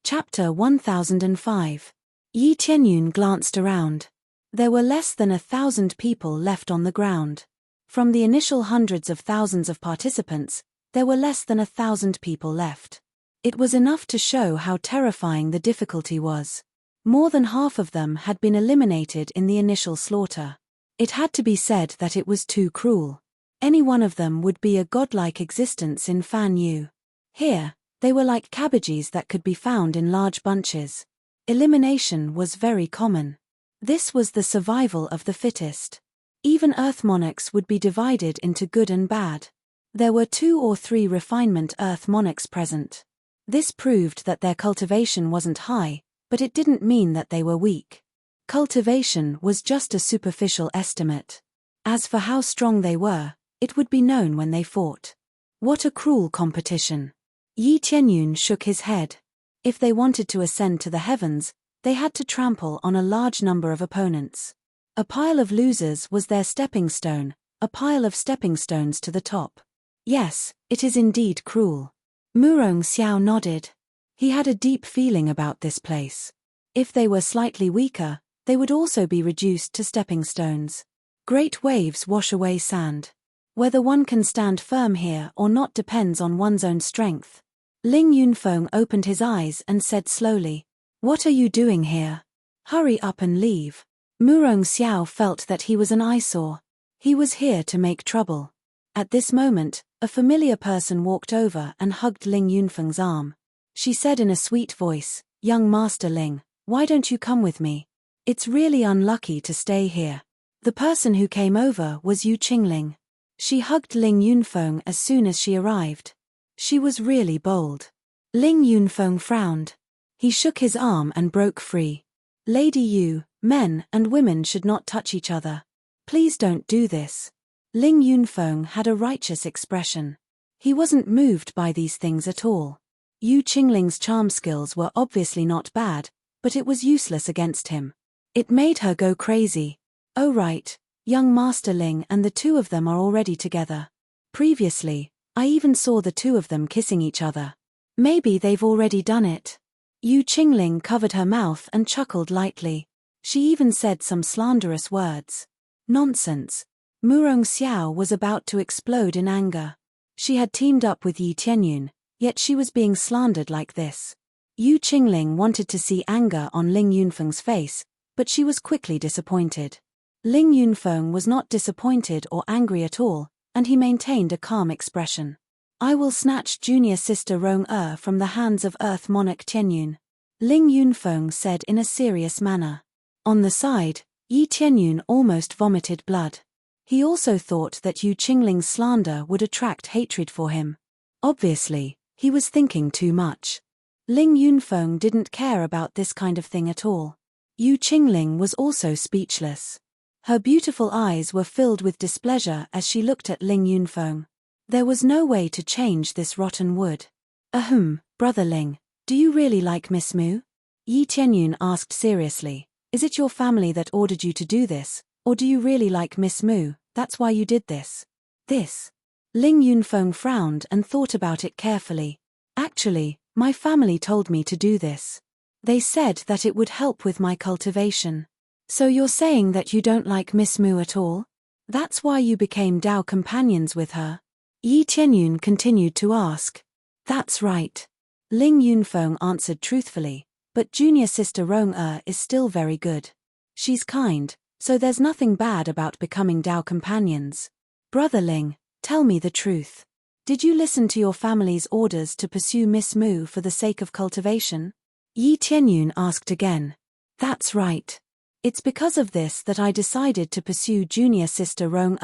Chapter 1005. Yi Tianyun glanced around. There were less than 1,000 people left on the ground. From the initial hundreds of thousands of participants, there were less than 1,000 people left. It was enough to show how terrifying the difficulty was. More than half of them had been eliminated in the initial slaughter. It had to be said that it was too cruel. Any one of them would be a godlike existence in Fan Yu. Here, they were like cabbages that could be found in large bunches. Elimination was very common. This was the survival of the fittest. Even Earth monarchs would be divided into good and bad. There were 2 or 3 refinement Earth monarchs present. This proved that their cultivation wasn't high, but it didn't mean that they were weak. Cultivation was just a superficial estimate. As for how strong they were, it would be known when they fought. What a cruel competition. Yi Tianyun shook his head. If they wanted to ascend to the heavens, they had to trample on a large number of opponents. A pile of losers was their stepping stone, a pile of stepping stones to the top. Yes, it is indeed cruel. Murong Xiao nodded. He had a deep feeling about this place. If they were slightly weaker, they would also be reduced to stepping stones. Great waves wash away sand. Whether one can stand firm here or not depends on one's own strength. Ling Yunfeng opened his eyes and said slowly, "What are you doing here? Hurry up and leave." Murong Xiao felt that he was an eyesore. He was here to make trouble. At this moment, a familiar person walked over and hugged Ling Yunfeng's arm. She said in a sweet voice, "Young Master Ling, why don't you come with me? It's really unlucky to stay here." The person who came over was Yu Qingling. She hugged Ling Yunfeng as soon as she arrived. She was really bold. Ling Yunfeng frowned. He shook his arm and broke free. "Lady Yu, men and women should not touch each other. Please don't do this." Ling Yunfeng had a righteous expression. He wasn't moved by these things at all. Yu Qingling's charm skills were obviously not bad, but it was useless against him. It made her go crazy. "Oh right, young Master Ling and the 2 of them are already together. Previously, I even saw the 2 of them kissing each other. Maybe they've already done it." Yu Qingling covered her mouth and chuckled lightly. She even said some slanderous words. Nonsense. Murong Xiao was about to explode in anger. She had teamed up with Yi Tianyun, yet she was being slandered like this. Yu Qingling wanted to see anger on Ling Yunfeng's face, but she was quickly disappointed. Ling Yunfeng was not disappointed or angry at all, and he maintained a calm expression. "I will snatch junior sister Rong from the hands of Earth Monarch Tianyun," Ling Yunfeng said in a serious manner. On the side, Yi Tianyun almost vomited blood. He also thought that Yu Qingling's slander would attract hatred for him. Obviously, he was thinking too much. Ling Yunfeng didn't care about this kind of thing at all. Yu Qingling was also speechless. Her beautiful eyes were filled with displeasure as she looked at Ling Yunfeng. There was no way to change this rotten wood. Brother Ling, do you really like Miss Mu?" Yi Tianyun asked seriously. "Is it your family that ordered you to do this, or do you really like Miss Mu, that's why you did this?" "This?" Ling Yunfeng frowned and thought about it carefully. "Actually, my family told me to do this. They said that it would help with my cultivation." "So you're saying that you don't like Miss Mu at all? That's why you became Dao companions with her?" Yi Tianyun continued to ask. "That's right." Ling Yunfeng answered truthfully, "But junior sister Rong is still very good. She's kind, so there's nothing bad about becoming Dao companions. Brother Ling, tell me the truth. Did you listen to your family's orders to pursue Miss Mu for the sake of cultivation?" Yi Tianyun asked again. "That's right. It's because of this that I decided to pursue junior sister Rong."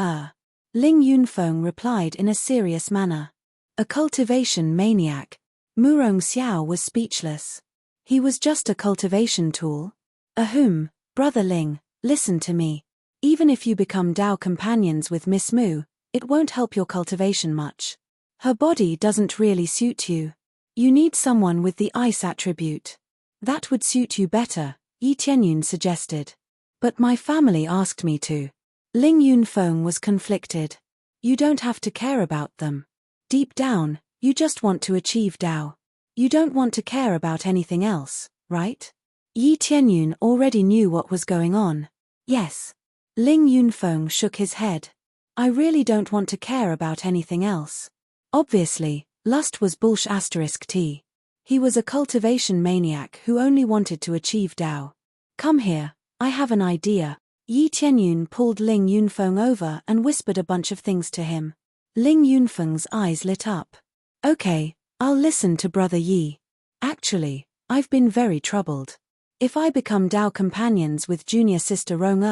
Ling Yunfeng replied in a serious manner. A cultivation maniac. Murong Xiao was speechless. He was just a cultivation tool. Brother Ling, listen to me. Even if you become Dao companions with Miss Mu, it won't help your cultivation much. Her body doesn't really suit you. You need someone with the ice attribute. That would suit you better, Yi Tianyun suggested. "But my family asked me to." Ling Yunfeng was conflicted. "You don't have to care about them. Deep down, you just want to achieve Dao. You don't want to care about anything else, right? Yi Tianyun already knew what was going on. Yes. Ling Yunfeng shook his head. I really don't want to care about anything else. Obviously, lust was bullsh*t. He was a cultivation maniac who only wanted to achieve Tao. Come here, I have an idea. Yi Tianyun pulled Ling Yunfeng over and whispered a bunch of things to him. Ling Yunfeng's eyes lit up. Okay, I'll listen to Brother Yi. Actually, I've been very troubled. If I become Tao companions with junior sister Rong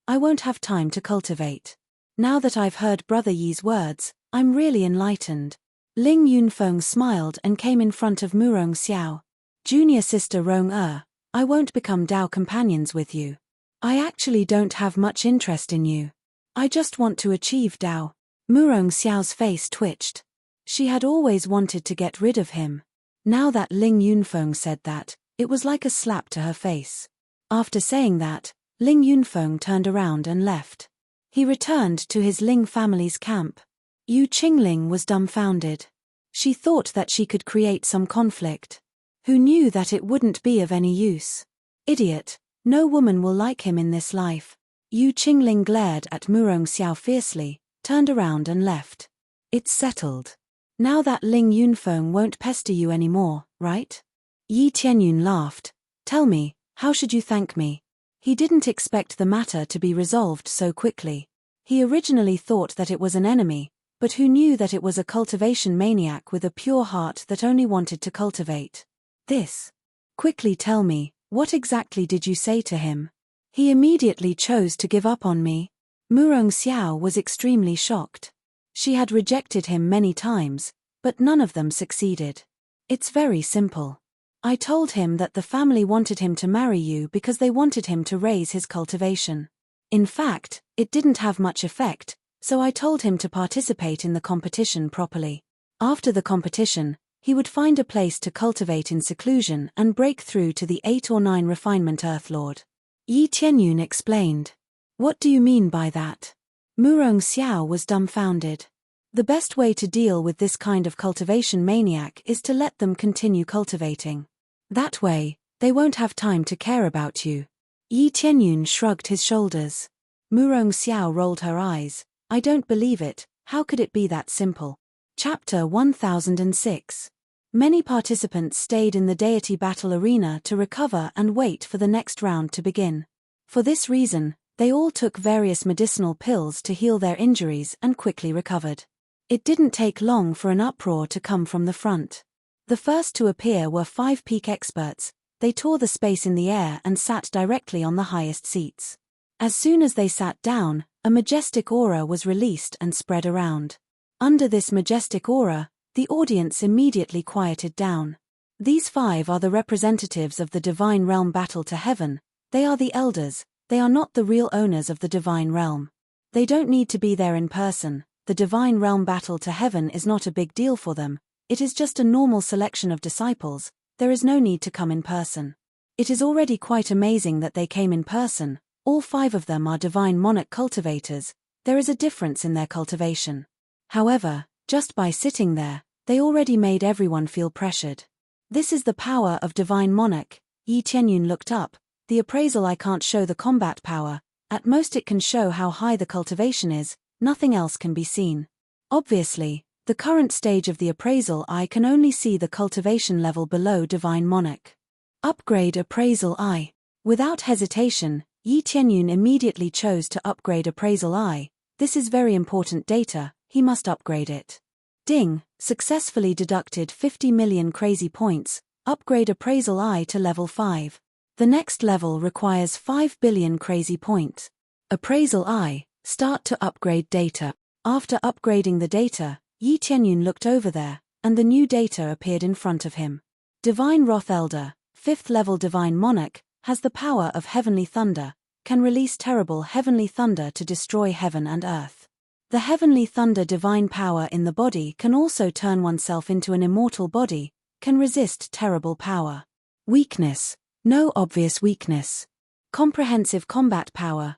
I won't have time to cultivate. Now that I've heard Brother Yi's words, I'm really enlightened. Ling Yunfeng smiled and came in front of Murong Xiao. Junior sister Rong I won't become Tao companions with you. I actually don't have much interest in you. I just want to achieve Tao. Murong Xiao's face twitched. She had always wanted to get rid of him. Now that Ling Yunfeng said that, it was like a slap to her face. After saying that, Ling Yunfeng turned around and left. He returned to his Ling family's camp. Yu Qingling was dumbfounded. She thought that she could create some conflict. Who knew that it wouldn't be of any use? Idiot, no woman will like him in this life. Yu Qingling glared at Murong Xiao fiercely, turned around and left. It's settled. Now that Ling Yunfeng won't pester you anymore, right? Yi Tianyun laughed. Tell me, how should you thank me? He didn't expect the matter to be resolved so quickly. He originally thought that it was an enemy, but who knew that it was a cultivation maniac with a pure heart that only wanted to cultivate. This. Quickly tell me, what exactly did you say to him? He immediately chose to give up on me. Murong Xiao was extremely shocked. She had rejected him many times, but none of them succeeded. It's very simple. I told him that the family wanted him to marry you because they wanted him to raise his cultivation. In fact, it didn't have much effect, so I told him to participate in the competition properly. After the competition, he would find a place to cultivate in seclusion and break through to the 8 or 9 refinement Earthlord. Yi Tianyun explained. What do you mean by that? Murong Xiao was dumbfounded. The best way to deal with this kind of cultivation maniac is to let them continue cultivating. That way, they won't have time to care about you. Yi Tianyun shrugged his shoulders. Murong Xiao rolled her eyes. I don't believe it, how could it be that simple? Chapter 1006. Many participants stayed in the deity battle arena to recover and wait for the next round to begin. For this reason, they all took various medicinal pills to heal their injuries and quickly recovered. It didn't take long for an uproar to come from the front. The first to appear were 5 peak experts. They tore the space in the air and sat directly on the highest seats. As soon as they sat down, a majestic aura was released and spread around. Under this majestic aura, the audience immediately quieted down. These 5 are the representatives of the divine realm battle to heaven. They are the elders, they are not the real owners of the divine realm. They don't need to be there in person. The divine realm battle to heaven is not a big deal for them. It is just a normal selection of disciples. There is no need to come in person. It is already quite amazing that they came in person. All 5 of them are divine monarch cultivators. There is a difference in their cultivation. However, just by sitting there, they already made everyone feel pressured. This is the power of divine monarch. Yi Tianyun looked up. The appraisal eye can't show the combat power. At most it can show how high the cultivation is. Nothing else can be seen. Obviously, the current stage of the appraisal eye can only see the cultivation level below divine monarch. Upgrade appraisal eye. Without hesitation, Yi Tianyun immediately chose to upgrade appraisal eye. This is very important data, he must upgrade it. Ding, successfully deducted 50 million crazy points, upgrade appraisal eye to level 5. The next level requires 5 billion crazy points. Appraisal eye, start to upgrade data. After upgrading the data, Yi Tianyun looked over there, and the new data appeared in front of him. Divine Wrath Elder, 5th level Divine Monarch, has the power of heavenly thunder, can release terrible heavenly thunder to destroy heaven and earth. The heavenly thunder divine power in the body can also turn oneself into an immortal body, can resist terrible power. Weakness, no obvious weakness. Comprehensive combat power,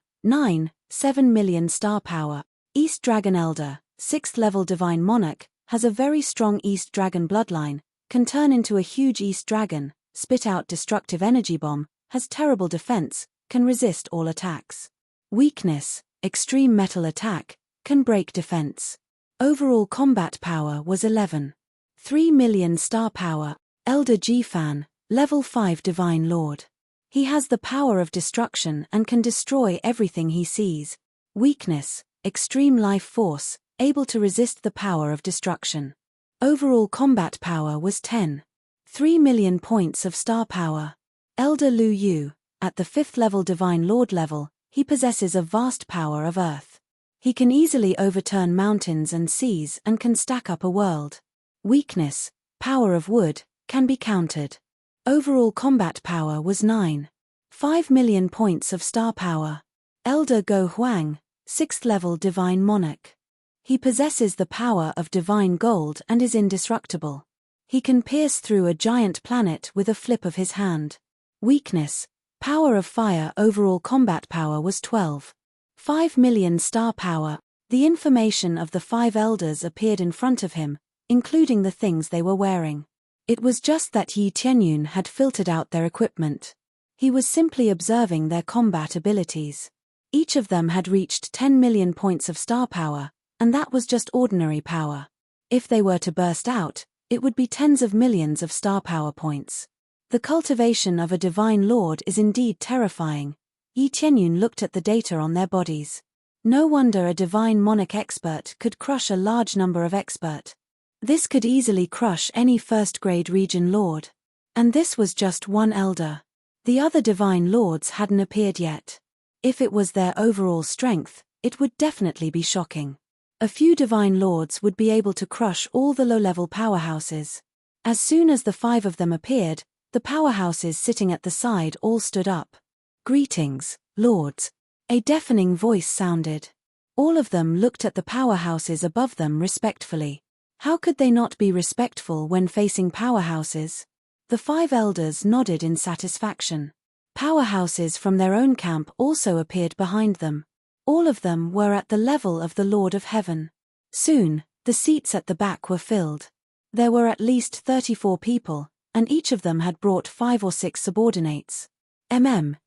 7 million star power. East Dragon Elder, 6th level Divine Monarch, has a very strong East Dragon bloodline, can turn into a huge East Dragon, spit out destructive energy bomb, has terrible defense, can resist all attacks. Weakness, extreme metal attack, can break defense. Overall combat power was 11. 3 million star power, Elder G-Fan, level 5 Divine Lord. He has the power of destruction and can destroy everything he sees. Weakness, extreme life force, able to resist the power of destruction. Overall combat power was 10. 3 million points of star power. Elder Lu Yu, at the 5th level Divine Lord level, he possesses a vast power of earth. He can easily overturn mountains and seas and can stack up a world. Weakness, power of wood, can be countered. Overall combat power was 9. 5 million points of star power. Elder Go Huang, 6th level Divine Monarch. He possesses the power of divine gold and is indestructible. He can pierce through a giant planet with a flip of his hand. Weakness, power of fire. Overall combat power was 12. 5 million star power. The information of the 5 elders appeared in front of him, including the things they were wearing. It was just that Yi Tianyun had filtered out their equipment. He was simply observing their combat abilities. Each of them had reached 10 million points of star power, and that was just ordinary power. If they were to burst out, it would be tens of millions of star power points. The cultivation of a divine lord is indeed terrifying. Yi Tianyun looked at the data on their bodies. No wonder a divine monarch expert could crush a large number of expert. This could easily crush any first-grade region lord. And this was just one elder. The other divine lords hadn't appeared yet. If it was their overall strength, it would definitely be shocking. A few divine lords would be able to crush all the low-level powerhouses. As soon as the 5 of them appeared, the powerhouses sitting at the side all stood up. "Greetings, lords." A deafening voice sounded. All of them looked at the powerhouses above them respectfully. How could they not be respectful when facing powerhouses? The 5 elders nodded in satisfaction. Powerhouses from their own camp also appeared behind them. All of them were at the level of the Lord of Heaven. Soon, the seats at the back were filled. There were at least 34 people, and each of them had brought 5 or 6 subordinates.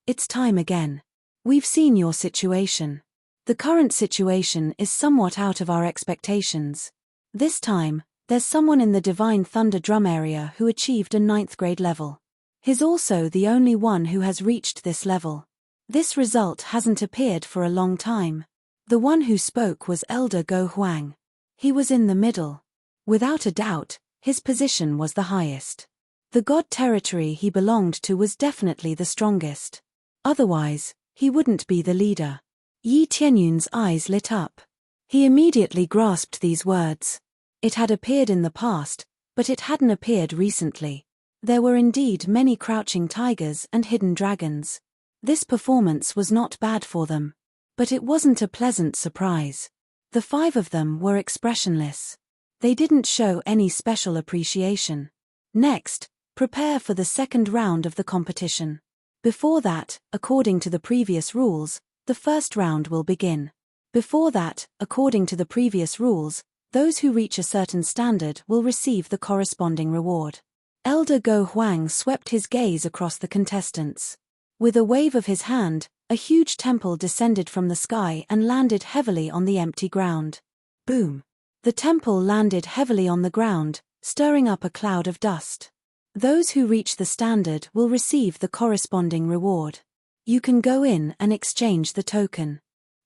It's time again. We've seen your situation. The current situation is somewhat out of our expectations. This time, there's someone in the Divine Thunder Drum area who achieved a 9th grade level. He's also the only one who has reached this level. This result hasn't appeared for a long time. The one who spoke was Elder Go Huang. He was in the middle. Without a doubt, his position was the highest. The god territory he belonged to was definitely the strongest. Otherwise, he wouldn't be the leader. Yi Tianyun's eyes lit up. He immediately grasped these words. It had appeared in the past, but it hadn't appeared recently. There were indeed many crouching tigers and hidden dragons. This performance was not bad for them. But it wasn't a pleasant surprise. The 5 of them were expressionless. They didn't show any special appreciation. Next, prepare for the second round of the competition. Before that, according to the previous rules, the first round will begin. Before that, according to the previous rules, those who reach a certain standard will receive the corresponding reward. Elder Go Huang swept his gaze across the contestants. With a wave of his hand, a huge temple descended from the sky and landed heavily on the empty ground. Boom! The temple landed heavily on the ground, stirring up a cloud of dust. Those who reach the standard will receive the corresponding reward. You can go in and exchange the token.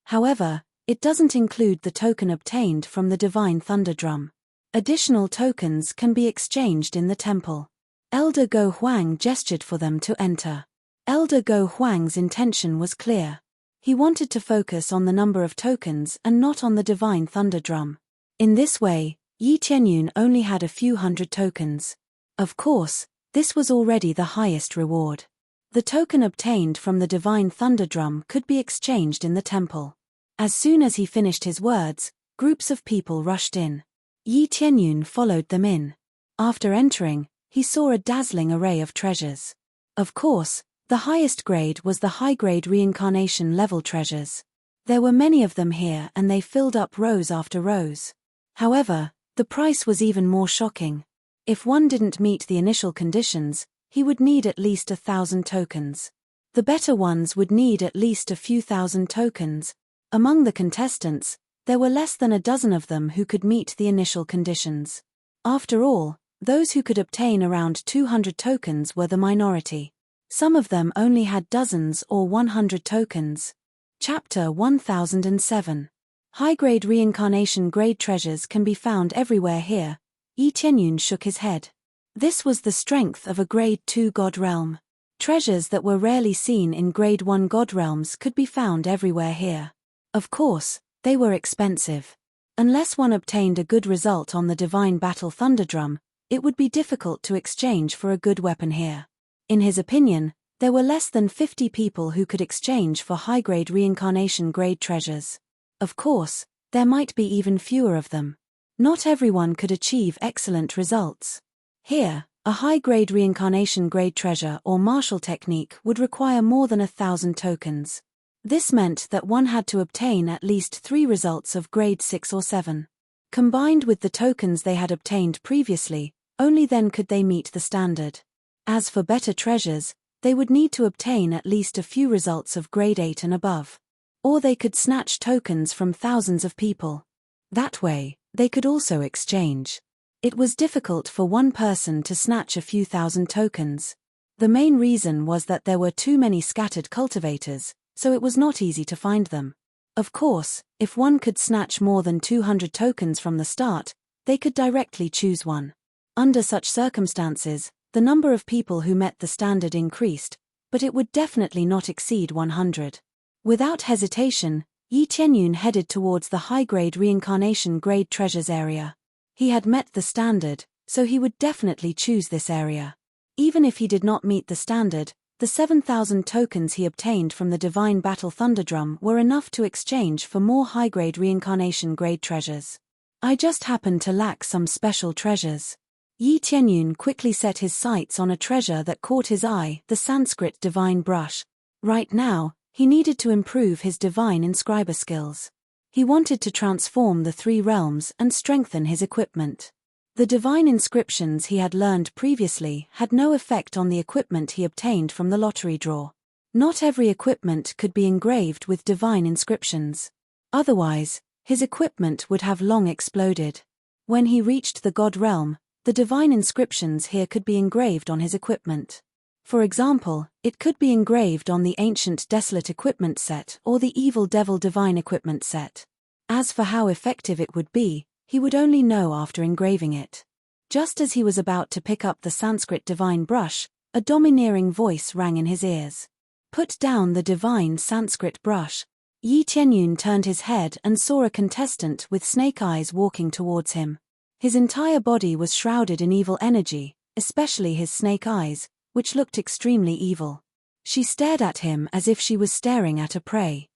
However, it doesn't include the token obtained from the Divine Thunder Drum. Additional tokens can be exchanged in the temple. Elder Go Huang gestured for them to enter. Elder Go Huang's intention was clear. He wanted to focus on the number of tokens and not on the Divine Thunder Drum. In this way, Yi Tianyun only had a few hundred tokens. Of course, this was already the highest reward. The token obtained from the Divine Thunder Drum could be exchanged in the temple. As soon as he finished his words, groups of people rushed in. Yi Tianyun followed them in. After entering, he saw a dazzling array of treasures. Of course, the highest grade was the high-grade reincarnation level treasures. There were many of them here and they filled up rows after rows. However, the price was even more shocking. If one didn't meet the initial conditions, he would need at least 1,000 tokens. The better ones would need at least a few thousand tokens. Among the contestants, there were less than a dozen of them who could meet the initial conditions. After all, those who could obtain around 200 tokens were the minority. Some of them only had dozens or 100 tokens. Chapter 1007. High-grade reincarnation grade treasures can be found everywhere here. Yi Qianyun shook his head. This was the strength of a Grade 2 God realm. Treasures that were rarely seen in Grade 1 God realms could be found everywhere here. Of course, they were expensive. Unless one obtained a good result on the Divine Battle Thunderdrum, it would be difficult to exchange for a good weapon here. In his opinion, there were less than 50 people who could exchange for high-grade reincarnation grade treasures. Of course, there might be even fewer of them. Not everyone could achieve excellent results. Here, a high-grade reincarnation grade treasure or martial technique would require more than 1,000 tokens. This meant that one had to obtain at least 3 results of grade 6 or 7. Combined with the tokens they had obtained previously, only then could they meet the standard. As for better treasures, they would need to obtain at least a few results of grade 8 and above. Or they could snatch tokens from thousands of people. That way, they could also exchange. It was difficult for one person to snatch a few thousand tokens. The main reason was that there were too many scattered cultivators, so it was not easy to find them. Of course, if one could snatch more than 200 tokens from the start, they could directly choose one. Under such circumstances, the number of people who met the standard increased, but it would definitely not exceed 100. Without hesitation, Yi Qianyun headed towards the high-grade reincarnation grade treasures area. He had met the standard, so he would definitely choose this area. Even if he did not meet the standard, the 7,000 tokens he obtained from the Divine Battle Thunderdrum were enough to exchange for more high-grade reincarnation grade treasures. I just happened to lack some special treasures. Yi Qianyun quickly set his sights on a treasure that caught his eye, the Sanskrit divine brush. Right now, he needed to improve his divine inscriber skills. He wanted to transform the 3 realms and strengthen his equipment. The divine inscriptions he had learned previously had no effect on the equipment he obtained from the lottery draw. Not every equipment could be engraved with divine inscriptions. Otherwise, his equipment would have long exploded. When he reached the God realm, the divine inscriptions here could be engraved on his equipment. For example, it could be engraved on the Ancient Desolate Equipment Set or the Evil Devil Divine Equipment Set. As for how effective it would be, he would only know after engraving it. Just as he was about to pick up the Sanskrit divine brush, a domineering voice rang in his ears. Put down the divine Sanskrit brush. Yi Qianyun turned his head and saw a contestant with snake eyes walking towards him. His entire body was shrouded in evil energy, especially his snake eyes, which looked extremely evil. She stared at him as if she was staring at a prey.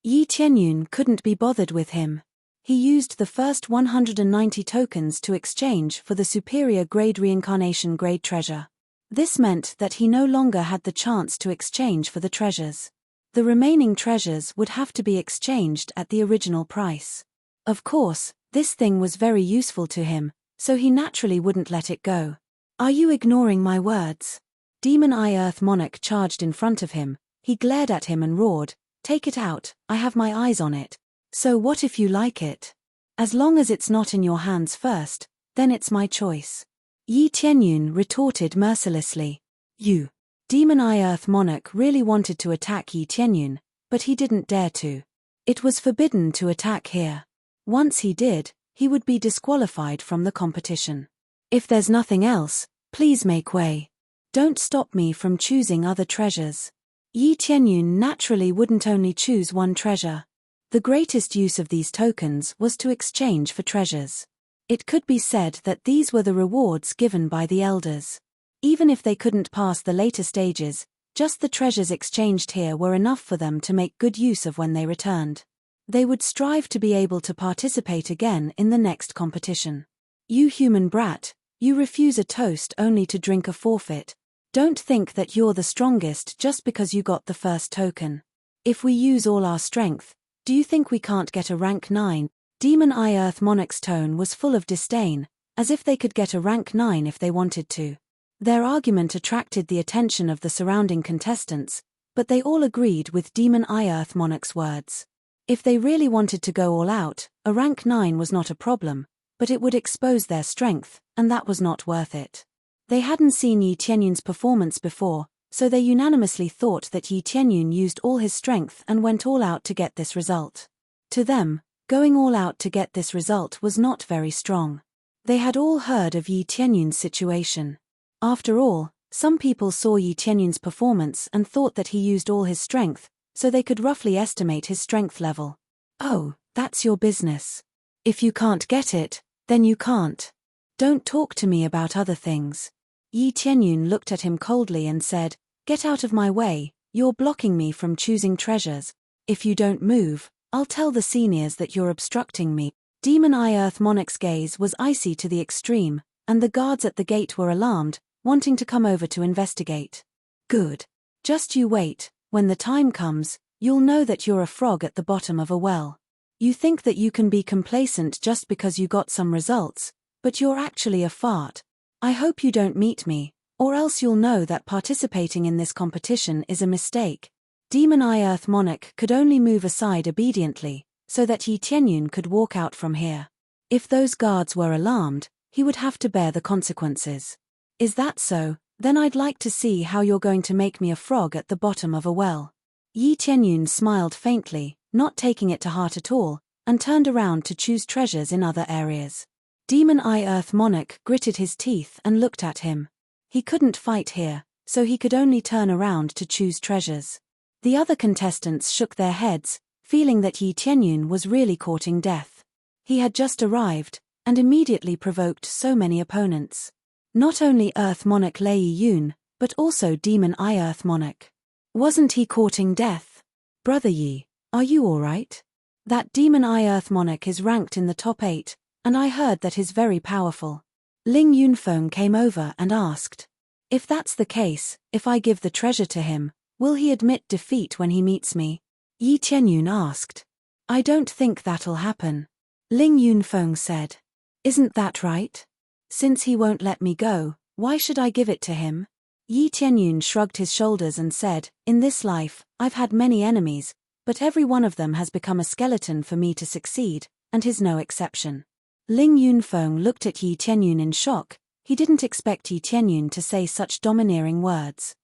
Yi Qianyun couldn't be bothered with him. He used the first 190 tokens to exchange for the superior grade reincarnation grade treasure. This meant that he no longer had the chance to exchange for the treasures. The remaining treasures would have to be exchanged at the original price. Of course, this thing was very useful to him, so he naturally wouldn't let it go. Are you ignoring my words? Demon Eye Earth Monarch charged in front of him. He glared at him and roared, "Take it out, I have my eyes on it. So what if you like it? As long as it's not in your hands first, then it's my choice." Yi Qianyun retorted mercilessly. You. Demon Eye Earth Monarch really wanted to attack Yi Qianyun, but he didn't dare to. It was forbidden to attack here. Once he did, he would be disqualified from the competition. If there's nothing else, please make way. Don't stop me from choosing other treasures. Yi Qianyun naturally wouldn't only choose one treasure. The greatest use of these tokens was to exchange for treasures. It could be said that these were the rewards given by the elders. Even if they couldn't pass the later stages, just the treasures exchanged here were enough for them to make good use of when they returned. They would strive to be able to participate again in the next competition. You human brat, you refuse a toast only to drink a forfeit. Don't think that you're the strongest just because you got the first token. If we use all our strength, do you think we can't get a rank 9? Demon Eye Earth Monarch's tone was full of disdain, as if they could get a rank 9 if they wanted to. Their argument attracted the attention of the surrounding contestants, but they all agreed with Demon Eye Earth Monarch's words. If they really wanted to go all out, a rank 9 was not a problem, but it would expose their strength, and that was not worth it. They hadn't seen Yi Tianyun's performance before, so they unanimously thought that Yi Tianyun used all his strength and went all out to get this result. To them, going all out to get this result was not very strong. They had all heard of Yi Tianyun's situation. After all, some people saw Yi Tianyun's performance and thought that he used all his strength, so they could roughly estimate his strength level. Oh, that's your business. If you can't get it, then you can't. Don't talk to me about other things. Yi Tianyun looked at him coldly and said, "Get out of my way, you're blocking me from choosing treasures. If you don't move, I'll tell the seniors that you're obstructing me." Demon Eye Earth Monarch's gaze was icy to the extreme, and the guards at the gate were alarmed, wanting to come over to investigate. Good. Just you wait, when the time comes, you'll know that you're a frog at the bottom of a well. You think that you can be complacent just because you got some results, but you're actually a fart. I hope you don't meet me, or else you'll know that participating in this competition is a mistake. Demon Eye Earth Monarch could only move aside obediently, so that Yi Tianyun could walk out from here. If those guards were alarmed, he would have to bear the consequences. Is that so? Then I'd like to see how you're going to make me a frog at the bottom of a well. Yi Tianyun smiled faintly, not taking it to heart at all, and turned around to choose treasures in other areas. Demon Eye Earth Monarch gritted his teeth and looked at him. He couldn't fight here, so he could only turn around to choose treasures. The other contestants shook their heads, feeling that Yi Tianyun was really courting death. He had just arrived, and immediately provoked so many opponents. Not only Earth Monarch Lei Yun, but also Demon Eye Earth Monarch. Wasn't he courting death? Brother Yi, are you alright? That Demon Eye Earth Monarch is ranked in the top 8, and I heard that he's very powerful. Ling Yunfeng came over and asked. If that's the case, if I give the treasure to him, will he admit defeat when he meets me? Yi Tianyun asked. I don't think that'll happen. Ling Yunfeng said. Isn't that right? Since he won't let me go, why should I give it to him? Yi Tianyun shrugged his shoulders and said, in this life, I've had many enemies, but every one of them has become a skeleton for me to succeed, and he's no exception. Ling Yunfeng looked at Yi Tianyun in shock. He didn't expect Yi Tianyun to say such domineering words.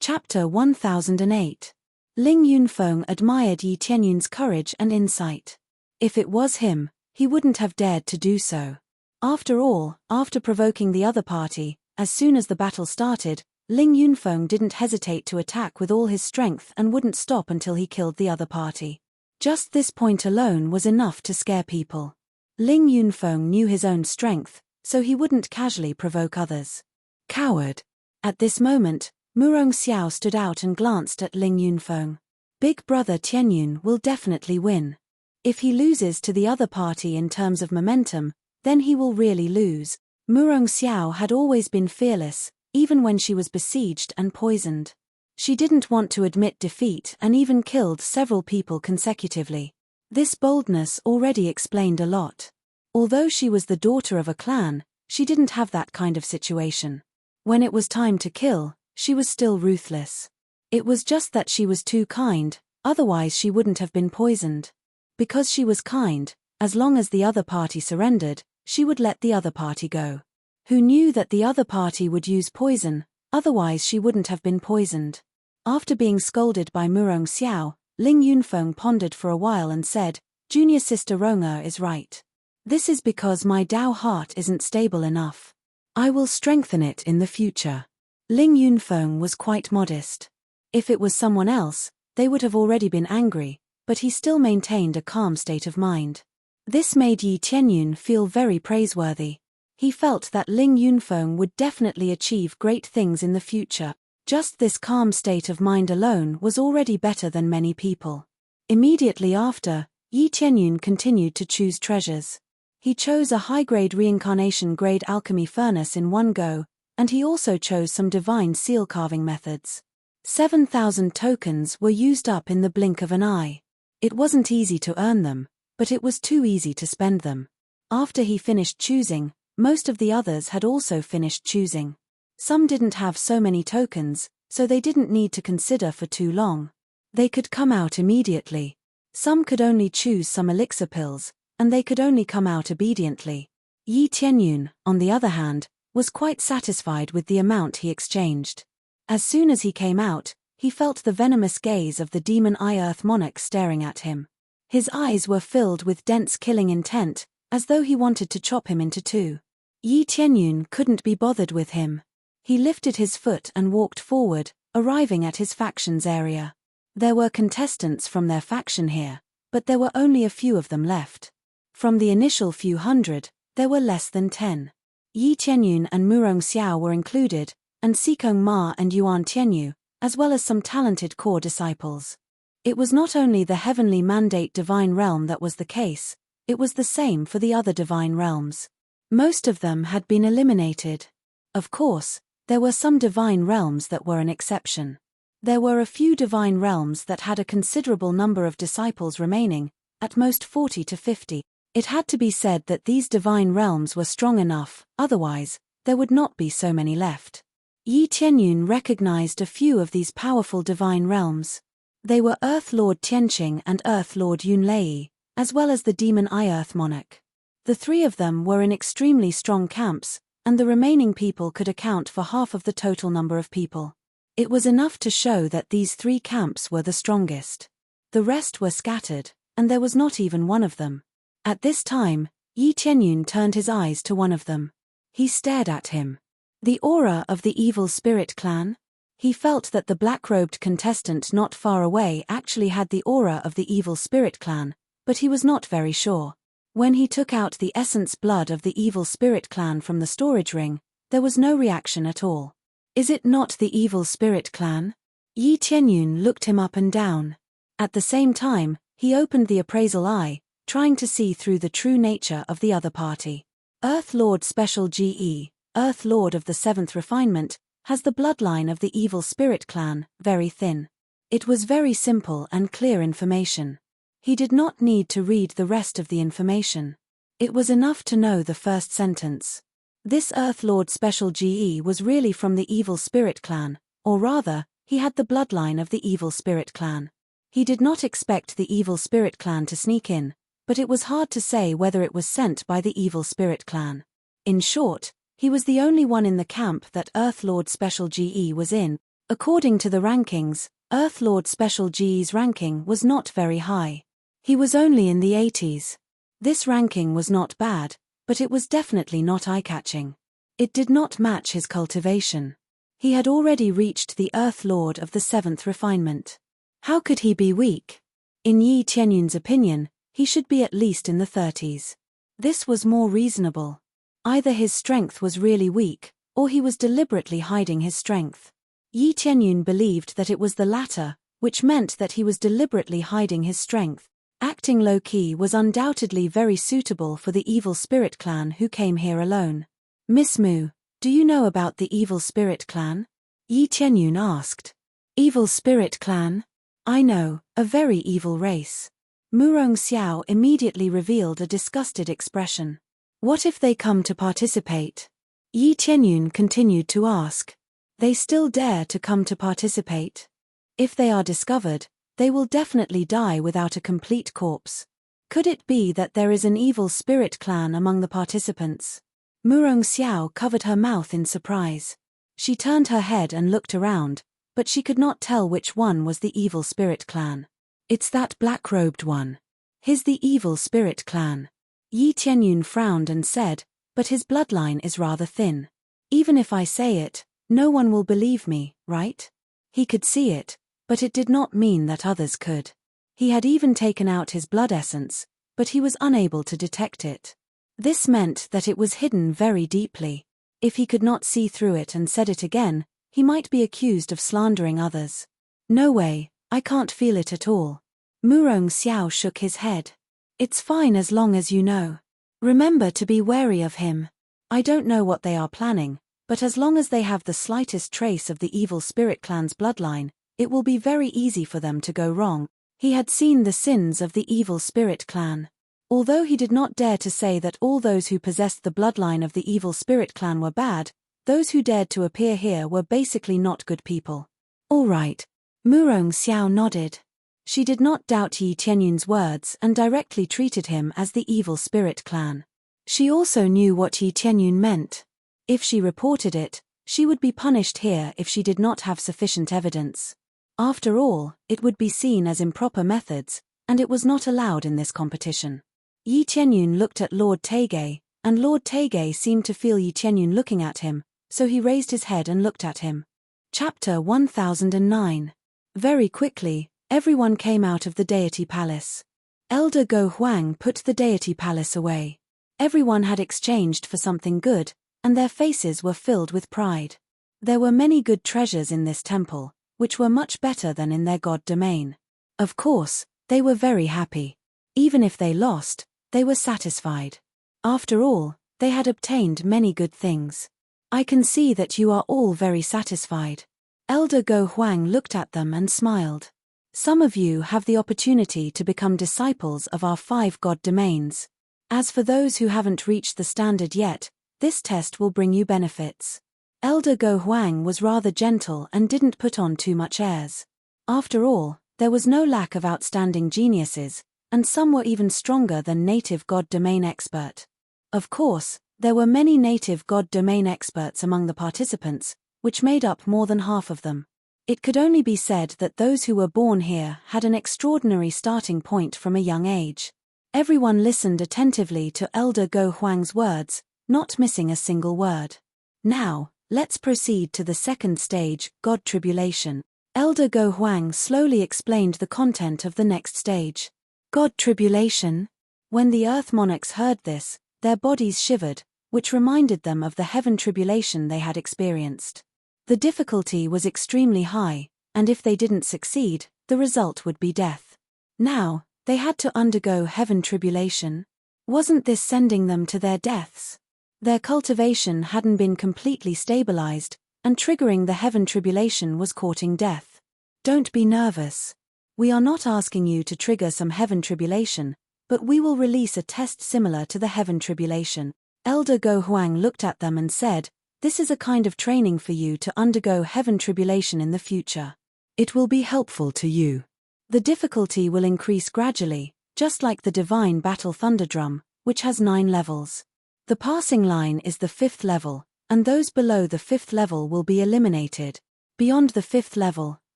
Chapter 1008. Ling Yunfeng admired Yi Tianyun's courage and insight. If it was him, he wouldn't have dared to do so. After all, after provoking the other party, as soon as the battle started, Ling Yunfeng didn't hesitate to attack with all his strength and wouldn't stop until he killed the other party. Just this point alone was enough to scare people. Ling Yunfeng knew his own strength, so he wouldn't casually provoke others. Coward. At this moment, Murong Xiao stood out and glanced at Ling Yunfeng. Big brother Tianyun will definitely win. If he loses to the other party in terms of momentum, then he will really lose. Murong Xiao had always been fearless, even when she was besieged and poisoned. She didn't want to admit defeat and even killed several people consecutively. This boldness already explained a lot. Although she was the daughter of a clan, she didn't have that kind of situation. When it was time to kill, she was still ruthless. It was just that she was too kind, otherwise she wouldn't have been poisoned. Because she was kind, as long as the other party surrendered, she would let the other party go. Who knew that the other party would use poison, otherwise she wouldn't have been poisoned. After being scolded by Murong Xiao, Ling Yunfeng pondered for a while and said, Junior sister Rong'er is right. This is because my Dao heart isn't stable enough. I will strengthen it in the future. Ling Yunfeng was quite modest. If it was someone else, they would have already been angry, but he still maintained a calm state of mind. This made Yi Tianyun feel very praiseworthy. He felt that Ling Yunfeng would definitely achieve great things in the future. Just this calm state of mind alone was already better than many people. Immediately after, Yi Tianyun continued to choose treasures. He chose a high-grade reincarnation-grade alchemy furnace in one go, and he also chose some divine seal carving methods. 7,000 tokens were used up in the blink of an eye. It wasn't easy to earn them, but it was too easy to spend them. After he finished choosing, Most of the others had also finished choosing. Some didn't have so many tokens, so they didn't need to consider for too long. They could come out immediately. Some could only choose some elixir pills, and they could only come out obediently. Yi Tianyun, on the other hand, was quite satisfied with the amount he exchanged. As soon as he came out, he felt the venomous gaze of the demon Eye Earth monarch staring at him. His eyes were filled with dense killing intent, as though he wanted to chop him into two. Yi Tianyun couldn't be bothered with him. He lifted his foot and walked forward, arriving at his faction's area. There were contestants from their faction here, but there were only a few of them left. From the initial few hundred, there were less than 10. Yi Tianyun and Murong Xiao were included, and Sikong Ma and Yuan Tianyu, as well as some talented core disciples. It was not only the heavenly mandate divine realm that was the case, it was the same for the other divine realms. Most of them had been eliminated. Of course, there were some divine realms that were an exception. There were a few divine realms that had a considerable number of disciples remaining, at most 40 to 50. It had to be said that these divine realms were strong enough, otherwise, there would not be so many left. Yi Tianyun recognized a few of these powerful divine realms. They were Earth Lord Tianqing and Earth Lord Yunlei, as well as the demon Eye Earth monarch. The three of them were in extremely strong camps, and the remaining people could account for half of the total number of people. It was enough to show that these three camps were the strongest. The rest were scattered, and there was not even one of them. At this time, Yi Tianyun turned his eyes to one of them. He stared at him. The aura of the evil spirit clan? He felt that the black-robed contestant not far away actually had the aura of the evil spirit clan, but he was not very sure. When he took out the essence blood of the evil spirit clan from the storage ring, there was no reaction at all. Is it not the evil spirit clan? Yi Tianyun looked him up and down. At the same time, he opened the appraisal eye, trying to see through the true nature of the other party. Earth Lord Special GE, Earth Lord of the 7th Refinement, has the bloodline of the evil spirit clan, very thin. It was very simple and clear information. He did not need to read the rest of the information. It was enough to know the first sentence. This Earth Lord Special GE was really from the evil spirit clan, or rather, he had the bloodline of the evil spirit clan. He did not expect the evil spirit clan to sneak in, but it was hard to say whether it was sent by the evil spirit clan. In short, he was the only one in the camp that Earth Lord Special GE was in. According to the rankings, Earth Lord Special GE's ranking was not very high. He was only in the 80s. This ranking was not bad, but it was definitely not eye-catching. It did not match his cultivation. He had already reached the Earth Lord of the 7th Refinement. How could he be weak? In Yi Tianyun's opinion, he should be at least in the 30s. This was more reasonable. Either his strength was really weak, or he was deliberately hiding his strength. Yi Tianyun believed that it was the latter, which meant that he was deliberately hiding his strength. Acting low-key was undoubtedly very suitable for the evil spirit clan who came here alone. Miss Mu, do you know about the evil spirit clan? Yi Tianyun asked. Evil spirit clan? I know, a very evil race. Murong Xiao immediately revealed a disgusted expression. What if they come to participate? Yi Tianyun continued to ask. They still dare to come to participate? If they are discovered, they will definitely die without a complete corpse. Could it be that there is an evil spirit clan among the participants? Murong Xiao covered her mouth in surprise. She turned her head and looked around, but she could not tell which one was the evil spirit clan. It's that black-robed one. He's the evil spirit clan. Yi Tianyun frowned and said, but his bloodline is rather thin. Even if I say it, no one will believe me, right? He could see it, but it did not mean that others could. He had even taken out his blood essence, but he was unable to detect it. This meant that it was hidden very deeply. If he could not see through it and said it again, he might be accused of slandering others. No way, I can't feel it at all. Murong Xiao shook his head. It's fine as long as you know. Remember to be wary of him. I don't know what they are planning, but as long as they have the slightest trace of the evil spirit clan's bloodline, it will be very easy for them to go wrong. He had seen the sins of the evil spirit clan. Although he did not dare to say that all those who possessed the bloodline of the evil spirit clan were bad, those who dared to appear here were basically not good people. All right. Murong Xiao nodded. She did not doubt Yi Tianyun's words and directly treated him as the evil spirit clan. She also knew what Yi Tianyun meant. If she reported it, she would be punished here if she did not have sufficient evidence. After all, it would be seen as improper methods, and it was not allowed in this competition. Yi Tianyun looked at Lord Taegay, and Lord Taegay seemed to feel Yi Tianyun looking at him, so he raised his head and looked at him. Chapter 1009. Very quickly, everyone came out of the deity palace. Elder Go Huang put the deity palace away. Everyone had exchanged for something good, and their faces were filled with pride. There were many good treasures in this temple, which were much better than in their god domain. Of course, they were very happy. Even if they lost, they were satisfied. After all, they had obtained many good things. I can see that you are all very satisfied. Elder Go Huang looked at them and smiled. Some of you have the opportunity to become disciples of our 5 god domains. As for those who haven't reached the standard yet, this test will bring you benefits. Elder Go Huang was rather gentle and didn't put on too much airs. After all, there was no lack of outstanding geniuses, and some were even stronger than native god domain expert. Of course, there were many native god domain experts among the participants, which made up more than half of them. It could only be said that those who were born here had an extraordinary starting point from a young age. Everyone listened attentively to Elder Go Huang's words, not missing a single word. Now, let's proceed to the second stage, God Tribulation. Elder Go Huang slowly explained the content of the next stage. God Tribulation? When the Earth monarchs heard this, their bodies shivered, which reminded them of the heaven tribulation they had experienced. The difficulty was extremely high, and if they didn't succeed, the result would be death. Now, they had to undergo heaven tribulation. Wasn't this sending them to their deaths? Their cultivation hadn't been completely stabilized, and triggering the heaven tribulation was courting death. Don't be nervous. We are not asking you to trigger some heaven tribulation, but we will release a test similar to the heaven tribulation. Elder Go Huang looked at them and said, "This is a kind of training for you to undergo heaven tribulation in the future. It will be helpful to you. The difficulty will increase gradually, just like the divine battle thunderdrum, which has 9 levels. The passing line is the 5th level, and those below the 5th level will be eliminated. Beyond the 5th level,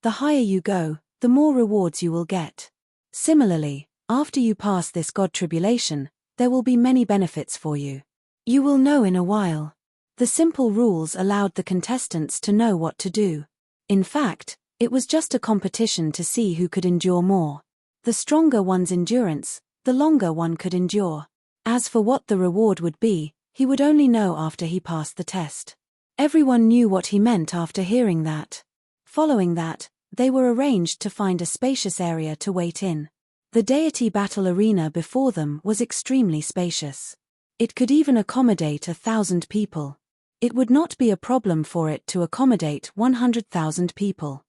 the higher you go, the more rewards you will get. Similarly, after you pass this God tribulation, there will be many benefits for you. You will know in a while." The simple rules allowed the contestants to know what to do. In fact, it was just a competition to see who could endure more. The stronger one's endurance, the longer one could endure. As for what the reward would be, he would only know after he passed the test. Everyone knew what he meant after hearing that. Following that, they were arranged to find a spacious area to wait in. The deity battle arena before them was extremely spacious. It could even accommodate 1,000 people. It would not be a problem for it to accommodate 100,000 people.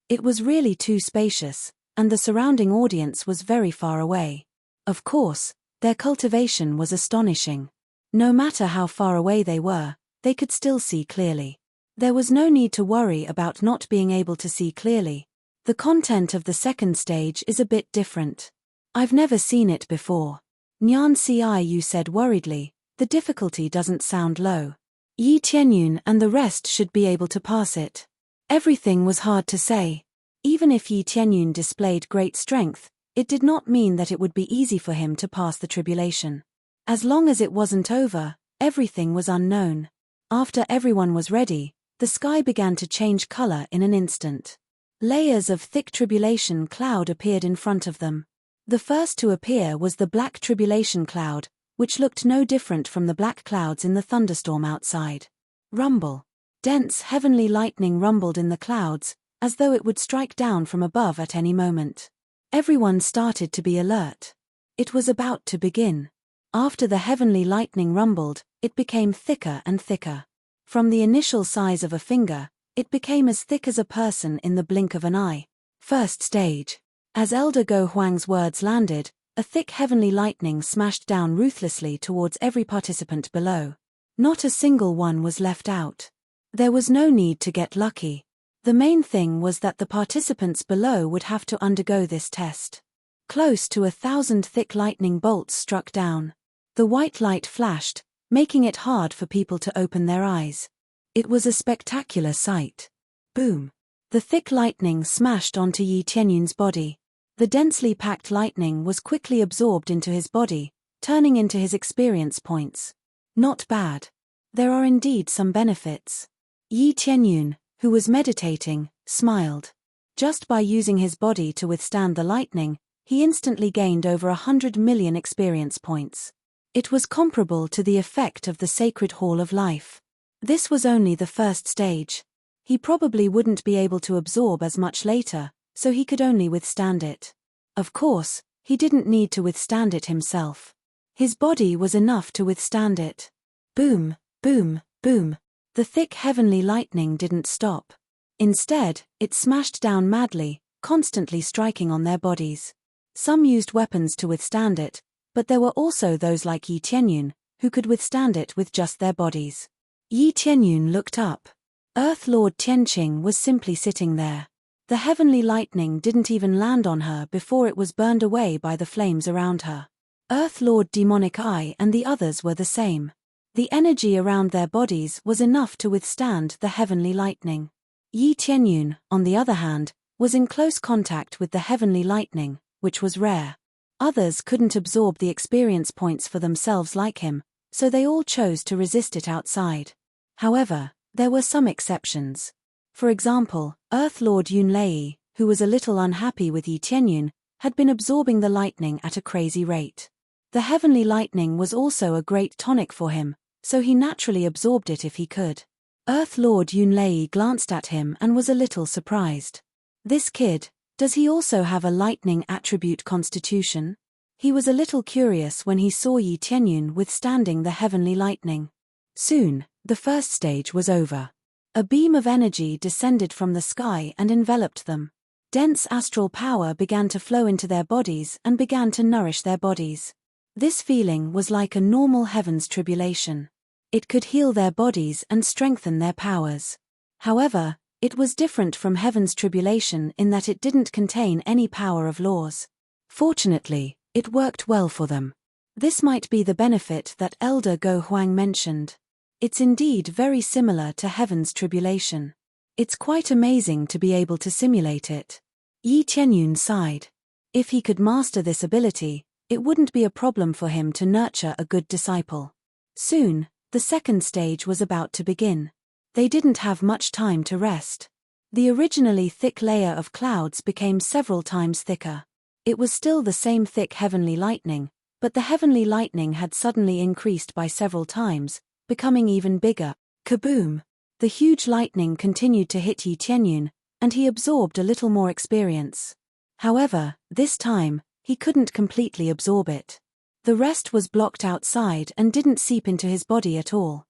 It was really too spacious, and the surrounding audience was very far away. Of course, their cultivation was astonishing. No matter how far away they were, they could still see clearly. There was no need to worry about not being able to see clearly. The content of the second stage is a bit different. I've never seen it before. Nyan Ciu said worriedly, the difficulty doesn't sound low. Yi Tianyun and the rest should be able to pass it. Everything was hard to say. Even if Yi Tianyun displayed great strength, it did not mean that it would be easy for him to pass the tribulation. As long as it wasn't over, everything was unknown. After everyone was ready, the sky began to change color in an instant. Layers of thick tribulation cloud appeared in front of them. The first to appear was the black tribulation cloud, which looked no different from the black clouds in the thunderstorm outside. Rumble. Dense heavenly lightning rumbled in the clouds, as though it would strike down from above at any moment. Everyone started to be alert. It was about to begin. After the heavenly lightning rumbled, it became thicker and thicker. From the initial size of a finger, it became as thick as a person in the blink of an eye. First stage. As Elder Go Huang's words landed, A thick heavenly lightning smashed down ruthlessly towards every participant below. Not a single one was left out. There was no need to get lucky. The main thing was that the participants below would have to undergo this test. Close to 1,000 thick lightning bolts struck down. The white light flashed, making it hard for people to open their eyes. It was a spectacular sight. Boom! The thick lightning smashed onto Yi Tianyun's body. The densely packed lightning was quickly absorbed into his body, turning into his experience points. Not bad. There are indeed some benefits. Yi Tianyun, who was meditating, smiled. Just by using his body to withstand the lightning, he instantly gained over 100 million experience points. It was comparable to the effect of the Sacred Hall of Life. This was only the first stage. He probably wouldn't be able to absorb as much later, so he could only withstand it. Of course, he didn't need to withstand it himself. His body was enough to withstand it. Boom, boom, boom. The thick heavenly lightning didn't stop. Instead, it smashed down madly, constantly striking on their bodies. Some used weapons to withstand it, but there were also those like Yi Tianyun, who could withstand it with just their bodies. Yi Tianyun looked up. Earth Lord Tianqing was simply sitting there. The heavenly lightning didn't even land on her before it was burned away by the flames around her. Earth Lord Demonic Eye and the others were the same. The energy around their bodies was enough to withstand the heavenly lightning. Yi Tianyun, on the other hand, was in close contact with the heavenly lightning, which was rare. Others couldn't absorb the experience points for themselves like him, so they all chose to resist it outside. However, there were some exceptions. For example, Earth Lord Yunlei, who was a little unhappy with Yi Tianyun, had been absorbing the lightning at a crazy rate. The heavenly lightning was also a great tonic for him, so he naturally absorbed it if he could. Earth Lord Yunlei glanced at him and was a little surprised. This kid, does he also have a lightning attribute constitution? He was a little curious when he saw Yi Tianyun withstanding the heavenly lightning. Soon, the first stage was over. A beam of energy descended from the sky and enveloped them. Dense astral power began to flow into their bodies and began to nourish their bodies. This feeling was like a normal heaven's tribulation. It could heal their bodies and strengthen their powers. However, it was different from heaven's tribulation in that it didn't contain any power of laws. Fortunately, it worked well for them. This might be the benefit that Elder Go Huang mentioned. It's indeed very similar to heaven's tribulation. It's quite amazing to be able to simulate it. Yi Tianyun sighed. If he could master this ability, it wouldn't be a problem for him to nurture a good disciple. Soon, the second stage was about to begin. They didn't have much time to rest. The originally thick layer of clouds became several times thicker. It was still the same thick heavenly lightning, but the heavenly lightning had suddenly increased by several times, becoming even bigger. Kaboom! The huge lightning continued to hit Yi Tianyun, and he absorbed a little more experience. However, this time, he couldn't completely absorb it. The rest was blocked outside and didn't seep into his body at all.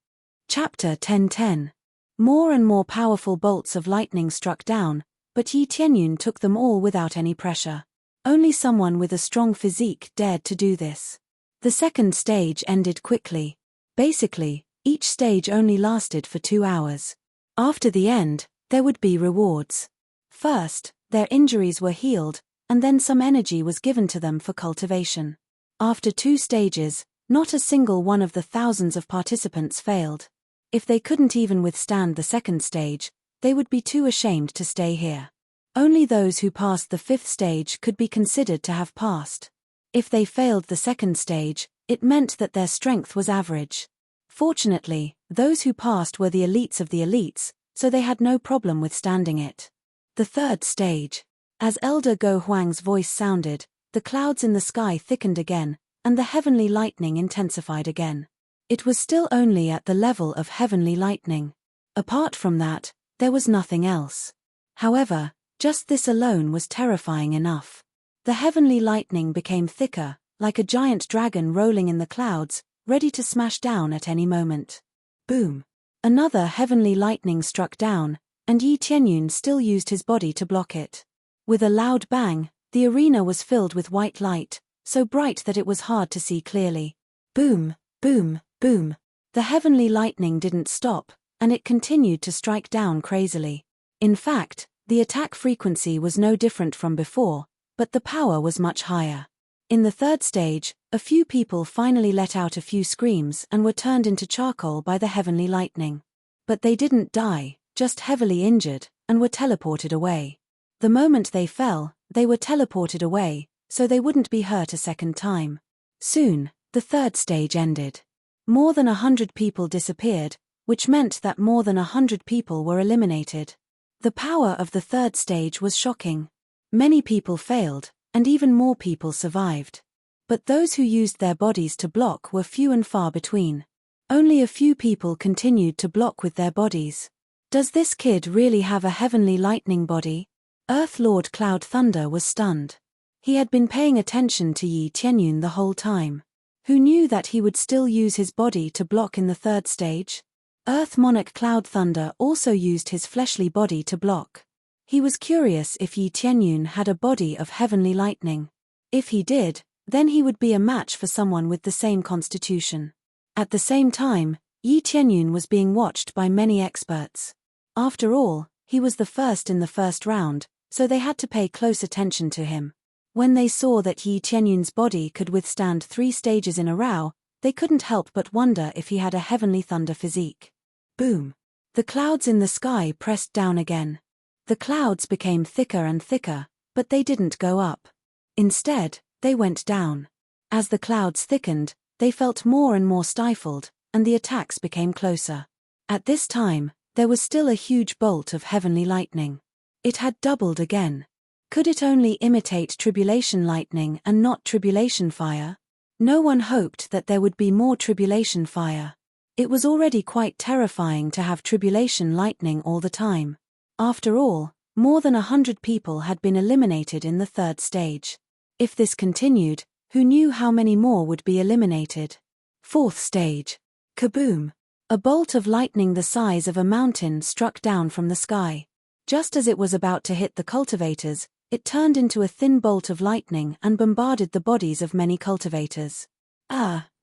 Chapter 1010. More and more powerful bolts of lightning struck down, but Yi Tianyun took them all without any pressure. Only someone with a strong physique dared to do this. The second stage ended quickly. Basically, each stage only lasted for 2 hours. After the end, there would be rewards. First, their injuries were healed, and then some energy was given to them for cultivation. After 2 stages, not a single one of the thousands of participants failed. If they couldn't even withstand the second stage, they would be too ashamed to stay here. Only those who passed the 5th stage could be considered to have passed. If they failed the second stage, it meant that their strength was average. Fortunately, those who passed were the elites of the elites, so they had no problem withstanding it. The third stage. As Elder Go Huang's voice sounded, the clouds in the sky thickened again, and the heavenly lightning intensified again. It was still only at the level of heavenly lightning. Apart from that, there was nothing else. However, just this alone was terrifying enough. The heavenly lightning became thicker, like a giant dragon rolling in the clouds, ready to smash down at any moment. Boom! Another heavenly lightning struck down, and Yi Tianyun still used his body to block it. With a loud bang, the arena was filled with white light, so bright that it was hard to see clearly. Boom, boom, boom. The heavenly lightning didn't stop, and it continued to strike down crazily. In fact, the attack frequency was no different from before, but the power was much higher. In the third stage, a few people finally let out a few screams and were turned into charcoal by the heavenly lightning. But they didn't die, just heavily injured, and were teleported away. The moment they fell, they were teleported away, so they wouldn't be hurt a second time. Soon, the third stage ended. More than 100 people disappeared, which meant that more than 100 people were eliminated. The power of the third stage was shocking. Many people failed, and even more people survived. But those who used their bodies to block were few and far between. Only a few people continued to block with their bodies. Does this kid really have a heavenly lightning body? Earth Lord Cloud Thunder was stunned. He had been paying attention to Yi Tianyun the whole time. Who knew that he would still use his body to block in the third stage? Earth Monarch Cloud Thunder also used his fleshly body to block. He was curious if Yi Tianyun had a body of heavenly lightning. If he did, then he would be a match for someone with the same constitution. At the same time, Yi Tianyun was being watched by many experts. After all, he was the first in the first round, so they had to pay close attention to him. When they saw that Yi Tianyun's body could withstand 3 stages in a row, they couldn't help but wonder if he had a heavenly thunder physique. Boom! The clouds in the sky pressed down again. The clouds became thicker and thicker, but they didn't go up. Instead, they went down. As the clouds thickened, they felt more and more stifled, and the attacks became closer. At this time, there was still a huge bolt of heavenly lightning. It had doubled again. Could it only imitate tribulation lightning and not tribulation fire? No one hoped that there would be more tribulation fire. It was already quite terrifying to have tribulation lightning all the time. After all, more than 100 people had been eliminated in the third stage. If this continued, who knew how many more would be eliminated? Fourth stage. Kaboom! A bolt of lightning the size of a mountain struck down from the sky. Just as it was about to hit the cultivators, it turned into a thin bolt of lightning and bombarded the bodies of many cultivators.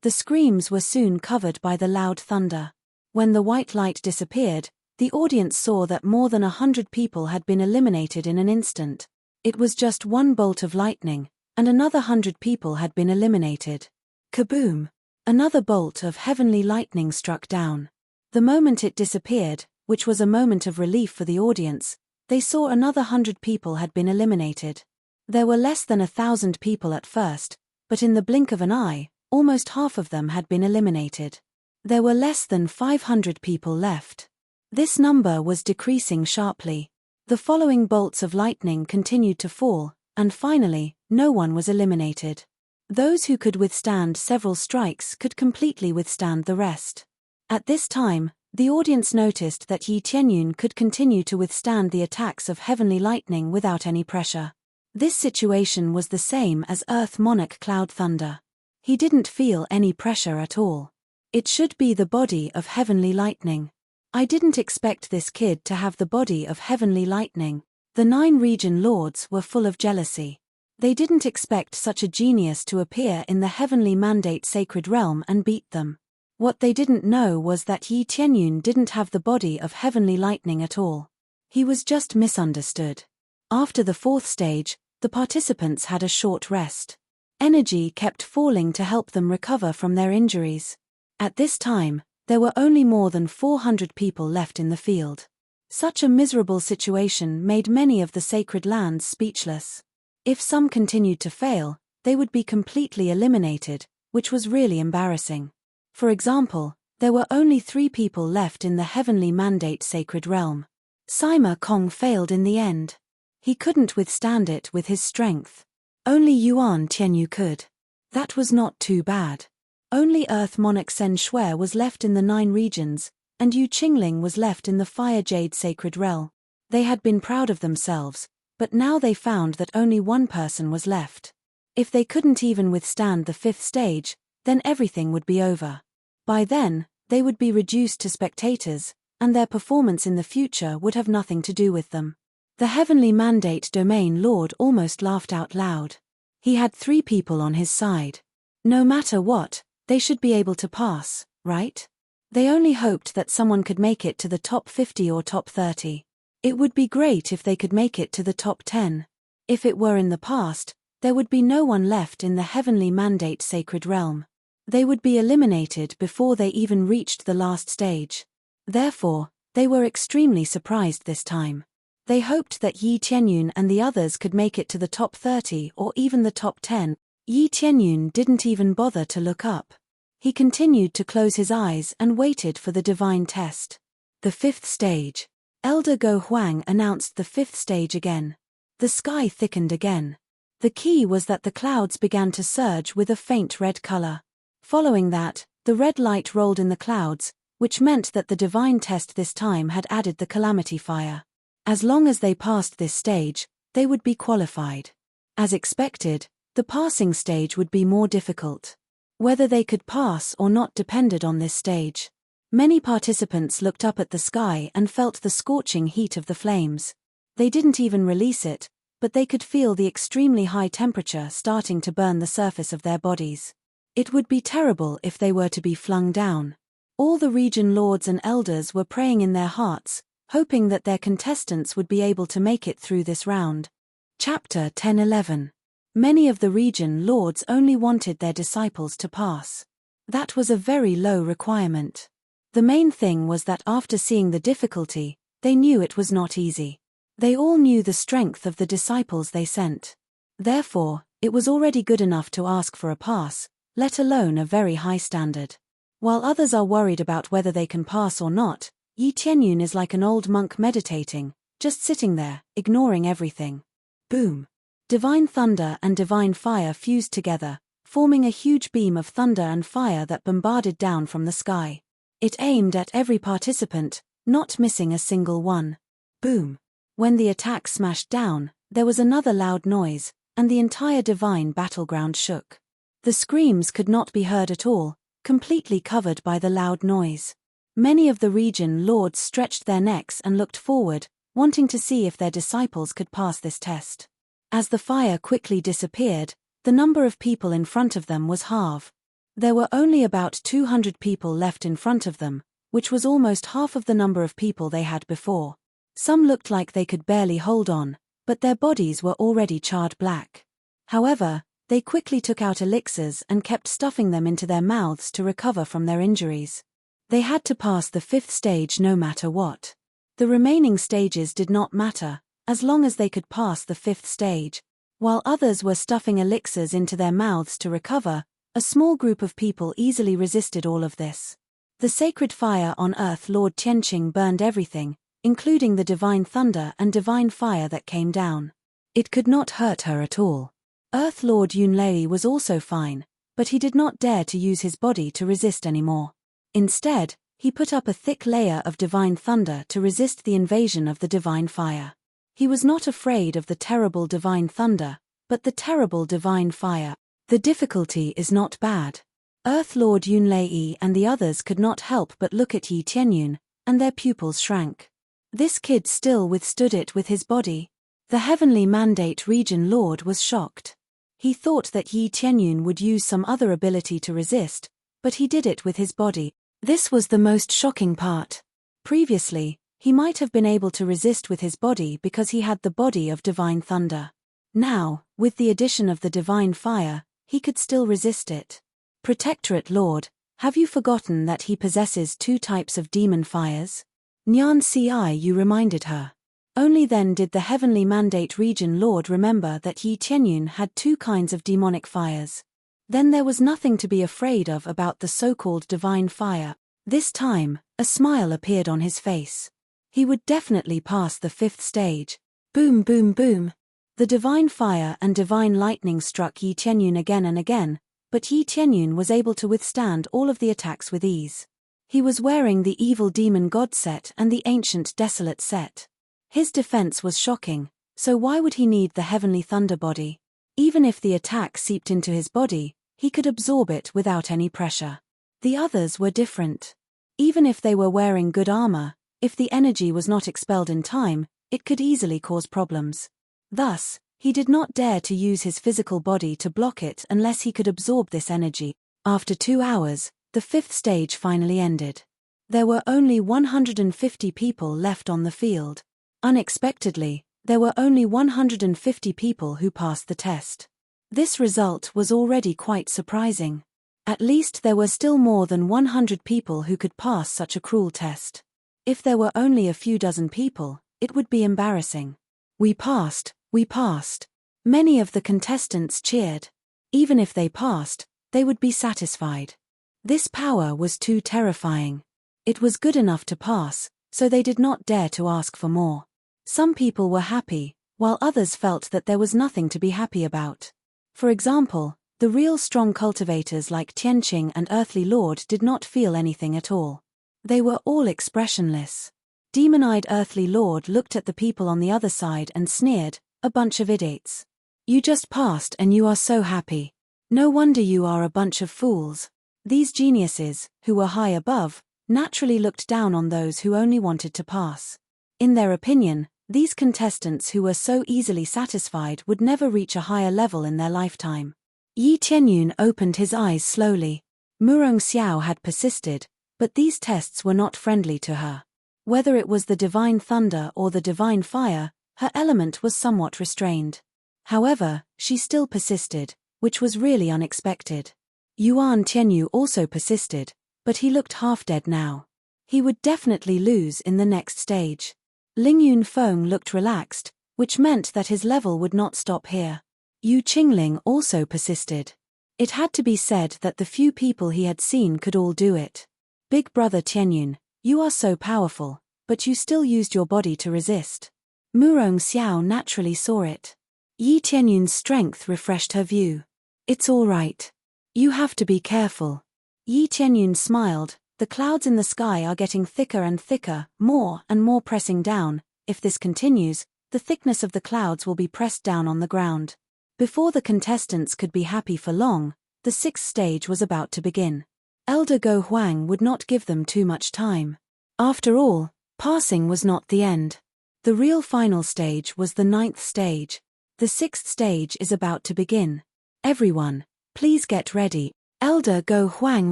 The screams were soon covered by the loud thunder. When the white light disappeared, the audience saw that more than 100 people had been eliminated in an instant. It was just one bolt of lightning, and another 100 people had been eliminated. Kaboom! Another bolt of heavenly lightning struck down. The moment it disappeared, which was a moment of relief for the audience, they saw another 100 people had been eliminated. There were less than 1,000 people at first, but in the blink of an eye, almost half of them had been eliminated. There were less than 500 people left. This number was decreasing sharply. The following bolts of lightning continued to fall, and finally, no one was eliminated. Those who could withstand several strikes could completely withstand the rest. At this time, the audience noticed that Yi Tianyun could continue to withstand the attacks of heavenly lightning without any pressure. This situation was the same as Earth Monarch Cloud Thunder. He didn't feel any pressure at all. It should be the body of heavenly lightning. I didn't expect this kid to have the body of heavenly lightning. The 9 region lords were full of jealousy. They didn't expect such a genius to appear in the heavenly mandate sacred realm and beat them. What they didn't know was that Yi Tianyun didn't have the body of heavenly lightning at all. He was just misunderstood. After the 4th stage, the participants had a short rest. Energy kept falling to help them recover from their injuries. At this time, there were only more than 400 people left in the field. Such a miserable situation made many of the sacred lands speechless. If some continued to fail, they would be completely eliminated, which was really embarrassing. For example, there were only 3 people left in the heavenly mandate sacred realm. Sima Kong failed in the end. He couldn't withstand it with his strength. Only Yuan Tianyu could. That was not too bad. Only Earth Monarch Sen Shui was left in the 9 regions, and Yu Qingling was left in the Fire Jade Sacred Realm. They had been proud of themselves, but now they found that only one person was left. If they couldn't even withstand the 5th stage, then everything would be over. By then, they would be reduced to spectators, and their performance in the future would have nothing to do with them. The Heavenly Mandate Domain Lord almost laughed out loud. He had 3 people on his side. No matter what, they should be able to pass, right? They only hoped that someone could make it to the top 50 or top 30. It would be great if they could make it to the top 10. If it were in the past, there would be no one left in the heavenly mandate sacred realm. They would be eliminated before they even reached the last stage. Therefore, they were extremely surprised this time. They hoped that Yi Tianyun and the others could make it to the top 30 or even the top 10. Yi Tianyun didn't even bother to look up. He continued to close his eyes and waited for the divine test. The 5th stage. Elder Go Huang announced the 5th stage again. The sky thickened again. The key was that the clouds began to surge with a faint red color. Following that, the red light rolled in the clouds, which meant that the divine test this time had added the calamity fire. As long as they passed this stage, they would be qualified. As expected, the passing stage would be more difficult. Whether they could pass or not depended on this stage. Many participants looked up at the sky and felt the scorching heat of the flames. They didn't even release it, but they could feel the extremely high temperature starting to burn the surface of their bodies. It would be terrible if they were to be flung down. All the region lords and elders were praying in their hearts, hoping that their contestants would be able to make it through this round. Chapter 10:11. Many of the region lords only wanted their disciples to pass. That was a very low requirement. The main thing was that after seeing the difficulty, they knew it was not easy. They all knew the strength of the disciples they sent. Therefore, it was already good enough to ask for a pass, let alone a very high standard. While others are worried about whether they can pass or not, Yi Tianyun is like an old monk meditating, just sitting there, ignoring everything. Boom! Divine thunder and divine fire fused together, forming a huge beam of thunder and fire that bombarded down from the sky. It aimed at every participant, not missing a single one. Boom! When the attack smashed down, there was another loud noise, and the entire divine battleground shook. The screams could not be heard at all, completely covered by the loud noise. Many of the region lords stretched their necks and looked forward, wanting to see if their disciples could pass this test. As the fire quickly disappeared, the number of people in front of them was half. There were only about 200 people left in front of them, which was almost half of the number of people they had before. Some looked like they could barely hold on, but their bodies were already charred black. However, they quickly took out elixirs and kept stuffing them into their mouths to recover from their injuries. They had to pass the 5th stage no matter what. The remaining stages did not matter, as long as they could pass the 5th stage. While others were stuffing elixirs into their mouths to recover, a small group of people easily resisted all of this. The sacred fire on earth Lord Tianqing burned everything, including the divine thunder and divine fire that came down. It could not hurt her at all. Earth Lord Yunlei was also fine, but he did not dare to use his body to resist anymore. Instead, he put up a thick layer of divine thunder to resist the invasion of the divine fire. He was not afraid of the terrible divine thunder, but the terrible divine fire. The difficulty is not bad. Earth Lord Yunlei and the others could not help but look at Yi Tianyun, and their pupils shrank. This kid still withstood it with his body. The heavenly mandate region lord was shocked. He thought that Yi Tianyun would use some other ability to resist, but he did it with his body. This was the most shocking part. Previously, he might have been able to resist with his body because he had the body of divine thunder. Now, with the addition of the divine fire, he could still resist it. Protectorate Lord, have you forgotten that he possesses 2 types of demon fires? Nyan Ciu reminded her. Only then did the heavenly mandate region lord remember that Yi Tianyun had 2 kinds of demonic fires. Then there was nothing to be afraid of about the so-called divine fire. This time, a smile appeared on his face. He would definitely pass the 5th stage. Boom boom boom. The divine fire and divine lightning struck Yi Tianyun again and again, but Yi Tianyun was able to withstand all of the attacks with ease. He was wearing the evil demon god set and the ancient desolate set. His defense was shocking, so why would he need the heavenly thunder body? Even if the attack seeped into his body, he could absorb it without any pressure. The others were different. Even if they were wearing good armor, if the energy was not expelled in time, it could easily cause problems. Thus, He did not dare to use his physical body to block it unless he could absorb this energy. After 2 hours, the 5th stage finally ended. There were only 150 people left on the field. Unexpectedly, there were only 150 people who passed the test. This result was already quite surprising. At least there were still more than 100 people who could pass such a cruel test. If there were only a few dozen people, it would be embarrassing. We passed, we passed. Many of the contestants cheered. Even if they passed, they would be satisfied. This power was too terrifying. It was good enough to pass, so they did not dare to ask for more. Some people were happy, while others felt that there was nothing to be happy about. For example, the real strong cultivators like Tianqing and Earthly Lord did not feel anything at all. They were all expressionless. Demon-eyed Earthly Lord looked at the people on the other side and sneered, "A bunch of idiots. You just passed and you are so happy. No wonder you are a bunch of fools." These geniuses, who were high above, naturally looked down on those who only wanted to pass. In their opinion, these contestants who were so easily satisfied would never reach a higher level in their lifetime. Yi Tianyun opened his eyes slowly. Murong Xiao had persisted, but these tests were not friendly to her. Whether it was the divine thunder or the divine fire, her element was somewhat restrained. However, she still persisted, which was really unexpected. Yuan Tianyu also persisted, but he looked half dead now. He would definitely lose in the next stage. Ling Yunfeng looked relaxed, which meant that his level would not stop here. Yu Qingling also persisted. It had to be said that the few people he had seen could all do it. Big brother Tianyun, you are so powerful, but you still used your body to resist. Murong Xiao naturally saw it. Yi Tianyun's strength refreshed her view. It's all right. You have to be careful. Yi Tianyun smiled. The clouds in the sky are getting thicker and thicker, more and more pressing down. If this continues, the thickness of the clouds will be pressed down on the ground. Before the contestants could be happy for long, the 6th stage was about to begin. Elder Go Huang would not give them too much time. After all, passing was not the end. The real final stage was the 9th stage. The 6th stage is about to begin. Everyone, please get ready, Elder Go Huang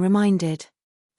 reminded.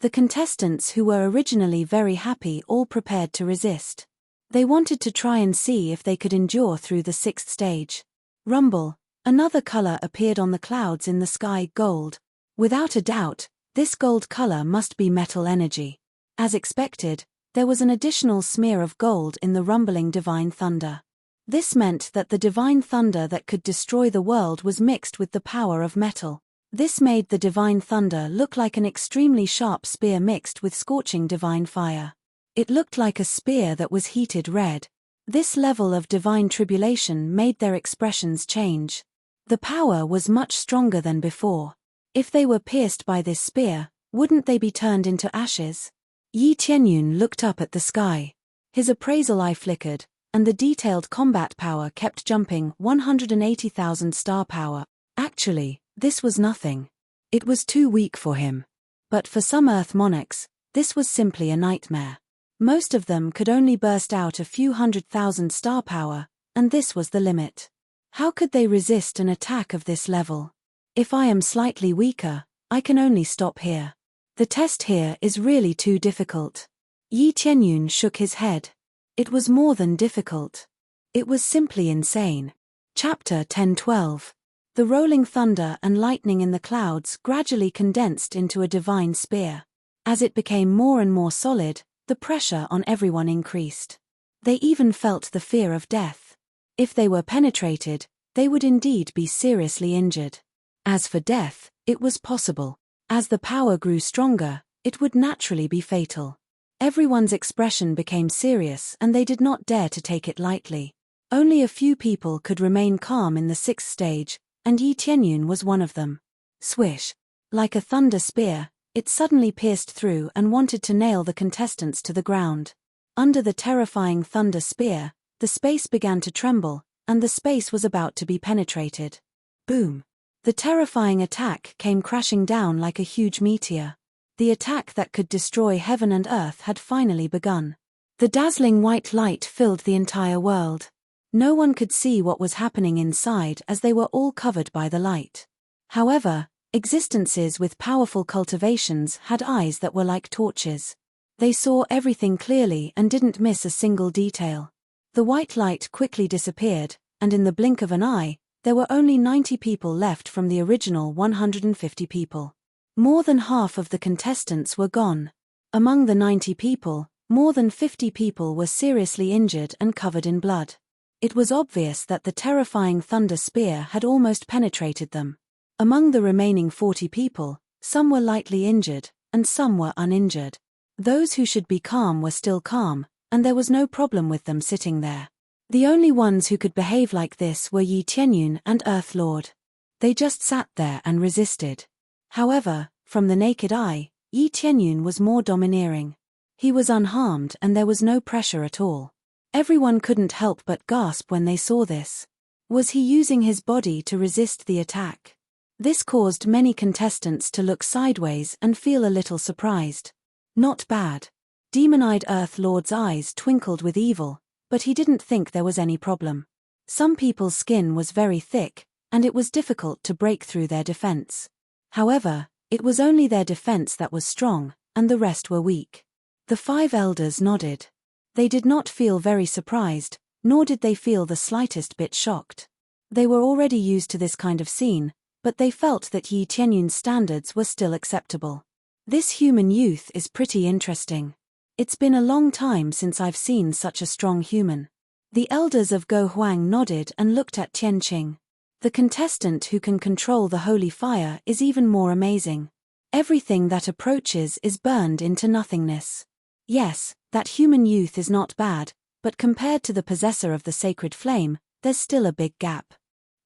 The contestants who were originally very happy all prepared to resist. They wanted to try and see if they could endure through the 6th stage. Rumble, another color appeared on the clouds in the sky, gold. Without a doubt, this gold color must be metal energy. As expected, there was an additional smear of gold in the rumbling divine thunder. This meant that the divine thunder that could destroy the world was mixed with the power of metal. This made the divine thunder look like an extremely sharp spear mixed with scorching divine fire. It looked like a spear that was heated red. This level of divine tribulation made their expressions change. The power was much stronger than before. If they were pierced by this spear, wouldn't they be turned into ashes? Yi Tianyun looked up at the sky. His appraisal eye flickered, and the detailed combat power kept jumping. 180,000 star power. Actually, this was nothing. It was too weak for him. But for some Earth monarchs, this was simply a nightmare. Most of them could only burst out a few 100,000 star power, and this was the limit. How could they resist an attack of this level? If I am slightly weaker, I can only stop here. The test here is really too difficult. Yi Tianyun shook his head. It was more than difficult. It was simply insane. Chapter 10-12. The rolling thunder and lightning in the clouds gradually condensed into a divine spear. As it became more and more solid, the pressure on everyone increased. They even felt the fear of death. If they were penetrated, they would indeed be seriously injured. As for death, it was possible. As the power grew stronger, it would naturally be fatal. Everyone's expression became serious and they did not dare to take it lightly. Only a few people could remain calm in the 6th stage, and Yi Tianyun was one of them. Swish! Like a thunder spear, it suddenly pierced through and wanted to nail the contestants to the ground. Under the terrifying thunder spear, the space began to tremble, and the space was about to be penetrated. Boom! The terrifying attack came crashing down like a huge meteor. The attack that could destroy heaven and earth had finally begun. The dazzling white light filled the entire world. No one could see what was happening inside as they were all covered by the light. However, existences with powerful cultivations had eyes that were like torches. They saw everything clearly and didn't miss a single detail. The white light quickly disappeared, and in the blink of an eye, there were only 90 people left from the original 150 people. More than half of the contestants were gone. Among the 90 people, more than 50 people were seriously injured and covered in blood. It was obvious that the terrifying thunder spear had almost penetrated them. Among the remaining 40 people, some were lightly injured, and some were uninjured. Those who should be calm were still calm, and there was no problem with them sitting there. The only ones who could behave like this were Yi Tianyun and Earth Lord. They just sat there and resisted. However, from the naked eye, Yi Tianyun was more domineering. He was unharmed and there was no pressure at all. Everyone couldn't help but gasp when they saw this. Was he using his body to resist the attack? This caused many contestants to look sideways and feel a little surprised. Not bad. Demon-eyed Earth Lord's eyes twinkled with evil, but he didn't think there was any problem. Some people's skin was very thick, and it was difficult to break through their defense. However, it was only their defense that was strong, and the rest were weak. The 5 elders nodded. They did not feel very surprised, nor did they feel the slightest bit shocked. They were already used to this kind of scene, but they felt that Yi Tianyun's standards were still acceptable. This human youth is pretty interesting. It's been a long time since I've seen such a strong human. The elders of Go Huang nodded and looked at Tianqing. The contestant who can control the holy fire is even more amazing. Everything that approaches is burned into nothingness. Yes, that human youth is not bad, but compared to the possessor of the sacred flame, there's still a big gap.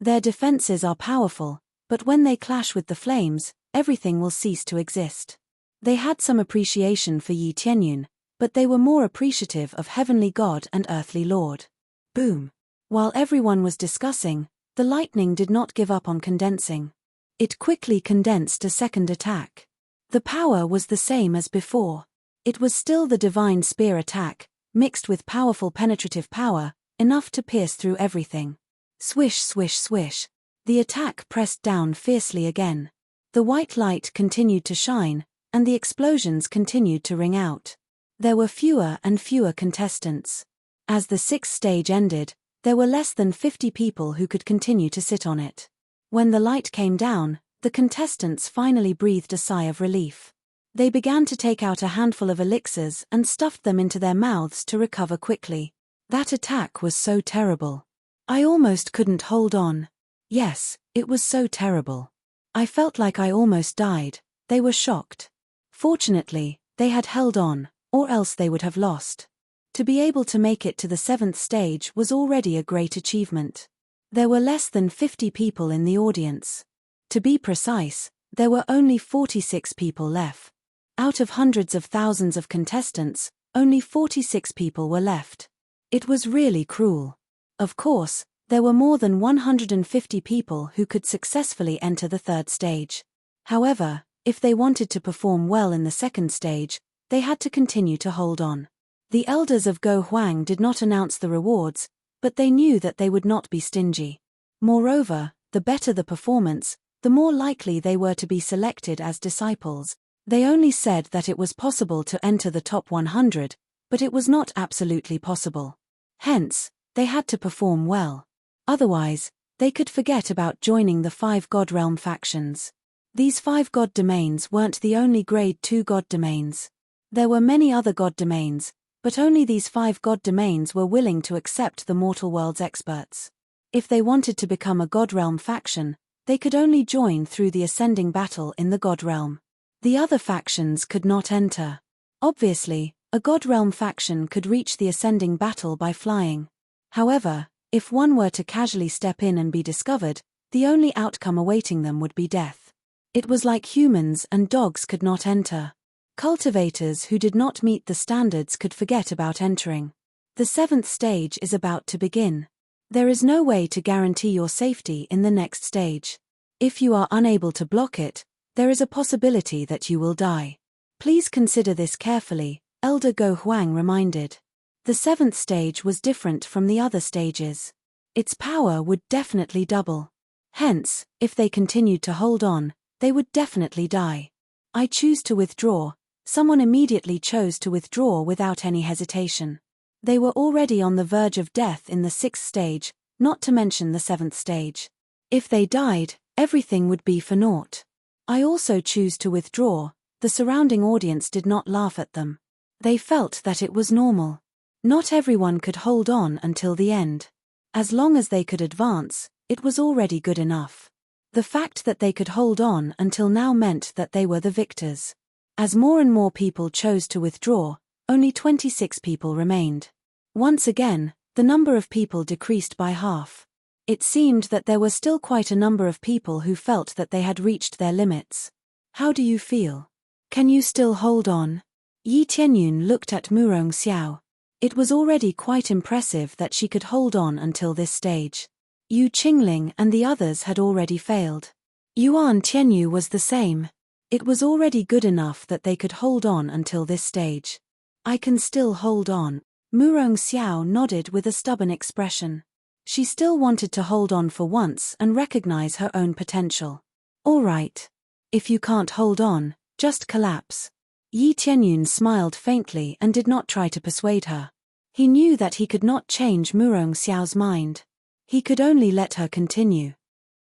Their defenses are powerful, but when they clash with the flames, everything will cease to exist. They had some appreciation for Yi Tianyun, but they were more appreciative of Heavenly God and Earthly Lord. Boom! While everyone was discussing, the lightning did not give up on condensing. It quickly condensed a second attack. The power was the same as before. It was still the divine spear attack, mixed with powerful penetrative power, enough to pierce through everything. Swish, swish, swish. The attack pressed down fiercely again. The white light continued to shine, and the explosions continued to ring out. There were fewer and fewer contestants. As the 6th stage ended, there were less than 50 people who could continue to sit on it. When the light came down, the contestants finally breathed a sigh of relief. They began to take out a handful of elixirs and stuffed them into their mouths to recover quickly. That attack was so terrible. I almost couldn't hold on. Yes, it was so terrible. I felt like I almost died. They were shocked. Fortunately, they had held on, or else they would have lost. To be able to make it to the 7th stage was already a great achievement. There were less than 50 people in the audience. To be precise, there were only 46 people left. Out of hundreds of thousands of contestants, only 46 people were left. It was really cruel. Of course, there were more than 150 people who could successfully enter the 3rd stage. However, if they wanted to perform well in the 2nd stage, they had to continue to hold on. The elders of Go Huang did not announce the rewards, but they knew that they would not be stingy. Moreover, the better the performance, the more likely they were to be selected as disciples. They only said that it was possible to enter the top 100, but it was not absolutely possible. Hence, they had to perform well. Otherwise, they could forget about joining the 5 God Realm factions. These 5 God domains weren't the only Grade 2 God domains. There were many other God domains, but only these 5 God domains were willing to accept the mortal world's experts. If they wanted to become a God Realm faction, they could only join through the ascending battle in the God Realm. The other factions could not enter. Obviously, a God Realm faction could reach the ascending battle by flying. However, if one were to casually step in and be discovered, the only outcome awaiting them would be death. It was like humans and dogs could not enter. Cultivators who did not meet the standards could forget about entering. The 7th stage is about to begin. There is no way to guarantee your safety in the next stage. If you are unable to block it, there is a possibility that you will die. Please consider this carefully, Elder Go Huang reminded. The seventh stage was different from the other stages. Its power would definitely double. Hence, if they continued to hold on, they would definitely die. I choose to withdraw. Someone immediately chose to withdraw without any hesitation. They were already on the verge of death in the sixth stage, not to mention the seventh stage. If they died, everything would be for naught. I also choose to withdraw. The surrounding audience did not laugh at them. They felt that it was normal. Not everyone could hold on until the end. As long as they could advance, it was already good enough. The fact that they could hold on until now meant that they were the victors. As more and more people chose to withdraw, only 26 people remained. Once again, the number of people decreased by half. It seemed that there were still quite a number of people who felt that they had reached their limits. How do you feel? Can you still hold on? Yi Tianyun looked at Murong Xiao. It was already quite impressive that she could hold on until this stage. Yu Qingling and the others had already failed. Yuan Tianyu was the same. It was already good enough that they could hold on until this stage. I can still hold on. Murong Xiao nodded with a stubborn expression. She still wanted to hold on for once and recognize her own potential. All right. If you can't hold on, just collapse. Yi Tianyun smiled faintly and did not try to persuade her. He knew that he could not change Murong Xiao's mind. He could only let her continue.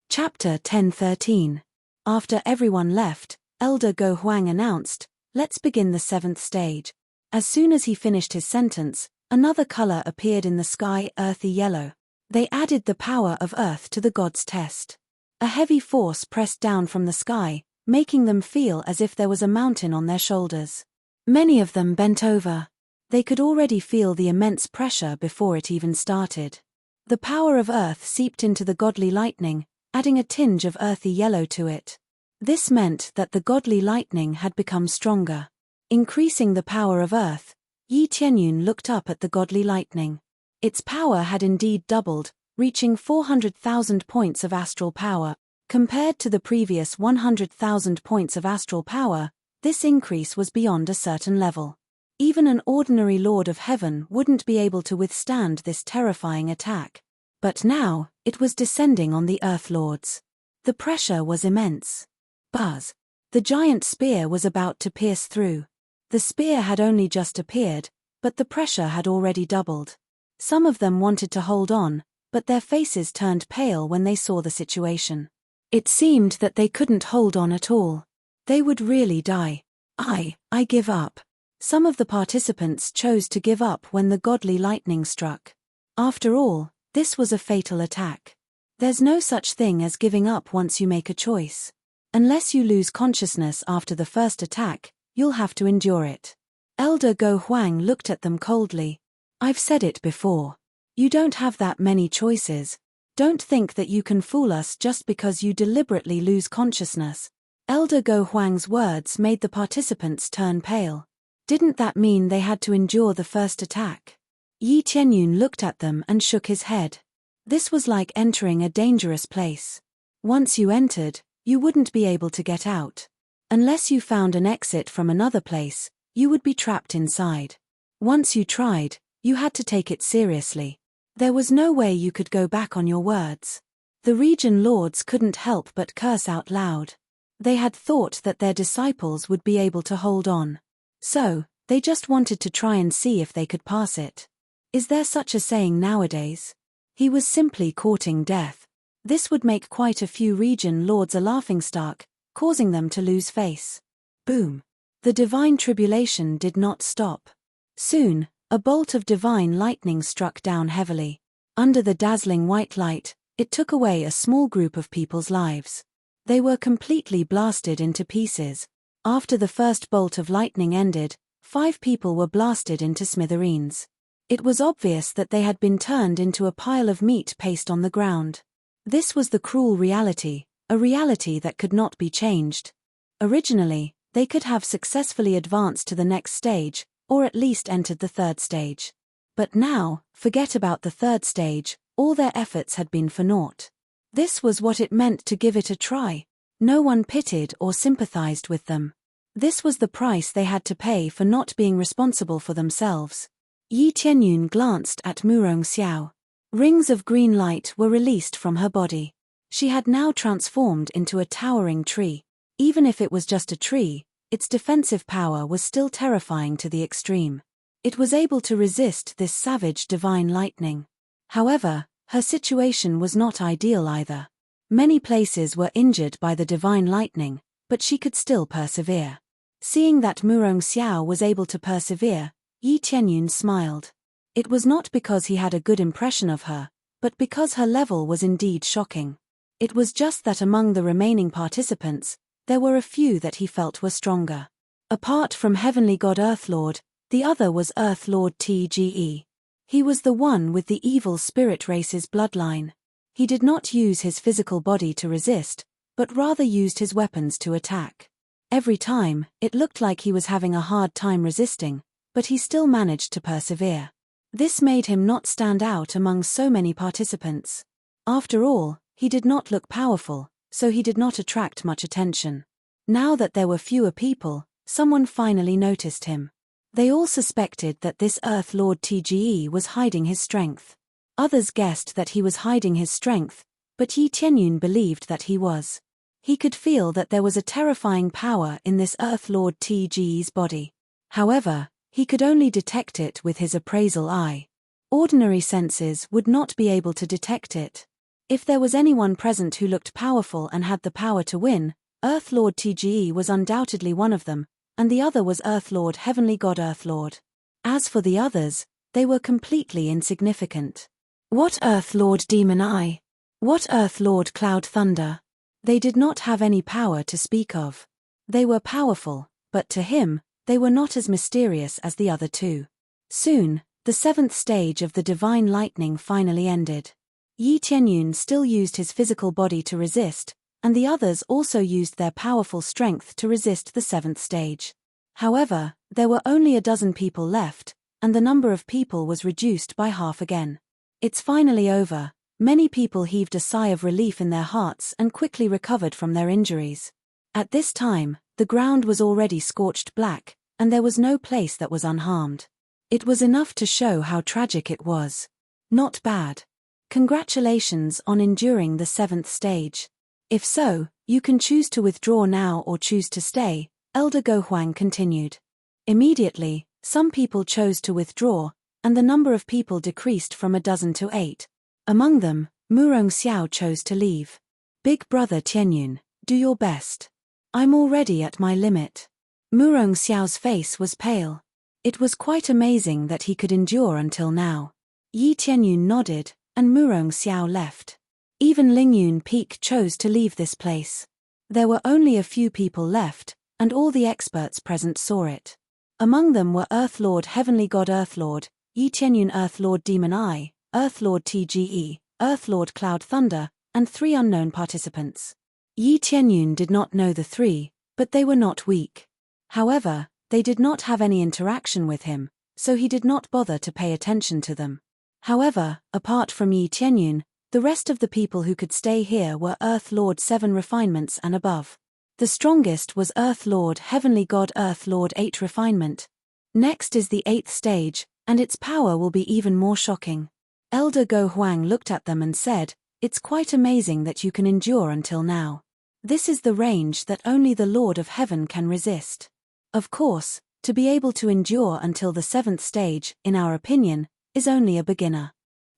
Chapter 10:13. After everyone left, Elder Go Huang announced, "Let's begin the seventh stage." As soon as he finished his sentence, another color appeared in the sky, earthy yellow. They added the power of earth to the gods' test. A heavy force pressed down from the sky, making them feel as if there was a mountain on their shoulders. Many of them bent over. They could already feel the immense pressure before it even started. The power of earth seeped into the godly lightning, adding a tinge of earthy yellow to it. This meant that the godly lightning had become stronger. Increasing the power of earth, Yi Tianyun looked up at the godly lightning. Its power had indeed doubled, reaching 400,000 points of astral power. Compared to the previous 100,000 points of astral power, this increase was beyond a certain level. Even an ordinary Lord of Heaven wouldn't be able to withstand this terrifying attack. But now, it was descending on the Earth Lords. The pressure was immense. Buzz! The giant spear was about to pierce through. The spear had only just appeared, but the pressure had already doubled. Some of them wanted to hold on, but their faces turned pale when they saw the situation. It seemed that they couldn't hold on at all. They would really die. I give up. Some of the participants chose to give up when the godly lightning struck. After all, this was a fatal attack. There's no such thing as giving up once you make a choice. Unless you lose consciousness after the first attack, you'll have to endure it. Elder Go Huang looked at them coldly. I've said it before. You don't have that many choices. Don't think that you can fool us just because you deliberately lose consciousness. Elder Go Huang's words made the participants turn pale. Didn't that mean they had to endure the first attack? Yi Tianyun looked at them and shook his head. This was like entering a dangerous place. Once you entered, you wouldn't be able to get out. Unless you found an exit from another place, you would be trapped inside. Once you tried, you had to take it seriously. There was no way you could go back on your words. The region lords couldn't help but curse out loud. They had thought that their disciples would be able to hold on. So, they just wanted to try and see if they could pass it. Is there such a saying nowadays? He was simply courting death. This would make quite a few region lords a laughingstock, causing them to lose face. Boom! The divine tribulation did not stop. Soon, a bolt of divine lightning struck down heavily. Under the dazzling white light, it took away a small group of people's lives. They were completely blasted into pieces. After the first bolt of lightning ended, 5 people were blasted into smithereens. It was obvious that they had been turned into a pile of meat paste on the ground. This was the cruel reality, a reality that could not be changed. Originally, they could have successfully advanced to the next stage, or at least entered the third stage. But now, forget about the third stage, all their efforts had been for naught. This was what it meant to give it a try. No one pitied or sympathized with them. This was the price they had to pay for not being responsible for themselves. Yi Tianyun glanced at Murong Xiao. Rings of green light were released from her body. She had now transformed into a towering tree. Even if it was just a tree, its defensive power was still terrifying to the extreme. It was able to resist this savage divine lightning. However, her situation was not ideal either. Many places were injured by the divine lightning, but she could still persevere. Seeing that Murong Xiao was able to persevere, Yi Tianyun smiled. It was not because he had a good impression of her, but because her level was indeed shocking. It was just that among the remaining participants, there were a few that he felt were stronger. Apart from Heavenly God Earthlord, the other was Earthlord Tge. He was the one with the evil spirit race's bloodline. He did not use his physical body to resist, but rather used his weapons to attack. Every time, it looked like he was having a hard time resisting, but he still managed to persevere. This made him not stand out among so many participants. After all, he did not look powerful, so he did not attract much attention. Now that there were fewer people, someone finally noticed him. They all suspected that this Earth Lord Tge was hiding his strength. Others guessed that he was hiding his strength, but Yi Tianyun believed that he was. He could feel that there was a terrifying power in this Earth Lord Tge's body. However, he could only detect it with his appraisal eye. Ordinary senses would not be able to detect it. If there was anyone present who looked powerful and had the power to win, Earth Lord Tge was undoubtedly one of them, and the other was Earth Lord Heavenly God Earthlord. As for the others, they were completely insignificant. What Earth Lord Demon Eye? What Earth Lord Cloud Thunder? They did not have any power to speak of. They were powerful, but to him, they were not as mysterious as the other two. Soon, the seventh stage of the divine lightning finally ended. Yi Tianyun still used his physical body to resist, and the others also used their powerful strength to resist the seventh stage. However, there were only a dozen people left, and the number of people was reduced by half again. It's finally over. Many people heaved a sigh of relief in their hearts and quickly recovered from their injuries. At this time, the ground was already scorched black, and there was no place that was unharmed. It was enough to show how tragic it was. Not bad. Congratulations on enduring the seventh stage. If so, you can choose to withdraw now or choose to stay, Elder Go Huang continued. Immediately, some people chose to withdraw, and the number of people decreased from 12 to 8. Among them, Murong Xiao chose to leave. Big brother Tianyun, do your best. I'm already at my limit. Murong Xiao's face was pale. It was quite amazing that he could endure until now. Yi Tianyun nodded, and Murong Xiao left. Even Lingyun Peak chose to leave this place. There were only a few people left, and all the experts present saw it. Among them were Earthlord Heavenly God Earthlord, Yi Tianyun Earthlord Demon Eye, Earthlord Tge, Earthlord Cloud Thunder, and 3 unknown participants. Yi Tianyun did not know the 3, but they were not weak. However, they did not have any interaction with him, so he did not bother to pay attention to them. However, apart from Yi Tianyun, the rest of the people who could stay here were Earth Lord 7 refinements and above. The strongest was Earth Lord Heavenly God Earth Lord 8 refinement. Next is the 8th stage, and its power will be even more shocking. Elder Go Huang looked at them and said, "It's quite amazing that you can endure until now. This is the range that only the Lord of Heaven can resist." Of course, to be able to endure until the 7th stage, in our opinion, is only a beginner.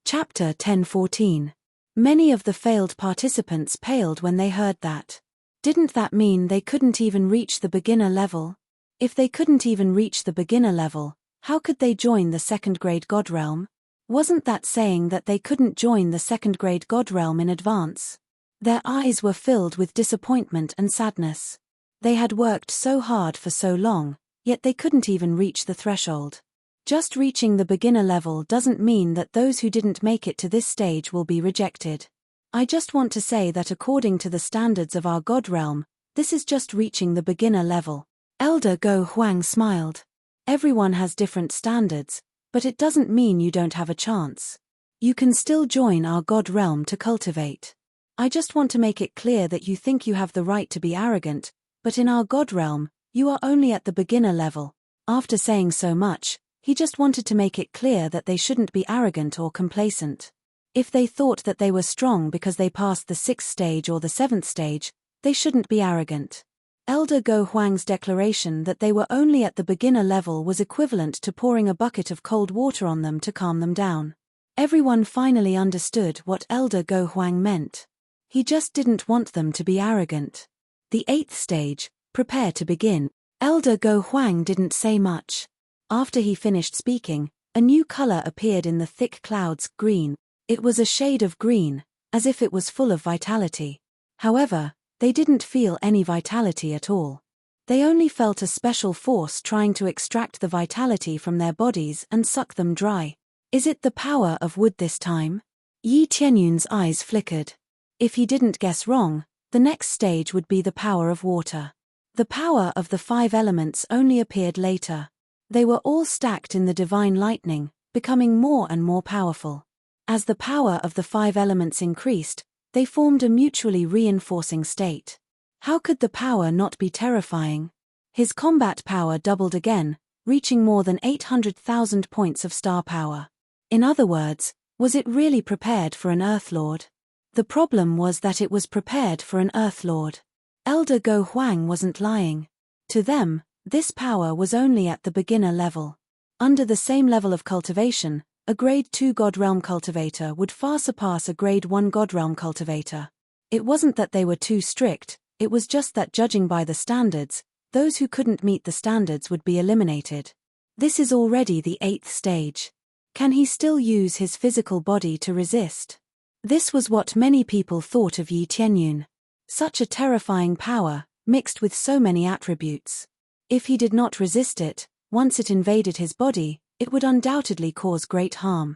Chapter 10:14. Many of the failed participants paled when they heard that. Didn't that mean they couldn't even reach the beginner level? If they couldn't even reach the beginner level, how could they join the second-grade God Realm? Wasn't that saying that they couldn't join the second-grade God Realm in advance? Their eyes were filled with disappointment and sadness. They had worked so hard for so long, yet they couldn't even reach the threshold. Just reaching the beginner level doesn't mean that those who didn't make it to this stage will be rejected. I just want to say that according to the standards of our God Realm, this is just reaching the beginner level. Elder Go Huang smiled. Everyone has different standards, but it doesn't mean you don't have a chance. You can still join our God Realm to cultivate. I just want to make it clear that you think you have the right to be arrogant, but in our God Realm, you are only at the beginner level. After saying so much, He just wanted to make it clear that they shouldn't be arrogant or complacent. If they thought that they were strong because they passed the 6th stage or the 7th stage, they shouldn't be arrogant. Elder Go Huang's declaration that they were only at the beginner level was equivalent to pouring a bucket of cold water on them to calm them down. Everyone finally understood what Elder Go Huang meant. He just didn't want them to be arrogant. The 8th stage, prepare to begin. Elder Go Huang didn't say much. After he finished speaking, a new color appeared in the thick clouds, green. It was a shade of green, as if it was full of vitality. However, they didn't feel any vitality at all. They only felt a special force trying to extract the vitality from their bodies and suck them dry. Is it the power of wood this time? Yi Tianyun's eyes flickered. If he didn't guess wrong, the next stage would be the power of water. The power of the 5 elements only appeared later. They were all stacked in the divine lightning, becoming more and more powerful. As the power of the 5 elements increased, they formed a mutually reinforcing state. How could the power not be terrifying? His combat power doubled again, reaching more than 800,000 points of star power. In other words, was it really prepared for an Earthlord? The problem was that it was prepared for an Earthlord. Elder Go Huang wasn't lying. To them, this power was only at the beginner level. Under the same level of cultivation, a Grade 2 God Realm cultivator would far surpass a Grade 1 God Realm cultivator. It wasn't that they were too strict, it was just that judging by the standards, those who couldn't meet the standards would be eliminated. This is already the 8th stage. Can he still use his physical body to resist? This was what many people thought of Yi Tianyun. Such a terrifying power, mixed with so many attributes. If he did not resist it, once it invaded his body, it would undoubtedly cause great harm.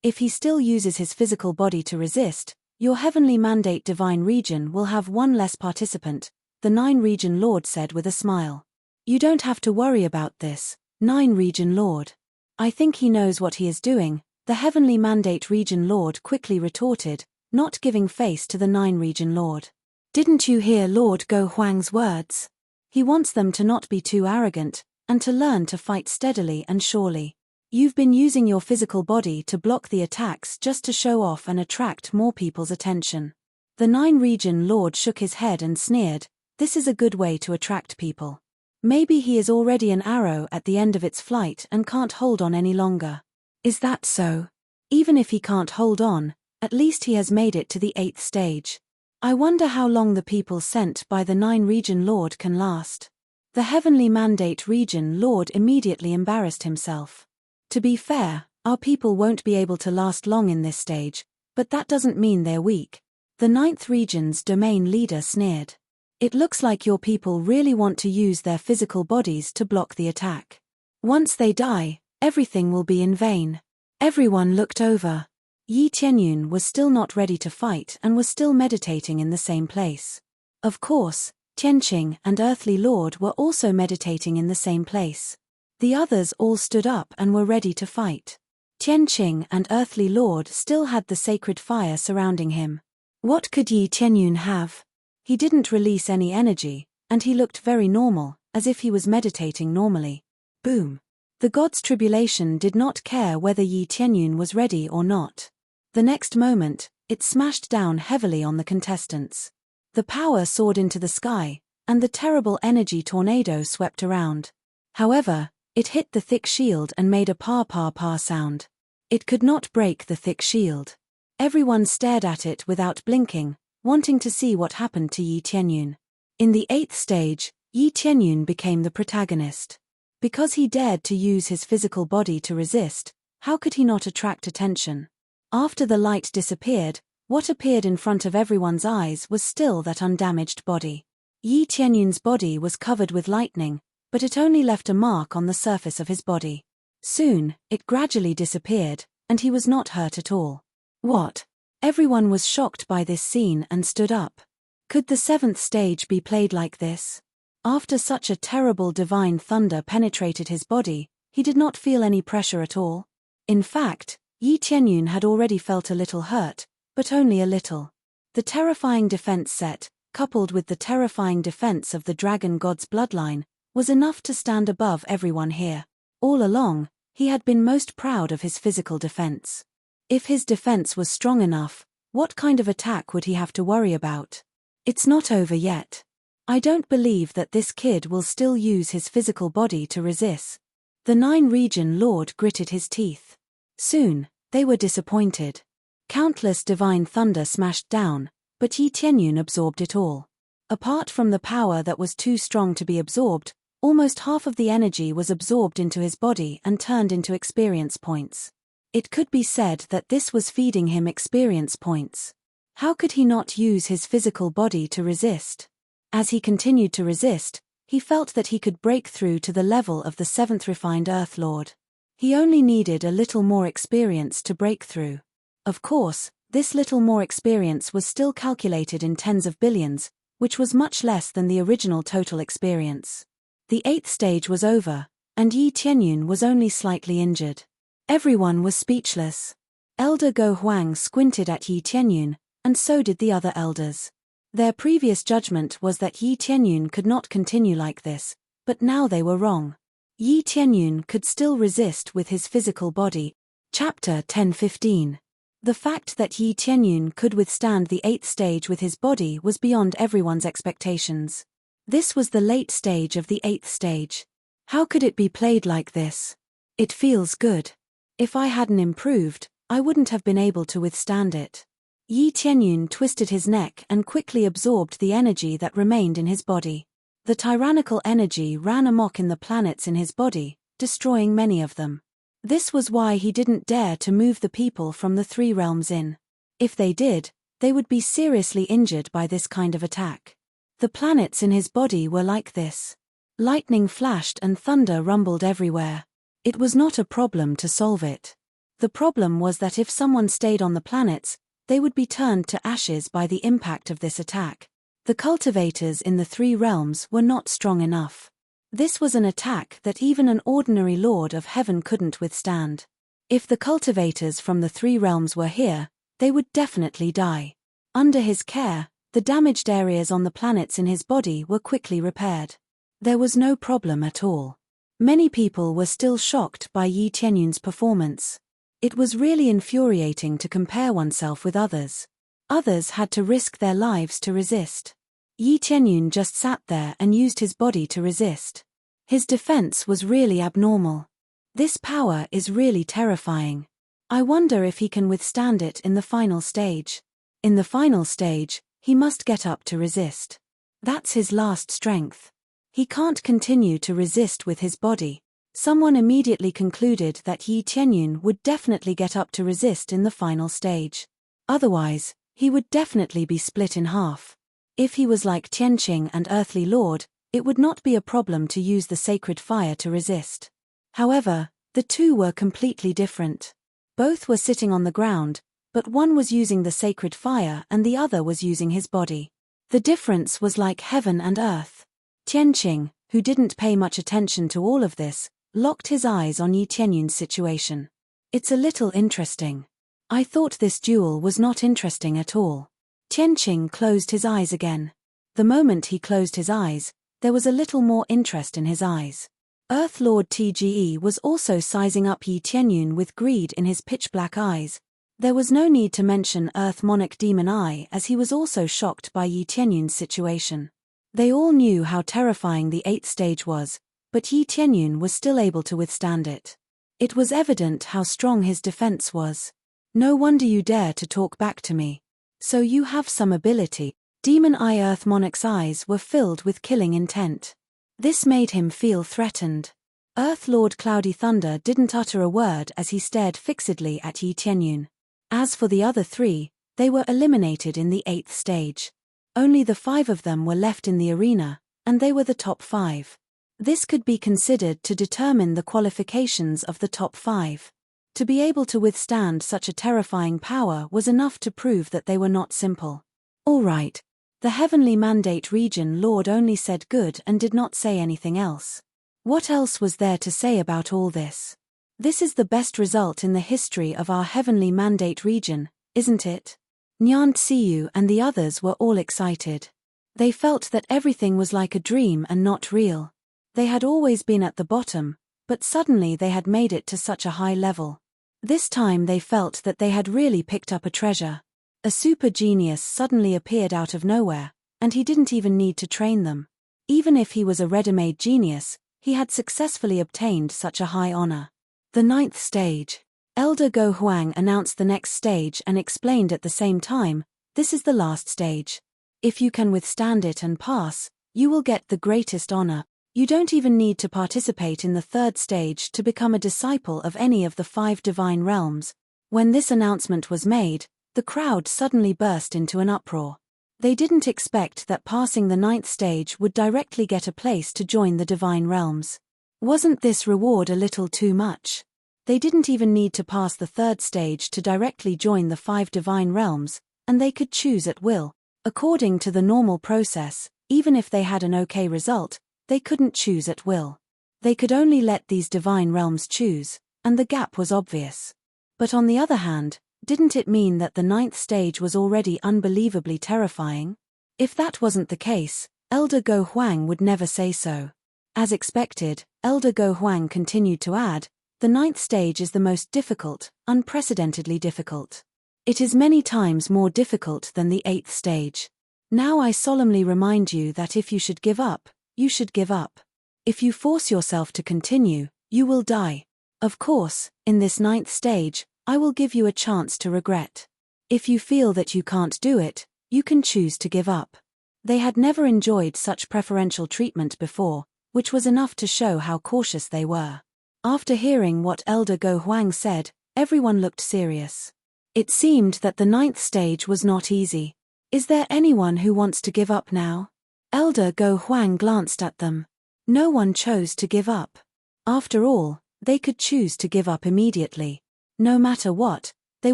If he still uses his physical body to resist, your heavenly mandate divine region will have 1 less participant, the 9 region lord said with a smile. You don't have to worry about this, 9 region lord. I think he knows what he is doing, the heavenly mandate region lord quickly retorted, not giving face to the 9 region lord. Didn't you hear Lord Go Huang's words? He wants them to not be too arrogant, and to learn to fight steadily and surely. You've been using your physical body to block the attacks just to show off and attract more people's attention. The 9 region lord shook his head and sneered, this is a good way to attract people. Maybe he is already an arrow at the end of its flight and can't hold on any longer. Is that so? Even if he can't hold on, at least he has made it to the 8th stage. I wonder how long the people sent by the 9 region lord can last. The heavenly mandate region lord immediately embarrassed himself. To be fair, our people won't be able to last long in this stage, but that doesn't mean they're weak. The 9th region's domain leader sneered. It looks like your people really want to use their physical bodies to block the attack. Once they die, everything will be in vain. Everyone looked over. Yi Tianyun was still not ready to fight and was still meditating in the same place. Of course, Tianqing and Earthly Lord were also meditating in the same place. The others all stood up and were ready to fight. Tianqing and Earthly Lord still had the sacred fire surrounding him. What could Yi Tianyun have? He didn't release any energy, and he looked very normal, as if he was meditating normally. Boom. The god's tribulation did not care whether Yi Tianyun was ready or not. The next moment, it smashed down heavily on the contestants. The power soared into the sky, and the terrible energy tornado swept around. However, it hit the thick shield and made a pa-pa-pa sound. It could not break the thick shield. Everyone stared at it without blinking, wanting to see what happened to Yi Tianyun. In the 8th stage, Yi Tianyun became the protagonist. Because he dared to use his physical body to resist, how could he not attract attention? After the light disappeared, what appeared in front of everyone's eyes was still that undamaged body. Yi Tianyun's body was covered with lightning, but it only left a mark on the surface of his body. Soon, it gradually disappeared, and he was not hurt at all. What? Everyone was shocked by this scene and stood up. Could the 7th stage be played like this? After such a terrible divine thunder penetrated his body, he did not feel any pressure at all. In fact, Yi Tianyun had already felt a little hurt, but only a little. The terrifying defense set, coupled with the terrifying defense of the dragon god's bloodline, was enough to stand above everyone here. All along, He had been most proud of his physical defense. If his defense was strong enough, what kind of attack would he have to worry about? It's not over yet. I don't believe that this kid will still use his physical body to resist. The 9-region lord gritted his teeth. Soon, they were disappointed. Countless divine thunder smashed down, but Yi Tianyun absorbed it all. Apart from the power that was too strong to be absorbed, almost half of the energy was absorbed into his body and turned into experience points. It could be said that this was feeding him experience points. How could he not use his physical body to resist? As he continued to resist, he felt that he could break through to the level of the 7th refined Earth Lord. He only needed a little more experience to break through. Of course, this little more experience was still calculated in tens of billions, which was much less than the original total experience. The 8th stage was over, and Yi Tianyun was only slightly injured. Everyone was speechless. Elder Go Huang squinted at Yi Tianyun, and so did the other elders. Their previous judgment was that Yi Tianyun could not continue like this, but now they were wrong. Yi Tianyun could still resist with his physical body. Chapter 10:15. The fact that Yi Tianyun could withstand the 8th stage with his body was beyond everyone's expectations. This was the late stage of the 8th stage. How could it be played like this? It feels good. If I hadn't improved, I wouldn't have been able to withstand it. Yi Tianyun twisted his neck and quickly absorbed the energy that remained in his body. The tyrannical energy ran amok in the planets in his body, destroying many of them. This was why he didn't dare to move the people from the 3 realms in. If they did, they would be seriously injured by this kind of attack. The planets in his body were like this. Lightning flashed and thunder rumbled everywhere. It was not a problem to solve it. The problem was that if someone stayed on the planets, they would be turned to ashes by the impact of this attack. The cultivators in the 3 realms were not strong enough. This was an attack that even an ordinary Lord of Heaven couldn't withstand. If the cultivators from the 3 realms were here, they would definitely die. Under his care, the damaged areas on the planets in his body were quickly repaired. There was no problem at all. Many people were still shocked by Yi Tianyun's performance. It was really infuriating to compare oneself with others. Others had to risk their lives to resist. Yi Tianyun just sat there and used his body to resist. His defense was really abnormal. This power is really terrifying. I wonder if he can withstand it in the final stage. In the final stage, he must get up to resist. That's his last strength. He can't continue to resist with his body. Someone immediately concluded that Yi Tianyun would definitely get up to resist in the final stage. Otherwise, he would definitely be split in half. If he was like Tianqing and Earthly Lord, it would not be a problem to use the sacred fire to resist. However, the two were completely different. Both were sitting on the ground, but one was using the sacred fire and the other was using his body. The difference was like heaven and earth. Tianqing, who didn't pay much attention to all of this, locked his eyes on Yi Tianyun's situation. It's a little interesting. I thought this duel was not interesting at all. Tianqing closed his eyes again. The moment he closed his eyes, there was a little more interest in his eyes. Earth Lord Tge was also sizing up Yi Tianyun with greed in his pitch-black eyes. There was no need to mention Earth Monarch Demon Eye as he was also shocked by Yi Tianyun's situation. They all knew how terrifying the 8th stage was, but Yi Tianyun was still able to withstand it. It was evident how strong his defense was. No wonder you dare to talk back to me. So you have some ability. Demon Eye Earth Monarch's eyes were filled with killing intent. This made him feel threatened. Earth Lord Cloudy Thunder didn't utter a word as he stared fixedly at Yi Tianyun. As for the other 3, they were eliminated in the 8th stage. Only the 5 of them were left in the arena, and they were the top 5. This could be considered to determine the qualifications of the top 5. To be able to withstand such a terrifying power was enough to prove that they were not simple. All right. The Heavenly Mandate Region Lord only said good and did not say anything else. What else was there to say about all this? This is the best result in the history of our Heavenly Mandate Region, isn't it? Nyan Tsiyu and the others were all excited. They felt that everything was like a dream and not real. They had always been at the bottom, but suddenly they had made it to such a high level. This time they felt that they had really picked up a treasure. A super genius suddenly appeared out of nowhere, and he didn't even need to train them. Even if he was a ready-made genius, he had successfully obtained such a high honor. The 9th stage. Elder Go Huang announced the next stage and explained at the same time, "This is the last stage. If you can withstand it and pass, you will get the greatest honor. You don't even need to participate in the 3rd stage to become a disciple of any of the 5 divine realms." When this announcement was made, the crowd suddenly burst into an uproar. They didn't expect that passing the 9th stage would directly get a place to join the divine realms. Wasn't this reward a little too much? They didn't even need to pass the 3rd stage to directly join the 5 divine realms, and they could choose at will. According to the normal process, even if they had an okay result, they couldn't choose at will. They could only let these divine realms choose, and the gap was obvious. But on the other hand, didn't it mean that the 9th stage was already unbelievably terrifying? If that wasn't the case, Elder Go Huang would never say so. As expected, Elder Go Huang continued to add, "The 9th stage is the most difficult, unprecedentedly difficult. It is many times more difficult than the 8th stage. Now I solemnly remind you that if you should give up, you should give up. If you force yourself to continue, you will die. Of course, in this 9th stage, I will give you a chance to regret. If you feel that you can't do it, you can choose to give up." They had never enjoyed such preferential treatment before, which was enough to show how cautious they were. After hearing what Elder Go Huang said, everyone looked serious. It seemed that the 9th stage was not easy. Is there anyone who wants to give up now? Elder Go Huang glanced at them. No one chose to give up. After all, they could choose to give up immediately. No matter what, they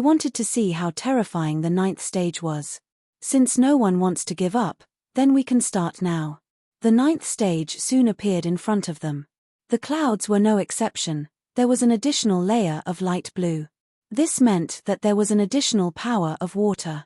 wanted to see how terrifying the 9th stage was. Since no one wants to give up, then we can start now. The 9th stage soon appeared in front of them. The clouds were no exception. There was an additional layer of light blue. This meant that there was an additional power of water.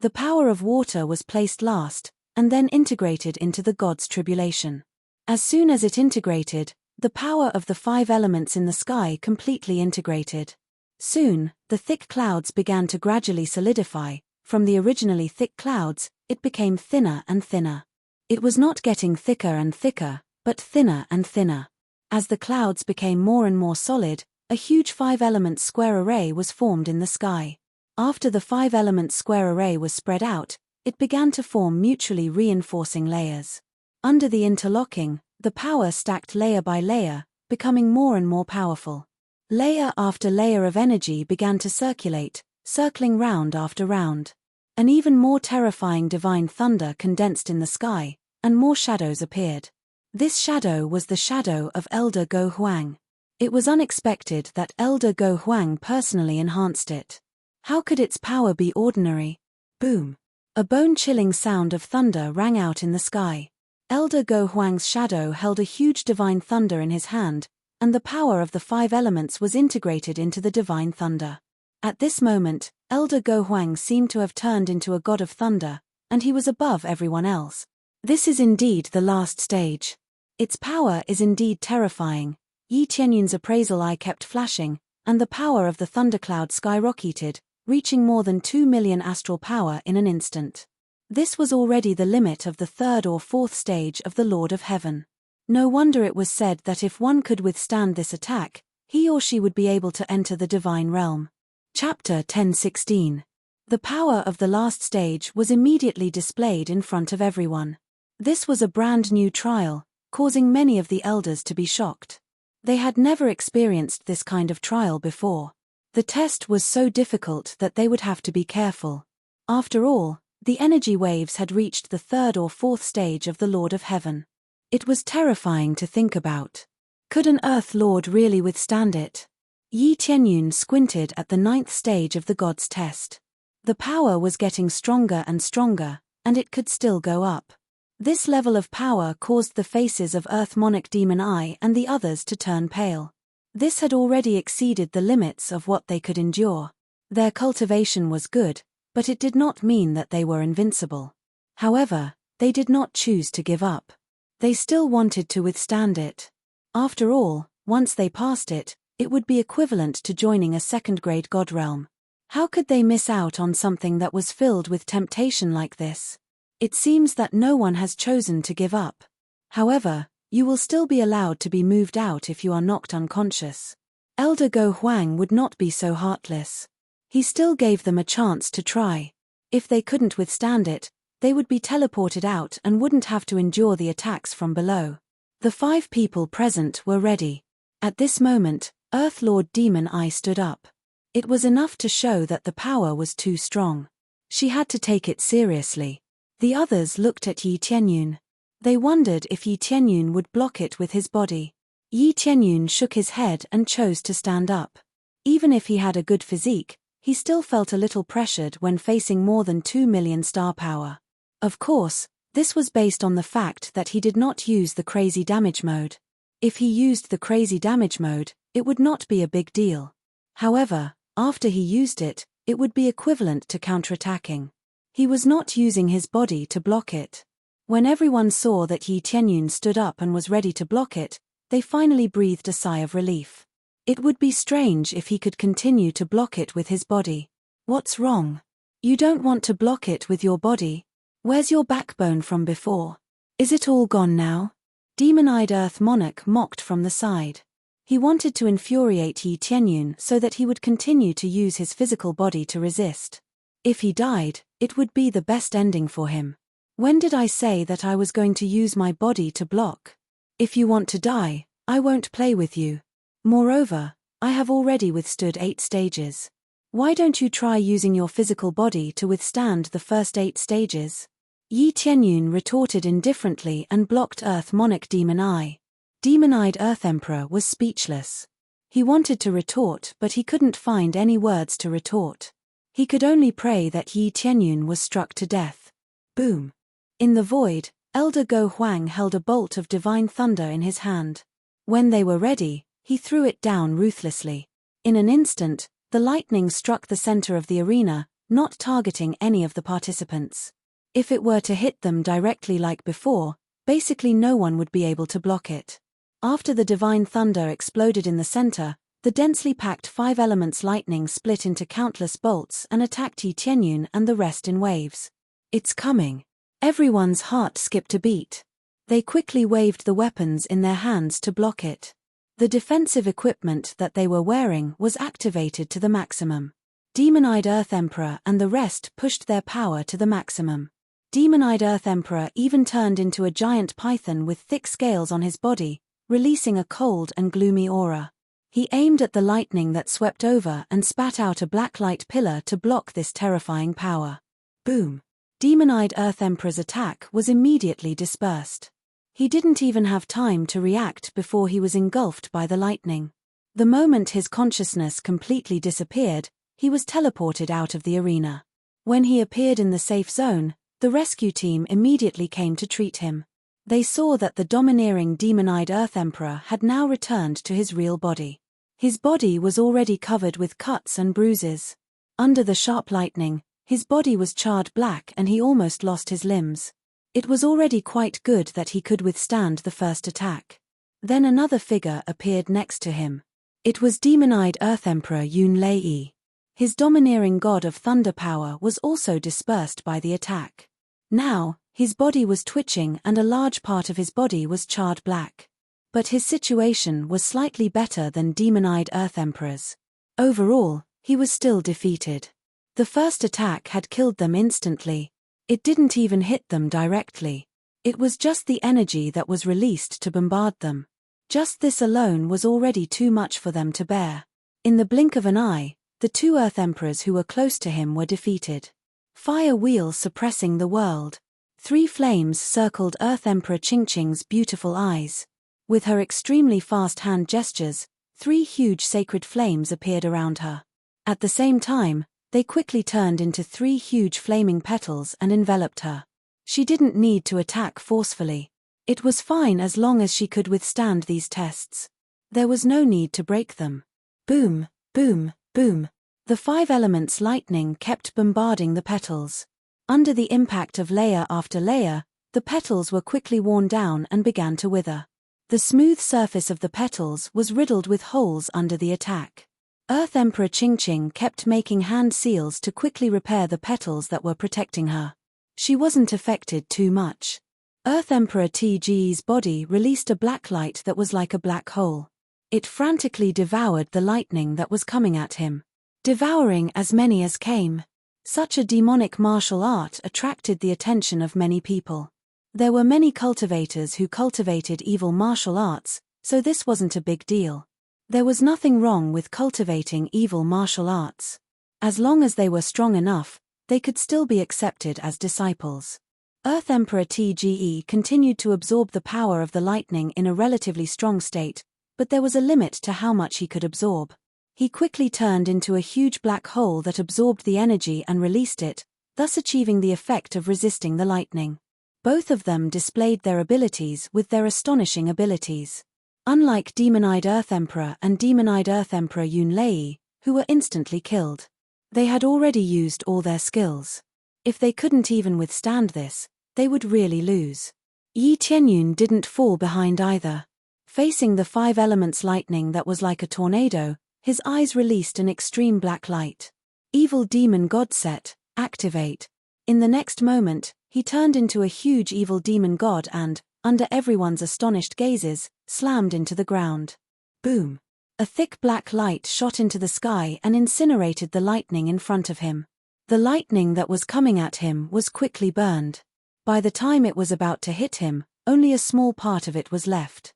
The power of water was placed last, and then integrated into the god's tribulation. As soon as it integrated, the power of the 5 elements in the sky completely integrated. Soon, the thick clouds began to gradually solidify. From the originally thick clouds, it became thinner and thinner. It was not getting thicker and thicker, but thinner and thinner. As the clouds became more and more solid, a huge 5-element square array was formed in the sky. After the 5-element square array was spread out, it began to form mutually reinforcing layers. Under the interlocking, the power stacked layer by layer, becoming more and more powerful. Layer after layer of energy began to circulate, circling round after round. An even more terrifying divine thunder condensed in the sky, and more shadows appeared. This shadow was the shadow of Elder Go Huang. It was unexpected that Elder Go Huang personally enhanced it. How could its power be ordinary? Boom! A bone-chilling sound of thunder rang out in the sky. Elder Go Huang's shadow held a huge divine thunder in his hand, and the power of the 5 elements was integrated into the divine thunder. At this moment, Elder Go Huang seemed to have turned into a god of thunder, and he was above everyone else. This is indeed the last stage. Its power is indeed terrifying. Yi Tianyun's appraisal eye kept flashing, and the power of the thundercloud skyrocketed, reaching more than 2 million astral power in an instant. This was already the limit of the 3rd or 4th stage of the Lord of Heaven. No wonder it was said that if one could withstand this attack, he or she would be able to enter the divine realm. Chapter 10:16. The power of the last stage was immediately displayed in front of everyone. This was a brand new trial, causing many of the elders to be shocked. They had never experienced this kind of trial before. The test was so difficult that they would have to be careful. After all, the energy waves had reached the 3rd or 4th stage of the Lord of Heaven. It was terrifying to think about. Could an Earth Lord really withstand it? Yi Tianyun squinted at the 9th stage of the god's test. The power was getting stronger and stronger, and it could still go up. This level of power caused the faces of Earth Monarch Demon Eye and the others to turn pale. This had already exceeded the limits of what they could endure. Their cultivation was good, but it did not mean that they were invincible. However, they did not choose to give up. They still wanted to withstand it. After all, Once they passed it, it would be equivalent to joining a second-grade god realm. How could they miss out on something that was filled with temptation like this? It seems that no one has chosen to give up. However, you will still be allowed to be moved out if you are knocked unconscious. Elder Go Huang would not be so heartless. He still gave them a chance to try. If they couldn't withstand it, they would be teleported out and wouldn't have to endure the attacks from below. The 5 people present were ready. At this moment, Earth Lord Demon Eye stood up. It was enough to show that the power was too strong. She had to take it seriously. The others looked at Yi Tianyun. They wondered if Yi Tianyun would block it with his body. Yi Tianyun shook his head and chose to stand up. Even if he had a good physique, he still felt a little pressured when facing more than 2 million star power. Of course, this was based on the fact that he did not use the crazy damage mode. If he used the crazy damage mode, it would not be a big deal. However, after he used it, it would be equivalent to counterattacking. He was not using his body to block it. When everyone saw that Yi Tianyun stood up and was ready to block it, they finally breathed a sigh of relief. It would be strange if he could continue to block it with his body. What's wrong? You don't want to block it with your body? Where's your backbone from before? Is it all gone now? Demon-eyed Earth Monarch mocked from the side. He wanted to infuriate Yi Tianyun so that he would continue to use his physical body to resist. If he died, it would be the best ending for him. When did I say that I was going to use my body to block? If you want to die, I won't play with you. Moreover, I have already withstood 8 stages. Why don't you try using your physical body to withstand the first 8 stages? Yi Tianyun retorted indifferently and blocked Earth Monarch Demon Eye. Demon-eyed Earth Emperor was speechless. He wanted to retort, but he couldn't find any words to retort. He could only pray that Yi Tianyun was struck to death. Boom. In the void, Elder Go Huang held a bolt of divine thunder in his hand. When they were ready, he threw it down ruthlessly. In an instant, the lightning struck the center of the arena, not targeting any of the participants. If it were to hit them directly like before, basically no one would be able to block it. After the divine thunder exploded in the center, the densely packed 5 elements lightning split into countless bolts and attacked Yi Tianyun and the rest in waves. It's coming. Everyone's heart skipped a beat. They quickly waved the weapons in their hands to block it. The defensive equipment that they were wearing was activated to the maximum. Demon-eyed Earth Emperor and the rest pushed their power to the maximum. Demon-eyed Earth Emperor even turned into a giant python with thick scales on his body, releasing a cold and gloomy aura. He aimed at the lightning that swept over and spat out a black light pillar to block this terrifying power. Boom! Demon-eyed Earth Emperor's attack was immediately dispersed. He didn't even have time to react before he was engulfed by the lightning. The moment his consciousness completely disappeared, he was teleported out of the arena. When he appeared in the safe zone, the rescue team immediately came to treat him. They saw that the domineering demon-eyed Earth Emperor had now returned to his real body. His body was already covered with cuts and bruises. Under the sharp lightning, his body was charred black and he almost lost his limbs. It was already quite good that he could withstand the first attack. Then another figure appeared next to him. It was demon-eyed Earth Emperor Yun Lei. His domineering god of thunder power was also dispersed by the attack. Now, his body was twitching and a large part of his body was charred black. But his situation was slightly better than demon-eyed Earth Emperor's. Overall, he was still defeated. The first attack had killed them instantly. It didn't even hit them directly. It was just the energy that was released to bombard them. Just this alone was already too much for them to bear. In the blink of an eye, the 2 Earth Emperors who were close to him were defeated. Fire wheel suppressing the world. 3 flames circled Earth Emperor Qingqing's beautiful eyes. With her extremely fast hand gestures, 3 huge sacred flames appeared around her. At the same time, they quickly turned into 3 huge flaming petals and enveloped her. She didn't need to attack forcefully. It was fine as long as she could withstand these tests. There was no need to break them. Boom, boom, boom. The 5 elements lightning kept bombarding the petals. Under the impact of layer after layer, the petals were quickly worn down and began to wither. The smooth surface of the petals was riddled with holes under the attack. Earth Emperor Qingqing kept making hand seals to quickly repair the petals that were protecting her. She wasn't affected too much. Earth Emperor Tge's body released a black light that was like a black hole. It frantically devoured the lightning that was coming at him, devouring as many as came. Such a demonic martial art attracted the attention of many people. There were many cultivators who cultivated evil martial arts, so this wasn't a big deal. There was nothing wrong with cultivating evil martial arts. As long as they were strong enough, they could still be accepted as disciples. Earth Emperor Tge continued to absorb the power of the lightning in a relatively strong state, but there was a limit to how much he could absorb. He quickly turned into a huge black hole that absorbed the energy and released it, thus achieving the effect of resisting the lightning. Both of them displayed their abilities with their astonishing abilities. Unlike Demon-Eyed Earth Emperor and Demon-Eyed Earth Emperor Yunlei, who were instantly killed. They had already used all their skills. If they couldn't even withstand this, they would really lose. Yi Tianyun didn't fall behind either. Facing the 5 elements lightning that was like a tornado, his eyes released an extreme black light. Evil Demon God set, activate. In the next moment, he turned into a huge evil demon god and, under everyone's astonished gazes, slammed into the ground. Boom! A thick black light shot into the sky and incinerated the lightning in front of him. The lightning that was coming at him was quickly burned. By the time it was about to hit him, only a small part of it was left.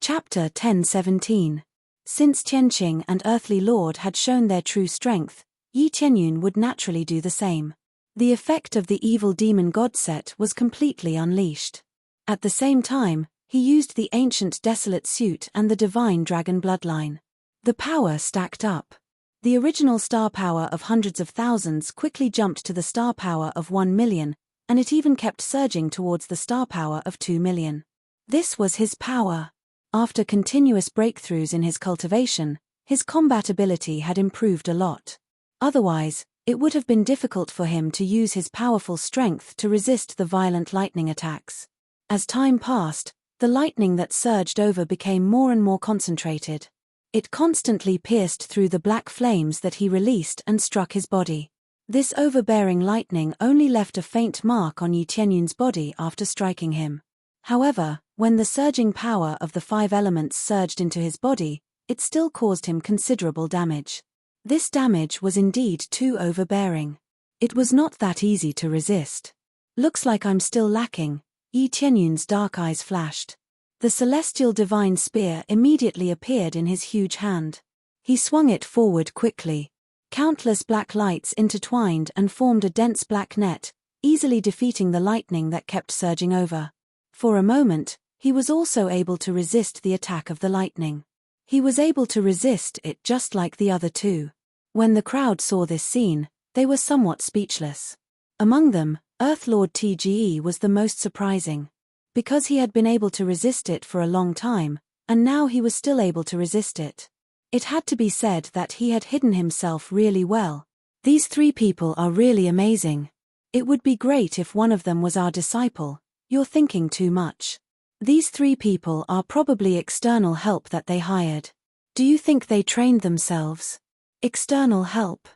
Chapter 10:17. Since Tianqing and Earthly Lord had shown their true strength, Yi Tianyun would naturally do the same. The effect of the evil demon god set was completely unleashed. At the same time, he used the ancient desolate suit and the divine dragon bloodline. The power stacked up. The original star power of hundreds of thousands quickly jumped to the star power of 1 million, and it even kept surging towards the star power of 2 million. This was his power. After continuous breakthroughs in his cultivation, his combat ability had improved a lot. Otherwise, it would have been difficult for him to use his powerful strength to resist the violent lightning attacks. As time passed, the lightning that surged over became more and more concentrated. It constantly pierced through the black flames that he released and struck his body. This overbearing lightning only left a faint mark on Yi Tianyun's body after striking him. However, when the surging power of the 5 elements surged into his body, it still caused him considerable damage. This damage was indeed too overbearing. It was not that easy to resist. Looks like I'm still lacking, Yi Tianyun's dark eyes flashed. The celestial divine spear immediately appeared in his huge hand. He swung it forward quickly. Countless black lights intertwined and formed a dense black net, easily defeating the lightning that kept surging over. For a moment, he was also able to resist the attack of the lightning. He was able to resist it just like the other two. When the crowd saw this scene, they were somewhat speechless. Among them, Earthlord Tge was the most surprising. Because he had been able to resist it for a long time, and now he was still able to resist it. It had to be said that he had hidden himself really well. These 3 people are really amazing. It would be great if one of them was our disciple. You're thinking too much. These 3 people are probably external help that they hired. Do you think they trained themselves? External help?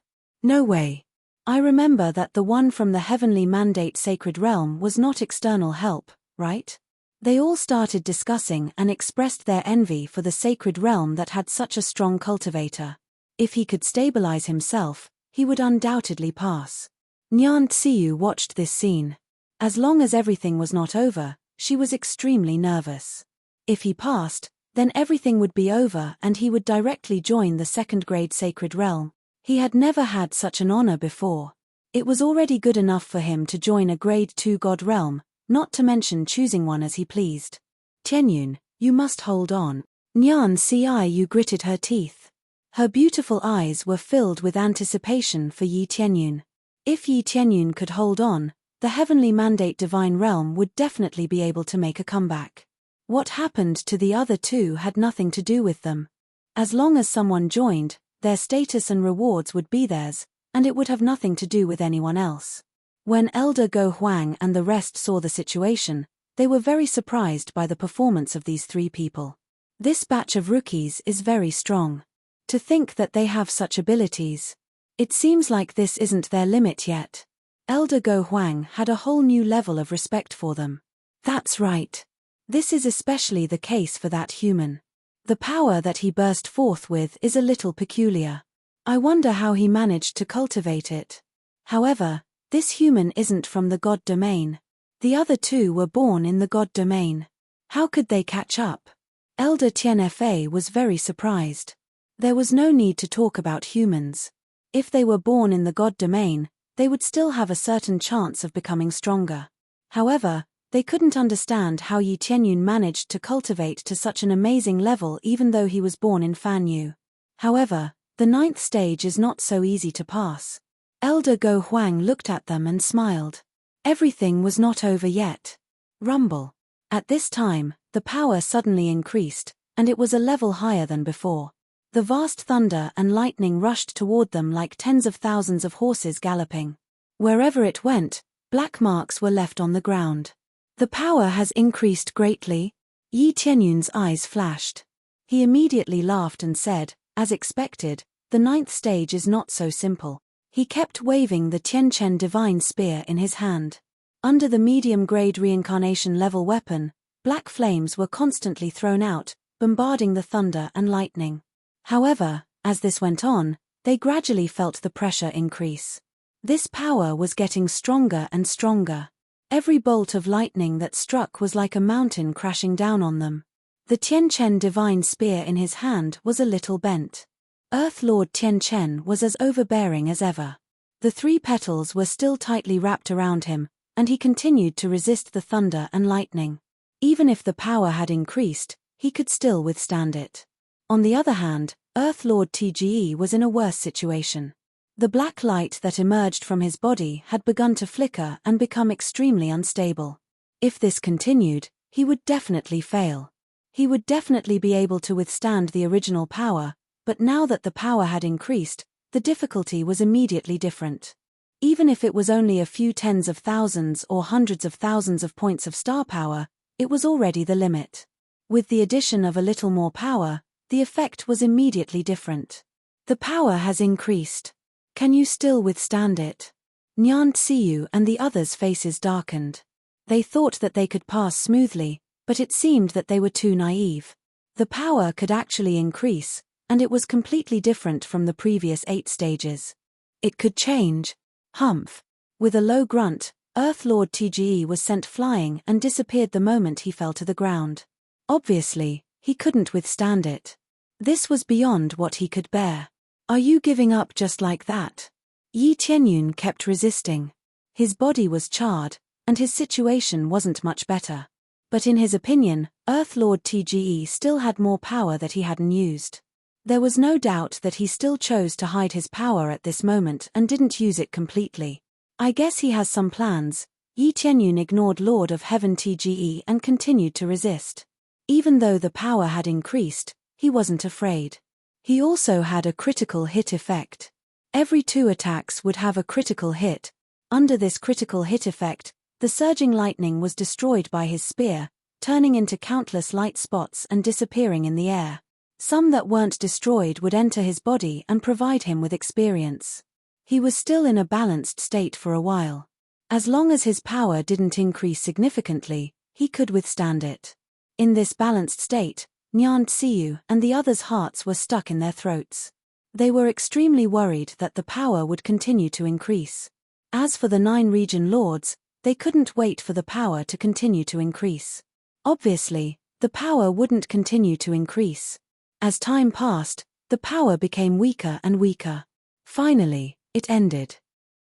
No way. I remember that the one from the Heavenly Mandate Sacred Realm was not external help, right? They all started discussing and expressed their envy for the sacred realm that had such a strong cultivator. If he could stabilize himself, he would undoubtedly pass. Nyan Tsiyu watched this scene. As long as everything was not over, she was extremely nervous. If he passed, then everything would be over and he would directly join the 2nd grade sacred realm. He had never had such an honor before. It was already good enough for him to join a grade 2 god realm, not to mention choosing one as he pleased. Tianyun, you must hold on. Nyan Tsiyu gritted her teeth. Her beautiful eyes were filled with anticipation for Yi Tianyun. If Yi Tianyun could hold on, the Heavenly Mandate Divine Realm would definitely be able to make a comeback. What happened to the other 2 had nothing to do with them. As long as someone joined, their status and rewards would be theirs, and it would have nothing to do with anyone else. When Elder Go Huang and the rest saw the situation, They were very surprised by the performance of these three people. This batch of rookies is very strong. To think that they have such abilities. It seems like this isn't their limit yet. Elder Go Huang had a whole new level of respect for them. That's right. This is especially the case for that human. The power that he burst forth with is a little peculiar. I wonder how he managed to cultivate it. However, this human isn't from the God domain. The other two were born in the God domain. How could they catch up? Elder Tianfa was very surprised. There was no need to talk about humans. If they were born in the God domain, they would still have a certain chance of becoming stronger. However, they couldn't understand how Yi Tianyun managed to cultivate to such an amazing level even though he was born in Fanyu. However, the 9th stage is not so easy to pass. Elder Go Huang looked at them and smiled. Everything was not over yet. Rumble. At this time, the power suddenly increased, and it was a level higher than before. The vast thunder and lightning rushed toward them like tens of thousands of horses galloping. Wherever it went, black marks were left on the ground. The power has increased greatly. Yi Tianyun's eyes flashed. He immediately laughed and said, as expected, the 9th stage is not so simple. He kept waving the Tianchen divine spear in his hand. Under the medium-grade reincarnation level weapon, black flames were constantly thrown out, bombarding the thunder and lightning. However, as this went on, they gradually felt the pressure increase. This power was getting stronger and stronger. Every bolt of lightning that struck was like a mountain crashing down on them. The Tianchen divine spear in his hand was a little bent. Earth Lord Tianchen was as overbearing as ever. The 3 petals were still tightly wrapped around him, and he continued to resist the thunder and lightning. Even if the power had increased, he could still withstand it. On the other hand, Earth Lord TGE was in a worse situation. The black light that emerged from his body had begun to flicker and become extremely unstable. If this continued, he would definitely fail. He would definitely be able to withstand the original power, but now that the power had increased, the difficulty was immediately different. Even if it was only a few tens of thousands or hundreds of thousands of points of star power, it was already the limit. With the addition of a little more power, the effect was immediately different. The power has increased. Can you still withstand it? Nyan Tsiyu and the others' faces darkened. They thought that they could pass smoothly, but it seemed that they were too naive. The power could actually increase, and it was completely different from the previous 8 stages. It could change. Humph. With a low grunt, Earth Lord TGE was sent flying and disappeared the moment he fell to the ground. Obviously, he couldn't withstand it. This was beyond what he could bear. Are you giving up just like that? Yi Tianyun kept resisting. His body was charred, and his situation wasn't much better. But in his opinion, Earth Lord TGE still had more power that he hadn't used. There was no doubt that he still chose to hide his power at this moment and didn't use it completely. I guess he has some plans. Yi Tianyun ignored Lord of Heaven TGE and continued to resist. Even though the power had increased, he wasn't afraid. He also had a critical hit effect. Every 2 attacks would have a critical hit. Under this critical hit effect, the surging lightning was destroyed by his spear, turning into countless light spots and disappearing in the air. Some that weren't destroyed would enter his body and provide him with experience. He was still in a balanced state for a while. As long as his power didn't increase significantly, he could withstand it. In this balanced state, Nyan Tsiyu and the others' hearts were stuck in their throats. They were extremely worried that the power would continue to increase. As for the 9 region lords, they couldn't wait for the power to continue to increase. Obviously, the power wouldn't continue to increase. As time passed, the power became weaker and weaker. Finally, it ended.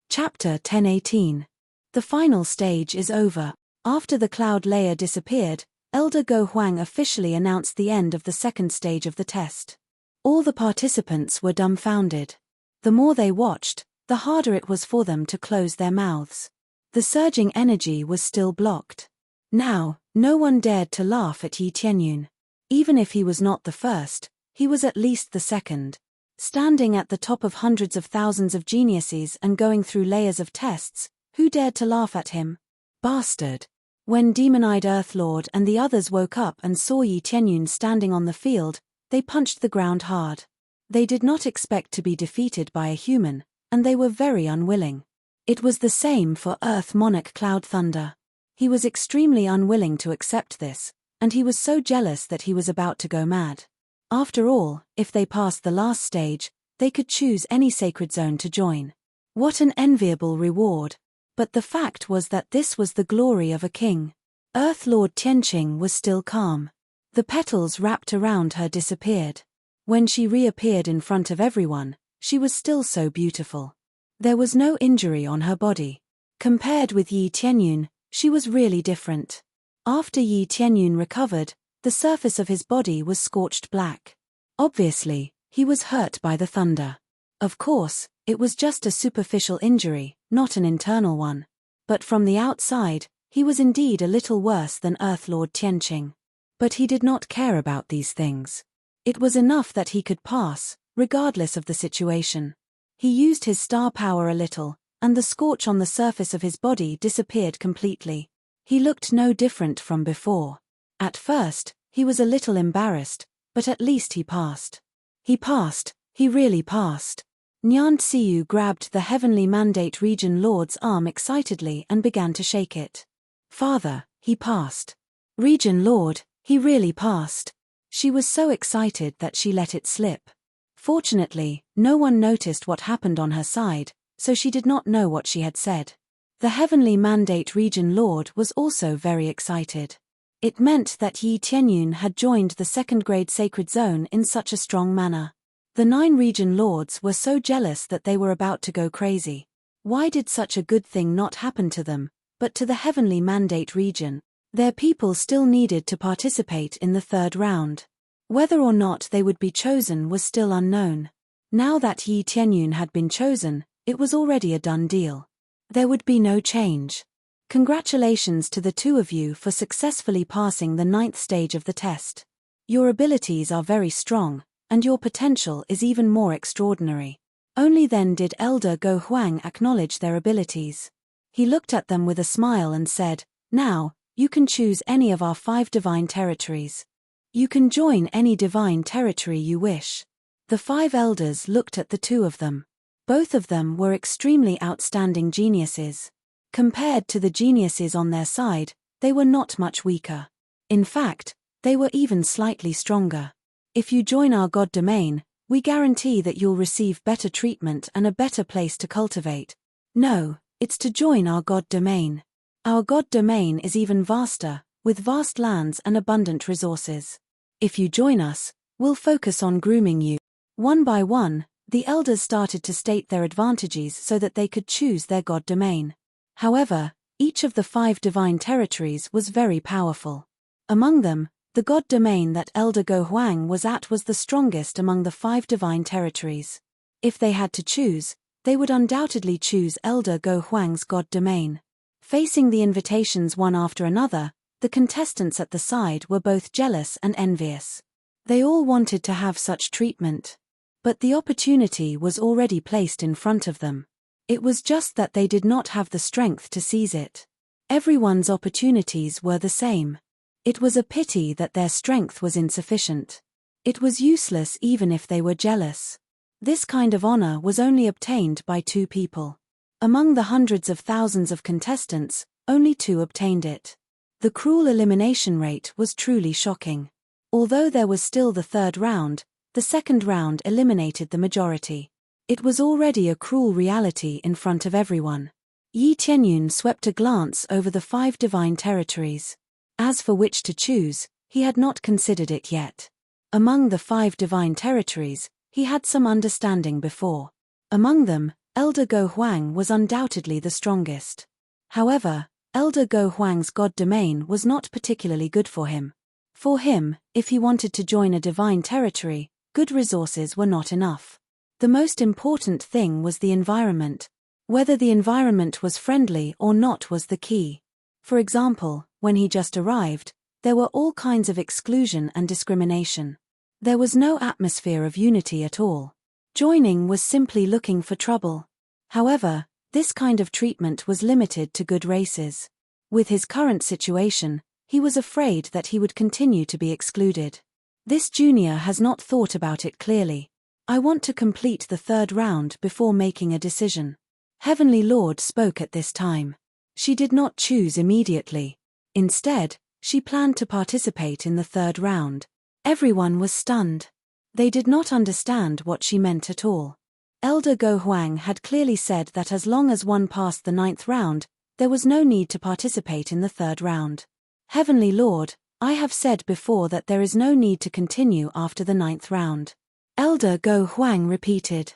Chapter 1018. The final stage is over. After the cloud layer disappeared, Elder Go Huang officially announced the end of the 2nd stage of the test. All the participants were dumbfounded. The more they watched, the harder it was for them to close their mouths. The surging energy was still blocked. Now, no one dared to laugh at Yi Tianyun. Even if he was not the first, he was at least the second. Standing at the top of hundreds of thousands of geniuses and going through layers of tests, who dared to laugh at him? Bastard. When demon-eyed Earthlord and the others woke up and saw Yi Tianyun standing on the field, they punched the ground hard. They did not expect to be defeated by a human, and they were very unwilling. It was the same for Earth Monarch Cloud Thunder. He was extremely unwilling to accept this, and he was so jealous that he was about to go mad. After all, if they passed the last stage, they could choose any sacred zone to join. What an enviable reward! But the fact was that this was the glory of a king. Earth Lord Tianqing was still calm. The petals wrapped around her disappeared. When she reappeared in front of everyone, she was still so beautiful. There was no injury on her body. Compared with Yi Tianyun, she was really different. After Yi Tianyun recovered, the surface of his body was scorched black. Obviously, he was hurt by the thunder. Of course, it was just a superficial injury, not an internal one. But from the outside, he was indeed a little worse than Earthlord Tianqing. But he did not care about these things. It was enough that he could pass, regardless of the situation. He used his star power a little, and the scorch on the surface of his body disappeared completely. He looked no different from before. At first, he was a little embarrassed, but at least he passed. He passed, he really passed. Nyan Tsiyu grabbed the Heavenly Mandate Region Lord's arm excitedly and began to shake it. Father, he passed. Region Lord, he really passed. She was so excited that she let it slip. Fortunately, no one noticed what happened on her side, so she did not know what she had said. The Heavenly Mandate Region Lord was also very excited. It meant that Yi Tianyun had joined the second-grade sacred zone in such a strong manner. The 9 region lords were so jealous that they were about to go crazy. Why did such a good thing not happen to them, but to the Heavenly Mandate region? Their people still needed to participate in the 3rd round. Whether or not they would be chosen was still unknown. Now that Yi Tianyun had been chosen, it was already a done deal. There would be no change. Congratulations to the 2 of you for successfully passing the 9th stage of the test. Your abilities are very strong, and your potential is even more extraordinary. Only then did Elder Go Huang acknowledge their abilities. He looked at them with a smile and said, "Now, you can choose any of our 5 divine territories. You can join any divine territory you wish." The 5 elders looked at the 2 of them. Both of them were extremely outstanding geniuses. Compared to the geniuses on their side, they were not much weaker. In fact, they were even slightly stronger. If you join our God domain, we guarantee that you'll receive better treatment and a better place to cultivate. No, it's to join our God domain. Our God domain is even vaster, with vast lands and abundant resources. If you join us, we'll focus on grooming you. One by one, the elders started to state their advantages so that they could choose their God domain. However, each of the 5 divine territories was very powerful. Among them, the God domain that Elder Go Huang was at was the strongest among the 5 divine territories. If they had to choose, they would undoubtedly choose Elder Go Huang's God domain. Facing the invitations one after another, the contestants at the side were both jealous and envious. They all wanted to have such treatment. But the opportunity was already placed in front of them. It was just that they did not have the strength to seize it. Everyone's opportunities were the same. It was a pity that their strength was insufficient. It was useless even if they were jealous. This kind of honor was only obtained by 2 people. Among the hundreds of thousands of contestants, only 2 obtained it. The cruel elimination rate was truly shocking. Although there was still the 3rd round, the 2nd round eliminated the majority. It was already a cruel reality in front of everyone. Yi Tianyun swept a glance over the 5 divine territories. As for which to choose, he had not considered it yet. Among the 5 divine territories, he had some understanding before. Among them, Elder Go Huang was undoubtedly the strongest. However, Elder Go Huang's God domain was not particularly good for him. For him, if he wanted to join a divine territory, good resources were not enough. The most important thing was the environment. Whether the environment was friendly or not was the key. For example, when he just arrived, there were all kinds of exclusion and discrimination. There was no atmosphere of unity at all. Joining was simply looking for trouble. However, this kind of treatment was limited to good races. With his current situation, he was afraid that he would continue to be excluded. This junior has not thought about it clearly. I want to complete the third round before making a decision. Heavenly Lord spoke at this time. She did not choose immediately. Instead, she planned to participate in the third round. Everyone was stunned. They did not understand what she meant at all. Elder Go Huang had clearly said that as long as one passed the 9th round, there was no need to participate in the third round. Heavenly Lord, I have said before that there is no need to continue after the 9th round. Elder Go Huang repeated.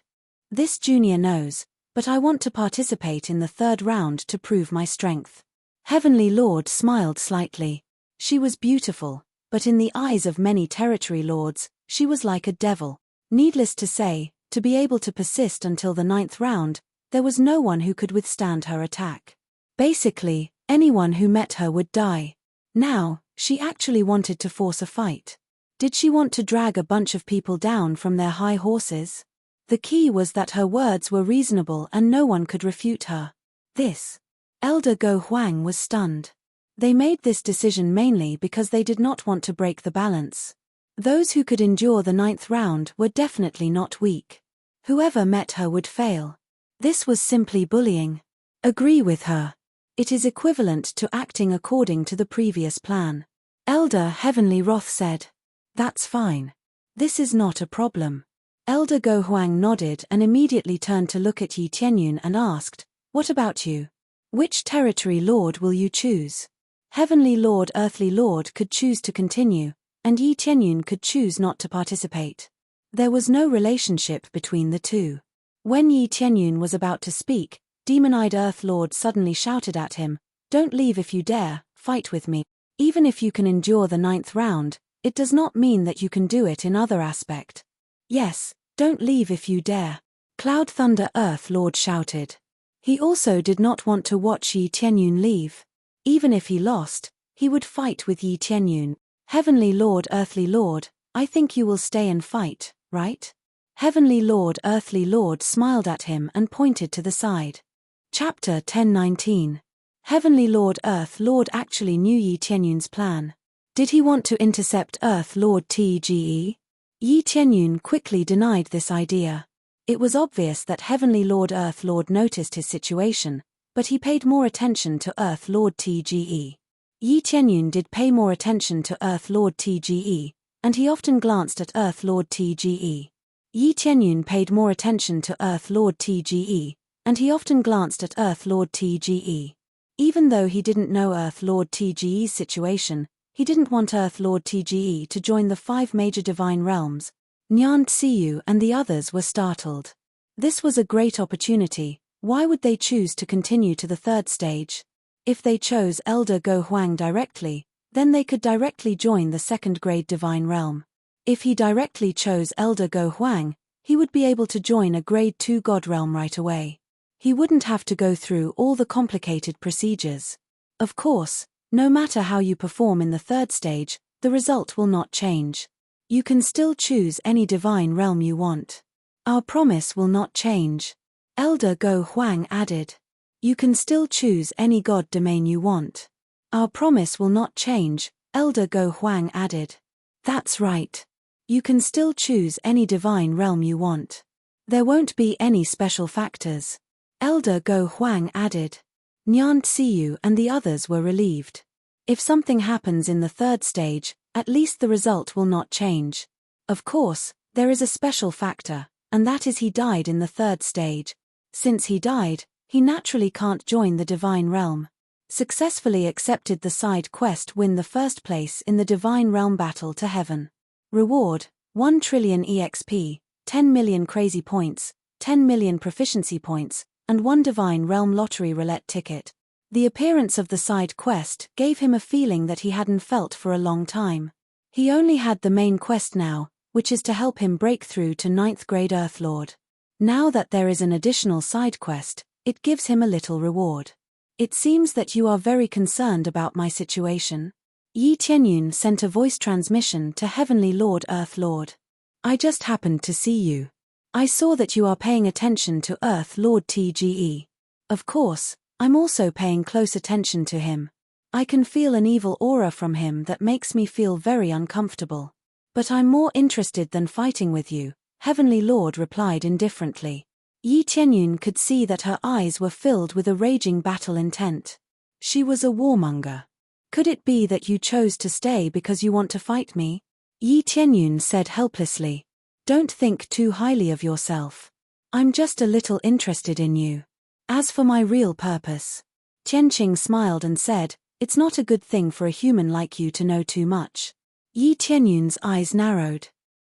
This junior knows, but I want to participate in the third round to prove my strength. Heavenly Lord smiled slightly. She was beautiful, but in the eyes of many territory lords, she was like a devil. Needless to say, to be able to persist until the 9th round, there was no one who could withstand her attack. Basically, anyone who met her would die. Now, she actually wanted to force a fight. Did she want to drag a bunch of people down from their high horses? The key was that her words were reasonable and no one could refute her. This. Elder Go Huang was stunned. They made this decision mainly because they did not want to break the balance. Those who could endure the 9th round were definitely not weak. Whoever met her would fail. This was simply bullying. Agree with her. It is equivalent to acting according to the previous plan. Elder Heavenly Wrath said. That's fine. This is not a problem. Elder Go Huang nodded and immediately turned to look at Yi Tianyun and asked, what about you? Which territory lord will you choose? Heavenly Lord Earthly Lord could choose to continue, and Yi Tianyun could choose not to participate. There was no relationship between the two. When Yi Tianyun was about to speak, Demon-eyed Earth Lord suddenly shouted at him, don't leave if you dare, fight with me. Even if you can endure the 9th round, it does not mean that you can do it in other aspect. Yes, don't leave if you dare. Cloud Thunder Earth Lord shouted. He also did not want to watch Yi Tianyun leave. Even if he lost, he would fight with Yi Tianyun. Heavenly Lord Earthly Lord, I think you will stay and fight, right? Heavenly Lord Earthly Lord smiled at him and pointed to the side. Chapter 1019. Heavenly Lord Earth Lord actually knew Yi Tianyun's plan. Did he want to intercept Earth Lord TGE? Yi Tianyun quickly denied this idea. It was obvious that Heavenly Lord Earth Lord noticed his situation, but he paid more attention to Earth Lord TGE. Yi Tianyun did pay more attention to Earth Lord TGE, and he often glanced at Earth Lord TGE. Yi Tianyun paid more attention to Earth Lord TGE, and he often glanced at Earth Lord TGE. Even though he didn't know Earth Lord TGE's situation, he didn't want Earth Lord TGE to join the 5 major divine realms. Nyan Tsiyu and the others were startled. This was a great opportunity. Why would they choose to continue to the 3rd stage? If they chose Elder Go Huang directly, then they could directly join the 2nd grade divine realm. If he directly chose Elder Go Huang, he would be able to join a grade 2 god realm right away. He wouldn't have to go through all the complicated procedures. Of course, no matter how you perform in the 3rd stage, the result will not change. You can still choose any divine realm you want. Our promise will not change. Elder Go Huang added. You can still choose any god domain you want. Our promise will not change, Elder Go Huang added. That's right. You can still choose any divine realm you want. There won't be any special factors. Elder Go Huang added. Nyan Tsiyu and the others were relieved. If something happens in the 3rd stage, at least the result will not change. Of course, there is a special factor, and that is he died in the 3rd stage. Since he died, he naturally can't join the divine realm. Successfully accepted the side quest, win the 1st place in the divine realm battle to heaven. Reward, 1 trillion EXP, 10 million crazy points, 10 million proficiency points, and 1 divine realm lottery roulette ticket. The appearance of the side quest gave him a feeling that he hadn't felt for a long time. He only had the main quest now, which is to help him break through to 9th grade Earthlord. Now that there is an additional side quest, it gives him a little reward. It seems that you are very concerned about my situation. Yi Tianyun sent a voice transmission to Heavenly Lord Earthlord. I just happened to see you. I saw that you are paying attention to Earth Lord TGE. Of course, I'm also paying close attention to him. I can feel an evil aura from him that makes me feel very uncomfortable. But I'm more interested than fighting with you, Heavenly Lord replied indifferently. Yi Tianyun could see that her eyes were filled with a raging battle intent. She was a warmonger. Could it be that you chose to stay because you want to fight me? Yi Tianyun said helplessly. Don't think too highly of yourself. I'm just a little interested in you. As for my real purpose. Tianqing smiled and said, it's not a good thing for a human like you to know too much. Yi Tianyun's eyes narrowed.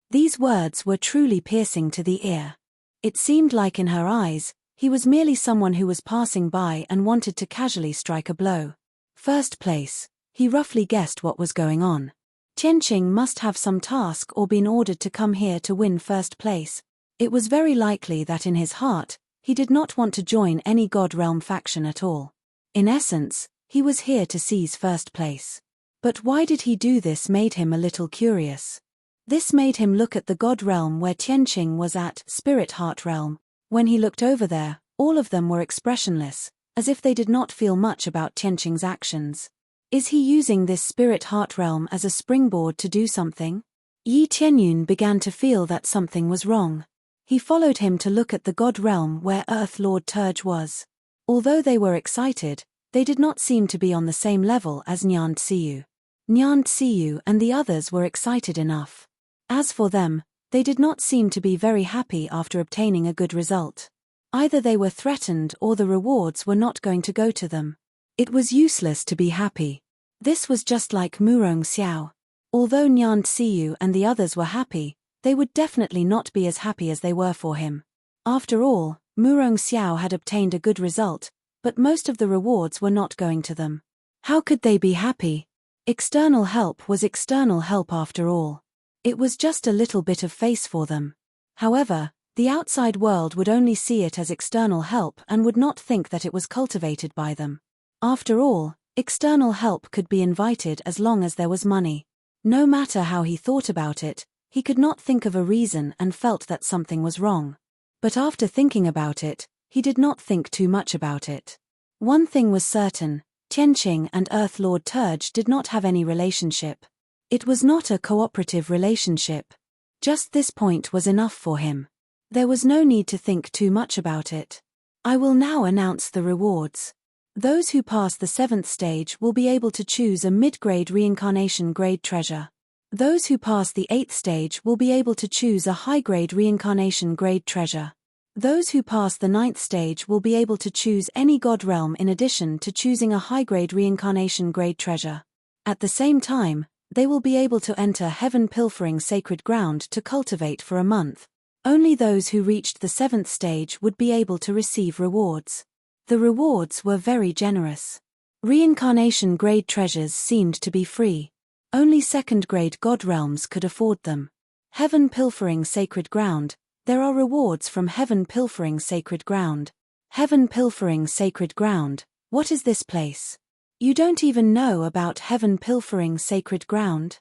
These words were truly piercing to the ear. It seemed like in her eyes, he was merely someone who was passing by and wanted to casually strike a blow. First place, he roughly guessed what was going on. Tianqing must have some task or been ordered to come here to win first place. It was very likely that in his heart, he did not want to join any God Realm faction at all. In essence, he was here to seize first place. But why did he do this made him a little curious. This made him look at the God Realm where Tianqing was at, Spirit Heart Realm. When he looked over there, all of them were expressionless, as if they did not feel much about Tianqing's actions. Is he using this Spirit Heart Realm as a springboard to do something? Yi Tianyun began to feel that something was wrong. He followed him to look at the God Realm where Earth Lord Turge was. Although they were excited, they did not seem to be on the same level as Nyan Tsiyu. Nyan Tsiyu and the others were excited enough. As for them, they did not seem to be very happy after obtaining a good result. Either they were threatened or the rewards were not going to go to them. It was useless to be happy. This was just like Murong Xiao. Although Nyan Tsiyu and the others were happy, they would definitely not be as happy as they were for him. After all, Murong Xiao had obtained a good result, but most of the rewards were not going to them. How could they be happy? External help was external help after all. It was just a little bit of face for them. However, the outside world would only see it as external help and would not think that it was cultivated by them. After all, external help could be invited as long as there was money. No matter how he thought about it, he could not think of a reason and felt that something was wrong. But after thinking about it, he did not think too much about it. One thing was certain, Tianqing and Earth Lord Turge did not have any relationship. It was not a cooperative relationship. Just this point was enough for him. There was no need to think too much about it. I will now announce the rewards. Those who pass the 7th stage will be able to choose a mid-grade reincarnation grade treasure. Those who pass the 8th stage will be able to choose a high-grade reincarnation grade treasure. Those who pass the 9th stage will be able to choose any God Realm in addition to choosing a high-grade reincarnation grade treasure. At the same time, they will be able to enter Heaven Pilfering Sacred Ground to cultivate for a month. Only those who reached the 7th stage would be able to receive rewards. The rewards were very generous. Reincarnation grade treasures seemed to be free. Only 2nd grade God Realms could afford them. Heaven Pilfering Sacred Ground. There are rewards from Heaven Pilfering Sacred Ground. Heaven Pilfering Sacred Ground. What is this place? You don't even know about Heaven Pilfering Sacred Ground?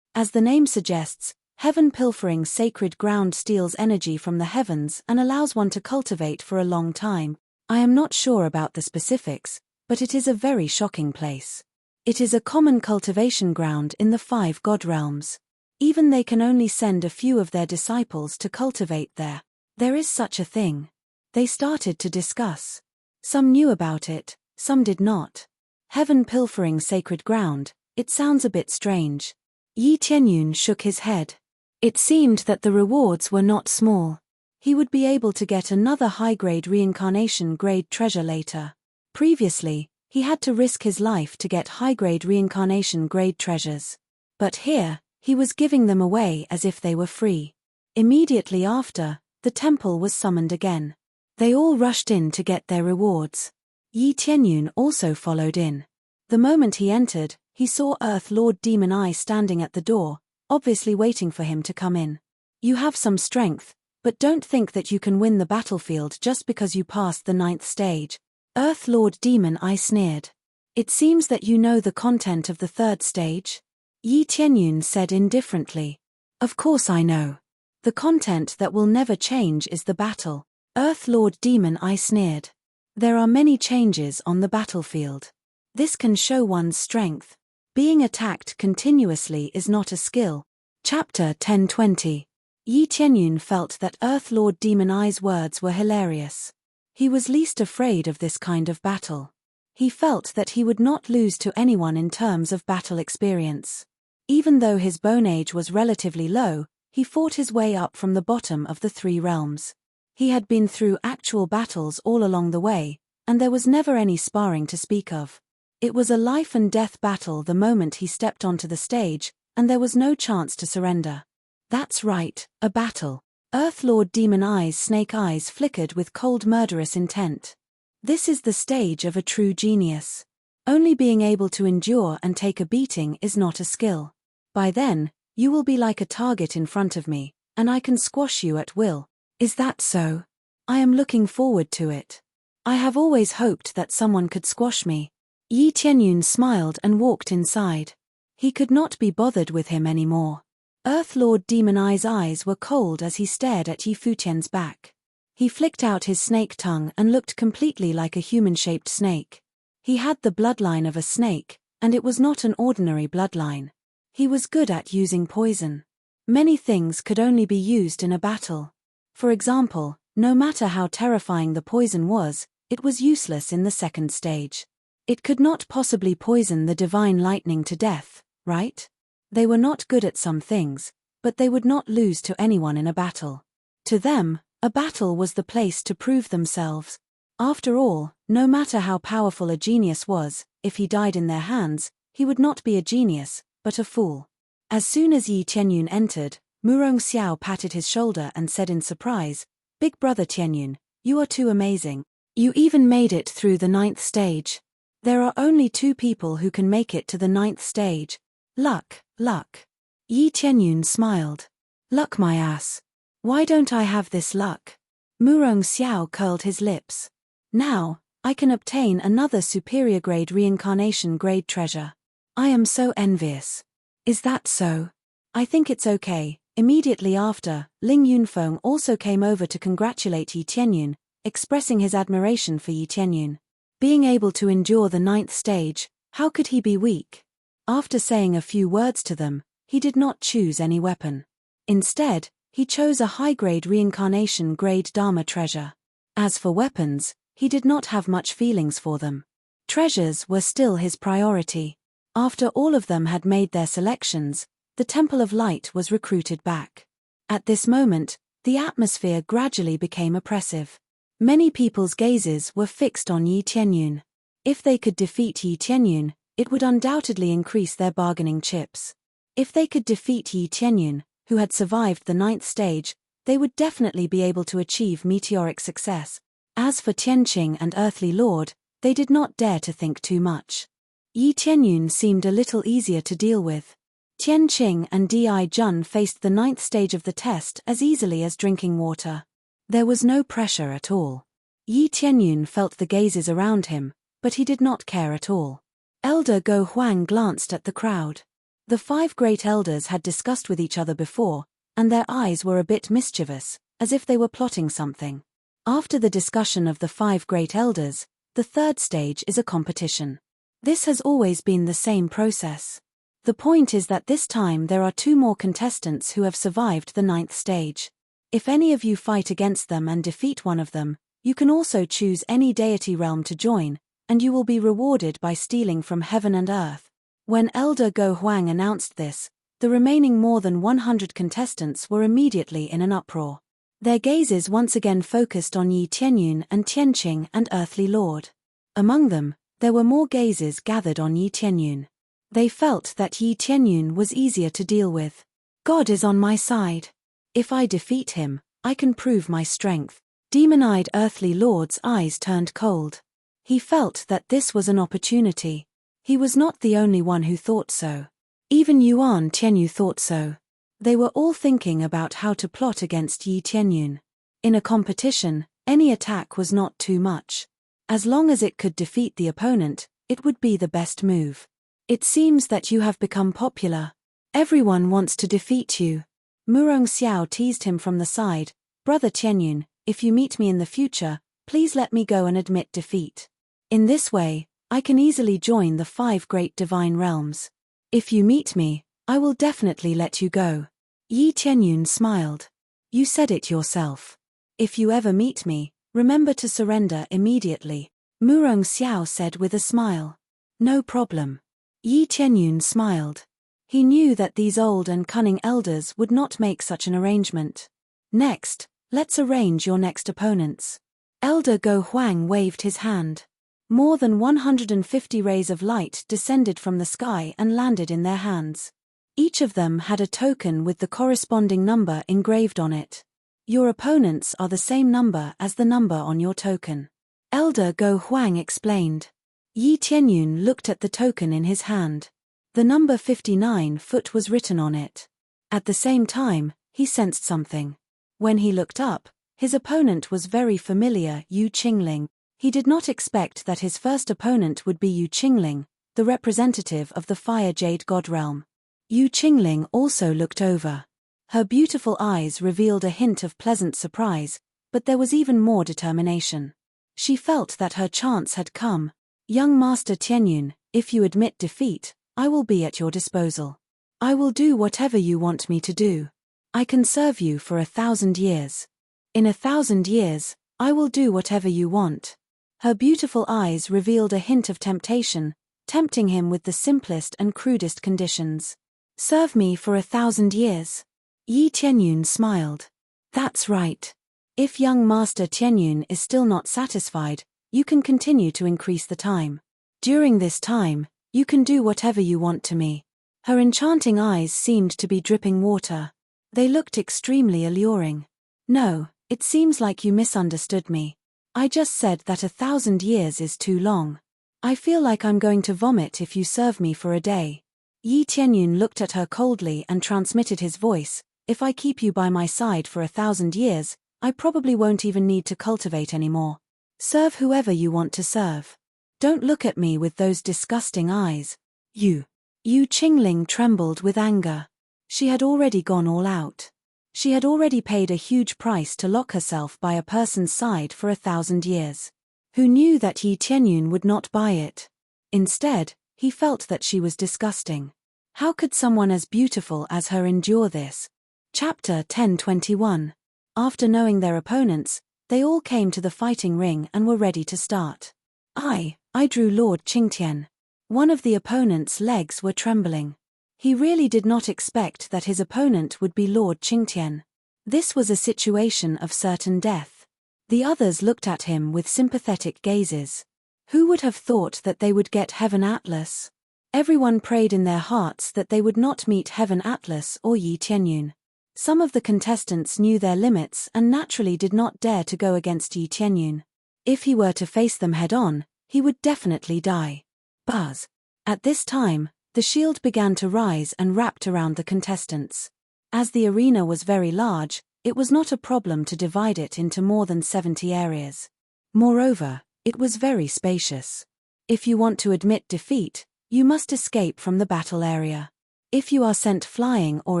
As the name suggests, Heaven Pilfering Sacred Ground steals energy from the heavens and allows one to cultivate for a long time. I am not sure about the specifics, but it is a very shocking place. It is a common cultivation ground in the 5 God Realms. Even they can only send a few of their disciples to cultivate there. There is such a thing. They started to discuss. Some knew about it, some did not. Heaven Pilfering Sacred Ground, it sounds a bit strange. Yi Tianyun shook his head. It seemed that the rewards were not small. He would be able to get another high-grade reincarnation grade treasure later. Previously, he had to risk his life to get high-grade reincarnation grade treasures. But here, he was giving them away as if they were free. Immediately after, the temple was summoned again. They all rushed in to get their rewards. Yi Tianyun also followed in. The moment he entered, he saw Earth Lord Demon Eye standing at the door, obviously waiting for him to come in. You have some strength, but don't think that you can win the battlefield just because you passed the 9th stage. Earth Lord Demon Eye sneered. It seems that you know the content of the 3rd stage? Yi Tianyun said indifferently. Of course I know. The content that will never change is the battle. Earth Lord Demon Eye sneered. There are many changes on the battlefield. This can show one's strength. Being attacked continuously is not a skill. Chapter 1020. Yi Qianyun felt that Earth Lord Demon Eye's words were hilarious. He was least afraid of this kind of battle. He felt that he would not lose to anyone in terms of battle experience. Even though his bone age was relatively low, he fought his way up from the bottom of the three realms. He had been through actual battles all along the way, and there was never any sparring to speak of. It was a life and death battle the moment he stepped onto the stage, and there was no chance to surrender. That's right, a battle. Earth Lord Demon Eye's snake eyes flickered with cold murderous intent. This is the stage of a true genius. Only being able to endure and take a beating is not a skill. By then, you will be like a target in front of me, and I can squash you at will. Is that so? I am looking forward to it. I have always hoped that someone could squash me. Yi Qianyun smiled and walked inside. He could not be bothered with him anymore. Earth Lord Demon Eye's eyes were cold as he stared at Yi Fuqian's back. He flicked out his snake tongue and looked completely like a human-shaped snake. He had the bloodline of a snake, and it was not an ordinary bloodline. He was good at using poison. Many things could only be used in a battle. For example, no matter how terrifying the poison was, it was useless in the second stage. It could not possibly poison the divine lightning to death, right? They were not good at some things, but they would not lose to anyone in a battle. To them, a battle was the place to prove themselves. After all, no matter how powerful a genius was, if he died in their hands, he would not be a genius, but a fool. As soon as Yi Qianyun entered, Murong Xiao patted his shoulder and said in surprise, "Big brother Qianyun, you are too amazing. You even made it through the 9th stage. There are only 2 people who can make it to the 9th stage. Luck, luck." Yi Qianyun smiled. "Luck my ass. Why don't I have this luck?" Murong Xiao curled his lips. "Now, I can obtain another superior grade reincarnation grade treasure. I am so envious." "Is that so? I think it's okay." Immediately after, Ling Yunfeng also came over to congratulate Yi Qianyun, expressing his admiration for Yi Qianyun. Being able to endure the 9th stage, how could he be weak? After saying a few words to them, he did not choose any weapon. Instead, he chose a high-grade reincarnation grade Dharma treasure. As for weapons, he did not have much feelings for them. Treasures were still his priority. After all of them had made their selections, the Temple of Light was recruited back. At this moment, the atmosphere gradually became oppressive. Many people's gazes were fixed on Yi Qianyun. If they could defeat Yi Qianyun, it would undoubtedly increase their bargaining chips. If they could defeat Yi Qianyun, who had survived the 9th stage, they would definitely be able to achieve meteoric success. As for Tianqing and Earthly Lord, they did not dare to think too much. Yi Qianyun seemed a little easier to deal with. Tianqing and Di Jun faced the 9th stage of the test as easily as drinking water. There was no pressure at all. Yi Qianyun felt the gazes around him, but he did not care at all. Elder Go Huang glanced at the crowd. The 5 great elders had discussed with each other before, and their eyes were a bit mischievous, as if they were plotting something. After the discussion of the 5 great elders, the 3rd stage is a competition. This has always been the same process. The point is that this time there are 2 more contestants who have survived the 9th stage. If any of you fight against them and defeat one of them, you can also choose any deity realm to join, and you will be rewarded by stealing from heaven and earth. When Elder Go Huang announced this, the remaining more than 100 contestants were immediately in an uproar. Their gazes once again focused on Yi Qianyun and Tianqing and Earthly Lord. Among them, there were more gazes gathered on Yi Qianyun. They felt that Yi Qianyun was easier to deal with. God is on my side. If I defeat him, I can prove my strength. Demon-eyed Earthly Lord's eyes turned cold. He felt that this was an opportunity. He was not the only one who thought so. Even Yuan Tianyu thought so. They were all thinking about how to plot against Yi Qianyun. In a competition, any attack was not too much. As long as it could defeat the opponent, it would be the best move. It seems that you have become popular. Everyone wants to defeat you. Murong Xiao teased him from the side. Brother Qianyun, if you meet me in the future, please let me go and admit defeat. In this way, I can easily join the 5 great divine realms. If you meet me, I will definitely let you go. Yi Tianyun smiled. You said it yourself. If you ever meet me, remember to surrender immediately, Murong Xiao said with a smile. No problem. Yi Tianyun smiled. He knew that these old and cunning elders would not make such an arrangement. Next, let's arrange your next opponents. Elder Go Huang waved his hand. More than 150 rays of light descended from the sky and landed in their hands. Each of them had a token with the corresponding number engraved on it. Your opponents are the same number as the number on your token. Elder Go Huang explained. Yi Tianyun looked at the token in his hand. The number 59 foot was written on it. At the same time, he sensed something. When he looked up, his opponent was very familiar, Yu Qingling. He did not expect that his first opponent would be Yu Qingling, the representative of the Fire Jade God realm. Yu Qingling also looked over. Her beautiful eyes revealed a hint of pleasant surprise, but there was even more determination. She felt that her chance had come. Young Master Tianyun, if you admit defeat, I will be at your disposal. I will do whatever you want me to do. I can serve you for 1,000 years. In 1,000 years, I will do whatever you want. Her beautiful eyes revealed a hint of temptation, tempting him with the simplest and crudest conditions. Serve me for 1,000 years. Yi Tianyun smiled. That's right. If young Master Tianyun is still not satisfied, you can continue to increase the time. During this time, you can do whatever you want to me. Her enchanting eyes seemed to be dripping water. They looked extremely alluring. No, it seems like you misunderstood me. I just said that 1,000 years is too long. I feel like I'm going to vomit if you serve me for a day. Yi Tianyun looked at her coldly and transmitted his voice. If I keep you by my side for 1,000 years, I probably won't even need to cultivate anymore. Serve whoever you want to serve. Don't look at me with those disgusting eyes. Yu Qingling trembled with anger. She had already gone all out. She had already paid a huge price to lock herself by a person's side for 1,000 years. Who knew that Yi Tianyun would not buy it? Instead, he felt that she was disgusting. How could someone as beautiful as her endure this? Chapter 1021. After knowing their opponents, they all came to the fighting ring and were ready to start. I drew Lord Qingtian. One of the opponent's legs were trembling. He really did not expect that his opponent would be Lord Qingtian. This was a situation of certain death. The others looked at him with sympathetic gazes. Who would have thought that they would get Heaven Atlas? Everyone prayed in their hearts that they would not meet Heaven Atlas or Yi Tianyun. Some of the contestants knew their limits and naturally did not dare to go against Yi Tianyun. If he were to face them head-on, he would definitely die. Buzz. At this time, the shield began to rise and wrapped around the contestants. As the arena was very large, it was not a problem to divide it into more than 70 areas. Moreover, it was very spacious. If you want to admit defeat, you must escape from the battle area. If you are sent flying or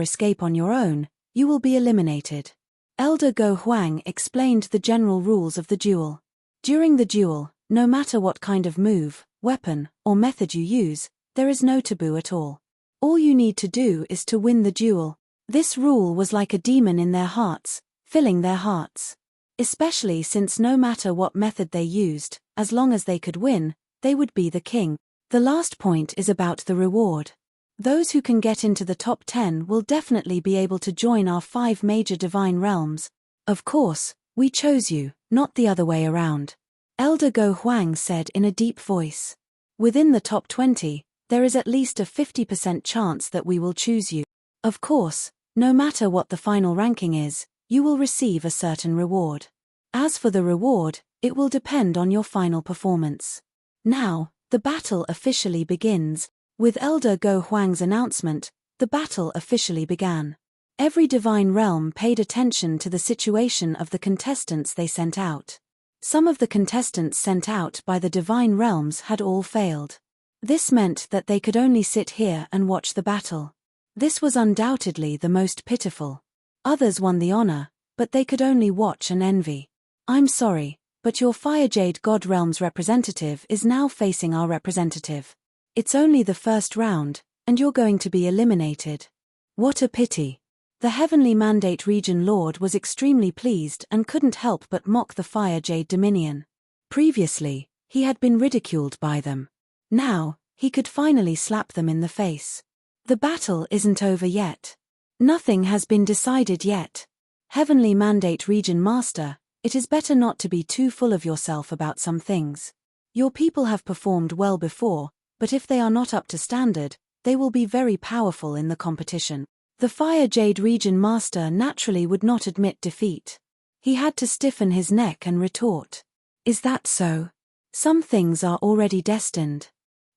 escape on your own, you will be eliminated. Elder Go Huang explained the general rules of the duel. During the duel, no matter what kind of move, weapon, or method you use, there is no taboo at all. All you need to do is to win the duel. This rule was like a demon in their hearts, filling their hearts. Especially since no matter what method they used, as long as they could win, they would be the king. The last point is about the reward. Those who can get into the top 10 will definitely be able to join our 5 major divine realms. Of course, we chose you, not the other way around. Elder Go Huang said in a deep voice. Within the top 20, there is at least a 50% chance that we will choose you. Of course, no matter what the final ranking is, you will receive a certain reward. As for the reward, it will depend on your final performance. Now, the battle officially begins. With Elder Go Huang's announcement, the battle officially began. Every divine realm paid attention to the situation of the contestants they sent out. Some of the contestants sent out by the divine realms had all failed. This meant that they could only sit here and watch the battle. This was undoubtedly the most pitiful. Others won the honor, but they could only watch and envy. I'm sorry, But your Fire Jade God Realm's representative is now facing our representative. It's only the first round, and you're going to be eliminated. What a pity. The Heavenly Mandate Region Lord was extremely pleased and couldn't help but mock the Fire Jade Dominion. Previously, he had been ridiculed by them. Now, he could finally slap them in the face. The battle isn't over yet. Nothing has been decided yet. Heavenly Mandate Region Master, it is better not to be too full of yourself about some things. Your people have performed well before, but if they are not up to standard, they will be very powerful in the competition. The Fire Jade Region Master naturally would not admit defeat. He had to stiffen his neck and retort. Is that so? Some things are already destined.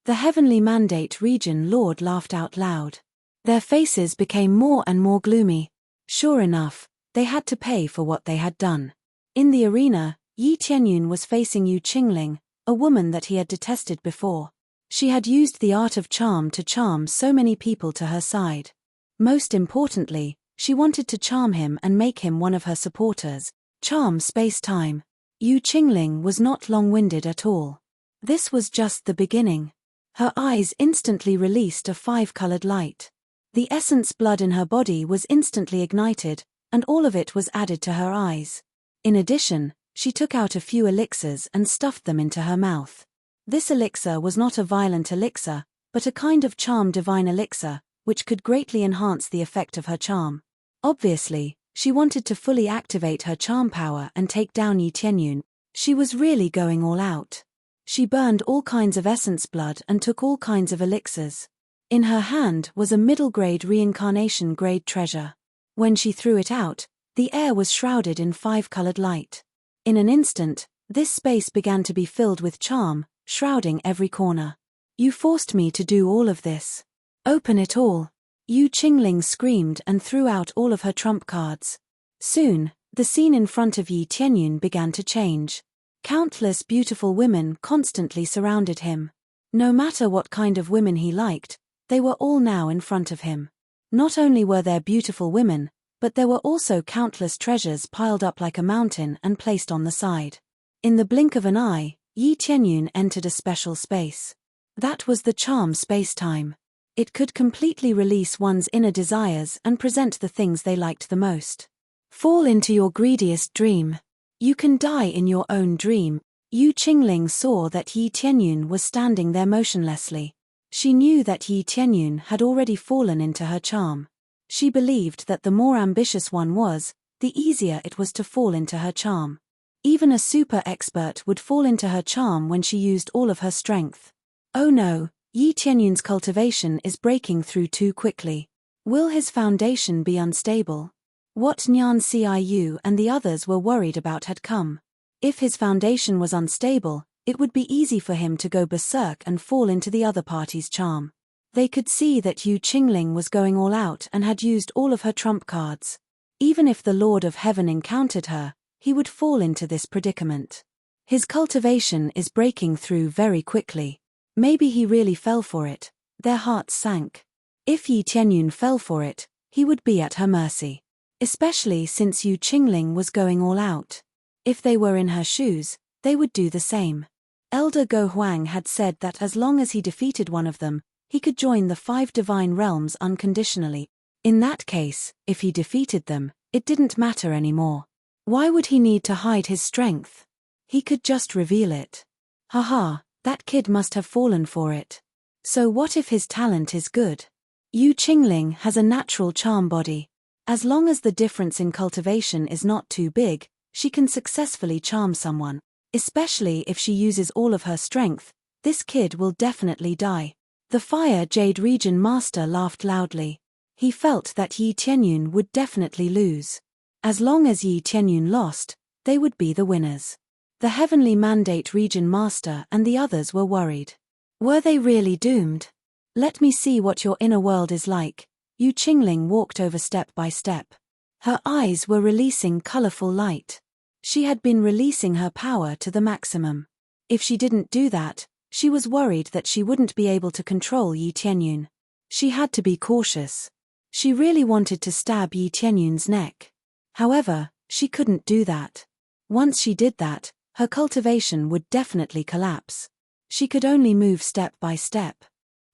The Heavenly Mandate Region Lord laughed out loud. Their faces became more and more gloomy. Sure enough, they had to pay for what they had done. In the arena, Yi Tianyun was facing Yu Qingling, a woman that he had detested before. She had used the art of charm to charm so many people to her side. Most importantly, she wanted to charm him and make him one of her supporters. Charm space-time. Yu Qingling was not long-winded at all. This was just the beginning. Her eyes instantly released a 5-colored light. The essence blood in her body was instantly ignited, and all of it was added to her eyes. In addition, she took out a few elixirs and stuffed them into her mouth. This elixir was not a violent elixir, but a kind of charm divine elixir, which could greatly enhance the effect of her charm. Obviously, she wanted to fully activate her charm power and take down Yi Tianyun. She was really going all out. She burned all kinds of essence blood and took all kinds of elixirs. In her hand was a middle-grade reincarnation-grade treasure. When she threw it out, the air was shrouded in 5-colored light. In an instant, this space began to be filled with charm, shrouding every corner. You forced me to do all of this. Open it all. Yu Qingling screamed and threw out all of her trump cards. Soon, the scene in front of Yi Tianyun began to change. Countless beautiful women constantly surrounded him. No matter what kind of women he liked, they were all now in front of him. Not only were there beautiful women, but there were also countless treasures piled up like a mountain and placed on the side. In the blink of an eye, Yi Tianyun entered a special space. That was the charm space-time. It could completely release one's inner desires and present the things they liked the most. Fall into your greediest dream. You can die in your own dream. Yu Qingling saw that Yi Tianyun was standing there motionlessly. She knew that Yi Tianyun had already fallen into her charm. She believed that the more ambitious one was, the easier it was to fall into her charm. Even a super expert would fall into her charm when she used all of her strength. Oh no, Yi Tianyun's cultivation is breaking through too quickly. Will his foundation be unstable? What Nyan Ciu and the others were worried about had come. If his foundation was unstable, it would be easy for him to go berserk and fall into the other party's charm. They could see that Yu Qingling was going all out and had used all of her trump cards. Even if the Lord of Heaven encountered her, he would fall into this predicament. His cultivation is breaking through very quickly. Maybe he really fell for it. Their hearts sank. If Yi Tianyun fell for it, he would be at her mercy. Especially since Yu Qingling was going all out. If they were in her shoes, they would do the same. Elder Go Huang had said that as long as he defeated one of them, he could join the 5 divine realms unconditionally. In that case, if he defeated them, it didn't matter anymore. Why would he need to hide his strength? He could just reveal it. Haha, that kid must have fallen for it. So what if his talent is good? Yu Qingling has a natural charm body. As long as the difference in cultivation is not too big, she can successfully charm someone. Especially if she uses all of her strength, this kid will definitely die. The Fire Jade Region Master laughed loudly. He felt that Yi Tianyun would definitely lose. As long as Yi Tianyun lost, they would be the winners. The Heavenly Mandate Region Master and the others were worried. Were they really doomed? Let me see what your inner world is like. Yu Qingling walked over step by step. Her eyes were releasing colorful light. She had been releasing her power to the maximum. If she didn't do that, she was worried that she wouldn't be able to control Yi Tianyun. She had to be cautious. She really wanted to stab Yi Tianyun's neck. However, she couldn't do that. Once she did that, her cultivation would definitely collapse. She could only move step by step.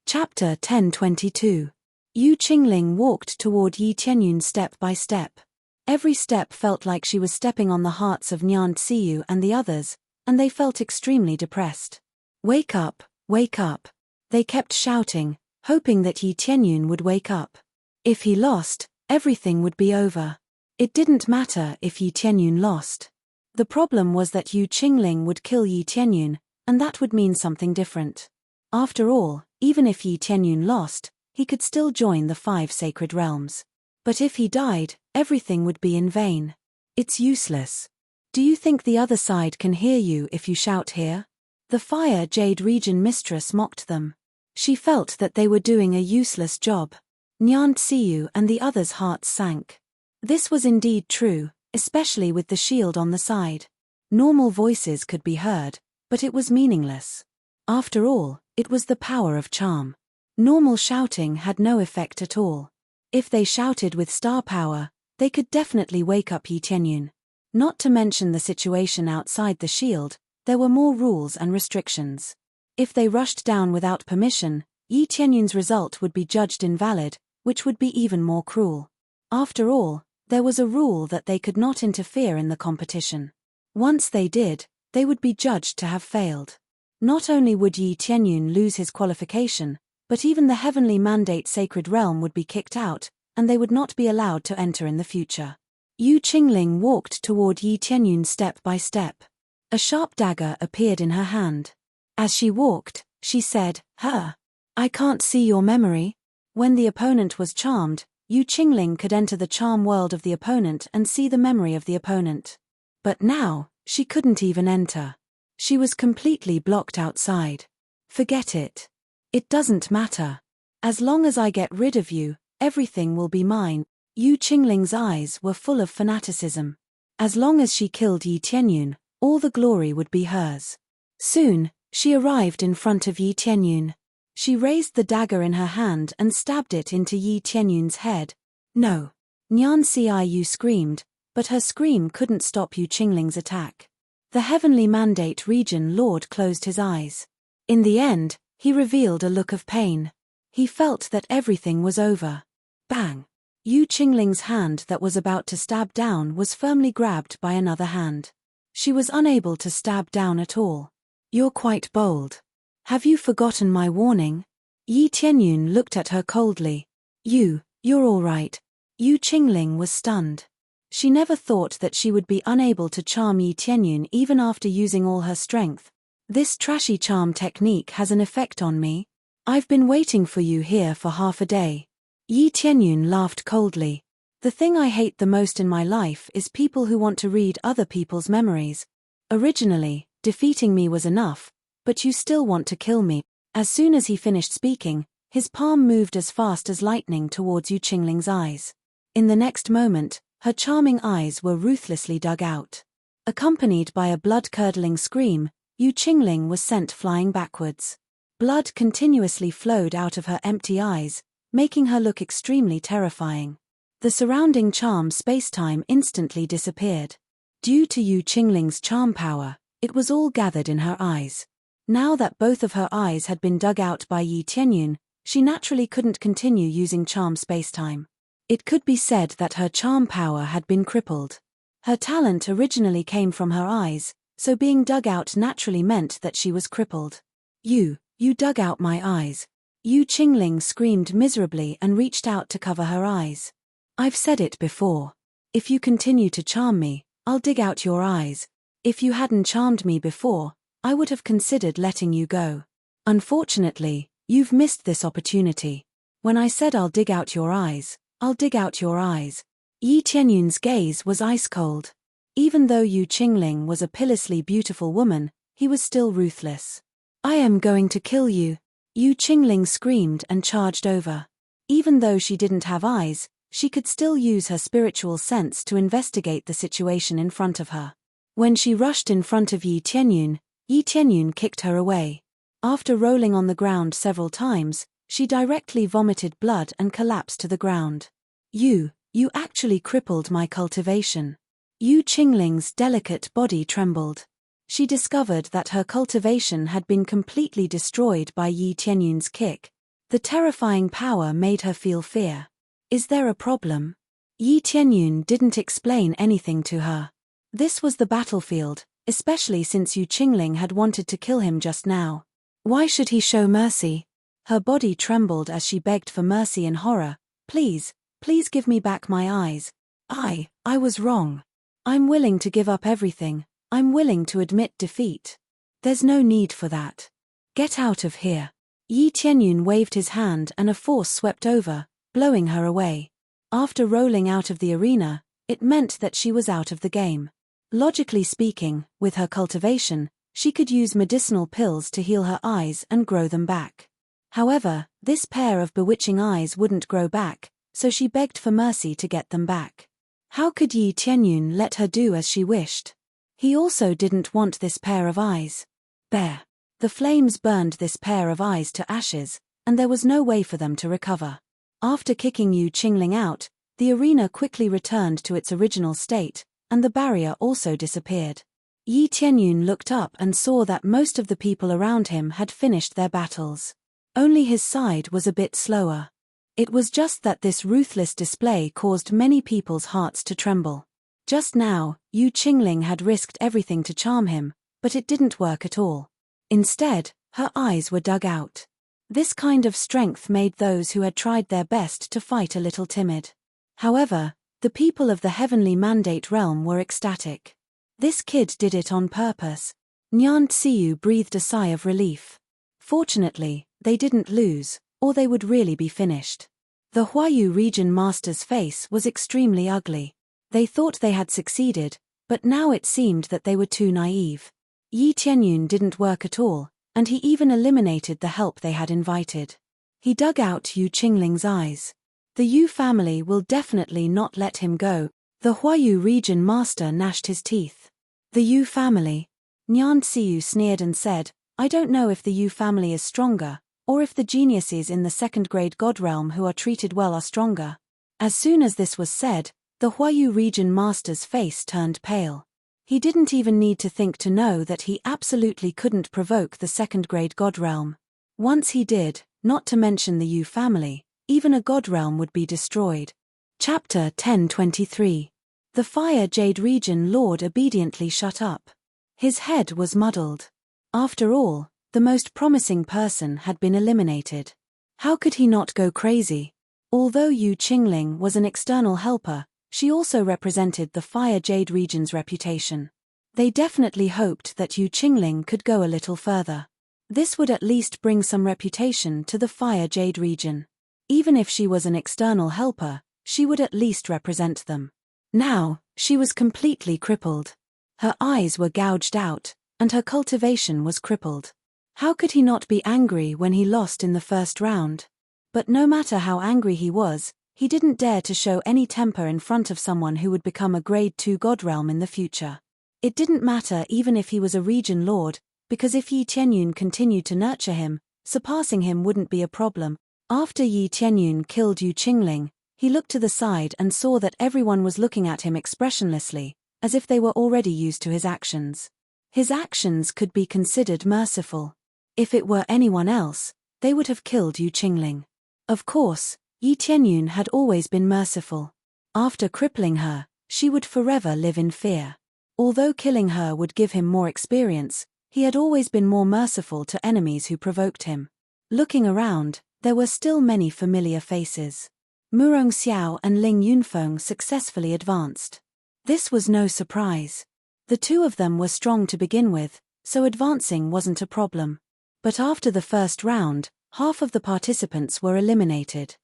Chapter 1022. Yu Qingling walked toward Yi Tianyun step by step. Every step felt like she was stepping on the hearts of Nyan Tsiyu and the others, and they felt extremely depressed. Wake up, wake up. They kept shouting, hoping that Yi Tianyun would wake up. If he lost, everything would be over. It didn't matter if Yi Tianyun lost. The problem was that Yu Qingling would kill Yi Tianyun, and that would mean something different. After all, even if Yi Tianyun lost, he could still join the 5 sacred realms. But if he died, everything would be in vain. It's useless. Do you think the other side can hear you if you shout here? The Fire Jade Region Mistress mocked them. She felt that they were doing a useless job. Nyan Tsiyu and the others' hearts sank. This was indeed true, especially with the shield on the side. Normal voices could be heard, but it was meaningless. After all, it was the power of charm. Normal shouting had no effect at all. If they shouted with star power, they could definitely wake up Yi Tianyun. Not to mention the situation outside the shield, there were more rules and restrictions. If they rushed down without permission, Yi Tianyun's result would be judged invalid, which would be even more cruel. After all, there was a rule that they could not interfere in the competition. Once they did, they would be judged to have failed. Not only would Yi Tianyun lose his qualification, but even the heavenly mandate sacred realm would be kicked out, and they would not be allowed to enter in the future. Yu Qingling walked toward Yi Tianyun step by step. A sharp dagger appeared in her hand. As she walked, she said, I can't see your memory." When the opponent was charmed, Yu Qingling could enter the charm world of the opponent and see the memory of the opponent. But now, she couldn't even enter. She was completely blocked outside. Forget it. It doesn't matter. As long as I get rid of you, everything will be mine. Yu Qingling's eyes were full of fanaticism. As long as she killed Yi Tianyun, all the glory would be hers. Soon, she arrived in front of Yi Tianyun. She raised the dagger in her hand and stabbed it into Yi Tianyun's head. No. Nyan Tsiyu screamed, but her scream couldn't stop Yu Qingling's attack. The heavenly mandate region lord closed his eyes. In the end, he revealed a look of pain. He felt that everything was over. Bang! Yu Qingling's hand that was about to stab down was firmly grabbed by another hand. She was unable to stab down at all. "You're quite bold. Have you forgotten my warning?" Yi Tianyun looked at her coldly. You're all right." Yu Qingling was stunned. She never thought that she would be unable to charm Yi Tianyun even after using all her strength. "This trashy charm technique has an effect on me. I've been waiting for you here for half a day." Yi Tianyun laughed coldly. "The thing I hate the most in my life is people who want to read other people's memories. Originally, defeating me was enough, but you still want to kill me." As soon as he finished speaking, his palm moved as fast as lightning towards Yu Qingling's eyes. In the next moment, her charming eyes were ruthlessly dug out. Accompanied by a blood-curdling scream, Yu Qingling was sent flying backwards. Blood continuously flowed out of her empty eyes, making her look extremely terrifying. The surrounding charm spacetime instantly disappeared. Due to Yu Qingling's charm power, it was all gathered in her eyes. Now that both of her eyes had been dug out by Yi Tianyun, she naturally couldn't continue using charm spacetime. It could be said that her charm power had been crippled. Her talent originally came from her eyes, so being dug out naturally meant that she was crippled. You dug out my eyes." Yu Qingling screamed miserably and reached out to cover her eyes. "I've said it before. If you continue to charm me, I'll dig out your eyes. If you hadn't charmed me before, I would have considered letting you go. Unfortunately, you've missed this opportunity. When I said I'll dig out your eyes, I'll dig out your eyes." Yi Tianyun's gaze was ice-cold. Even though Yu Qingling was a pitilessly beautiful woman, he was still ruthless. "I am going to kill you." Yu Qingling screamed and charged over. Even though she didn't have eyes, she could still use her spiritual sense to investigate the situation in front of her. When she rushed in front of Yi Tianyun kicked her away. After rolling on the ground several times, she directly vomited blood and collapsed to the ground. You actually crippled my cultivation." Yu Qingling's delicate body trembled. she discovered that her cultivation had been completely destroyed by Yi Tianyun's kick. The terrifying power made her feel fear. Is there a problem? Yi Tianyun didn't explain anything to her. This was the battlefield, especially since Yu Qingling had wanted to kill him just now. Why should he show mercy? Her body trembled as she begged for mercy in horror. Please, please give me back my eyes. I was wrong. I'm willing to give up everything. I'm willing to admit defeat. There's no need for that. Get out of here. Yi Tianyun waved his hand and a force swept over, blowing her away. After rolling out of the arena, it meant that she was out of the game. Logically speaking, with her cultivation, she could use medicinal pills to heal her eyes and grow them back. However, this pair of bewitching eyes wouldn't grow back, so she begged for mercy to get them back. How could Yi Tianyun let her do as she wished? He also didn't want this pair of eyes. There. The flames burned this pair of eyes to ashes, and there was no way for them to recover. After kicking Yu Qingling out, the arena quickly returned to its original state, and the barrier also disappeared. Yi Tianyun looked up and saw that most of the people around him had finished their battles. Only his side was a bit slower. It was just that this ruthless display caused many people's hearts to tremble. Just now, Yu Qingling had risked everything to charm him, but it didn't work at all. Instead, her eyes were dug out. This kind of strength made those who had tried their best to fight a little timid. However, the people of the heavenly mandate realm were ecstatic. This kid did it on purpose. Nyan Tsiyu breathed a sigh of relief. Fortunately, they didn't lose, or they would really be finished. The Huayu region master's face was extremely ugly. They thought they had succeeded, but now it seemed that they were too naive. Yi Tianyun didn't work at all, and he even eliminated the help they had invited. He dug out Yu Qingling's eyes. The Yu family will definitely not let him go. The Huayu region master gnashed his teeth. The Yu family. Nyan Tsiyu sneered and said, I don't know if the Yu family is stronger, or if the geniuses in the second-grade god realm who are treated well are stronger. As soon as this was said, the Huayu region master's face turned pale. He didn't even need to think to know that he absolutely couldn't provoke the second-grade god realm. Once he did, not to mention the Yu family, even a god realm would be destroyed. Chapter 1023. The Fire Jade Region Lord obediently shut up. His head was muddled. After all, the most promising person had been eliminated. How could he not go crazy? Although Yu Qingling was an external helper, she also represented the Fire Jade Region's reputation. They definitely hoped that Yu Qingling could go a little further. This would at least bring some reputation to the Fire Jade Region. Even if she was an external helper, she would at least represent them. Now, she was completely crippled. Her eyes were gouged out, and her cultivation was crippled. How could he not be angry when he lost in the first round? But no matter how angry he was, he didn't dare to show any temper in front of someone who would become a grade 2 god realm in the future. It didn't matter even if he was a region lord, because if Yi Tianyun continued to nurture him, surpassing him wouldn't be a problem. After Yi Tianyun killed Yu Qingling, he looked to the side and saw that everyone was looking at him expressionlessly, as if they were already used to his actions. His actions could be considered merciful. If it were anyone else, they would have killed Yu Qingling. Of course, Yi Tianyun had always been merciful. After crippling her, she would forever live in fear. Although killing her would give him more experience, he had always been more merciful to enemies who provoked him. Looking around, there were still many familiar faces. Murong Xiao and Ling Yunfeng successfully advanced. This was no surprise. The two of them were strong to begin with, so advancing wasn't a problem. But after the first round, half of the participants were eliminated.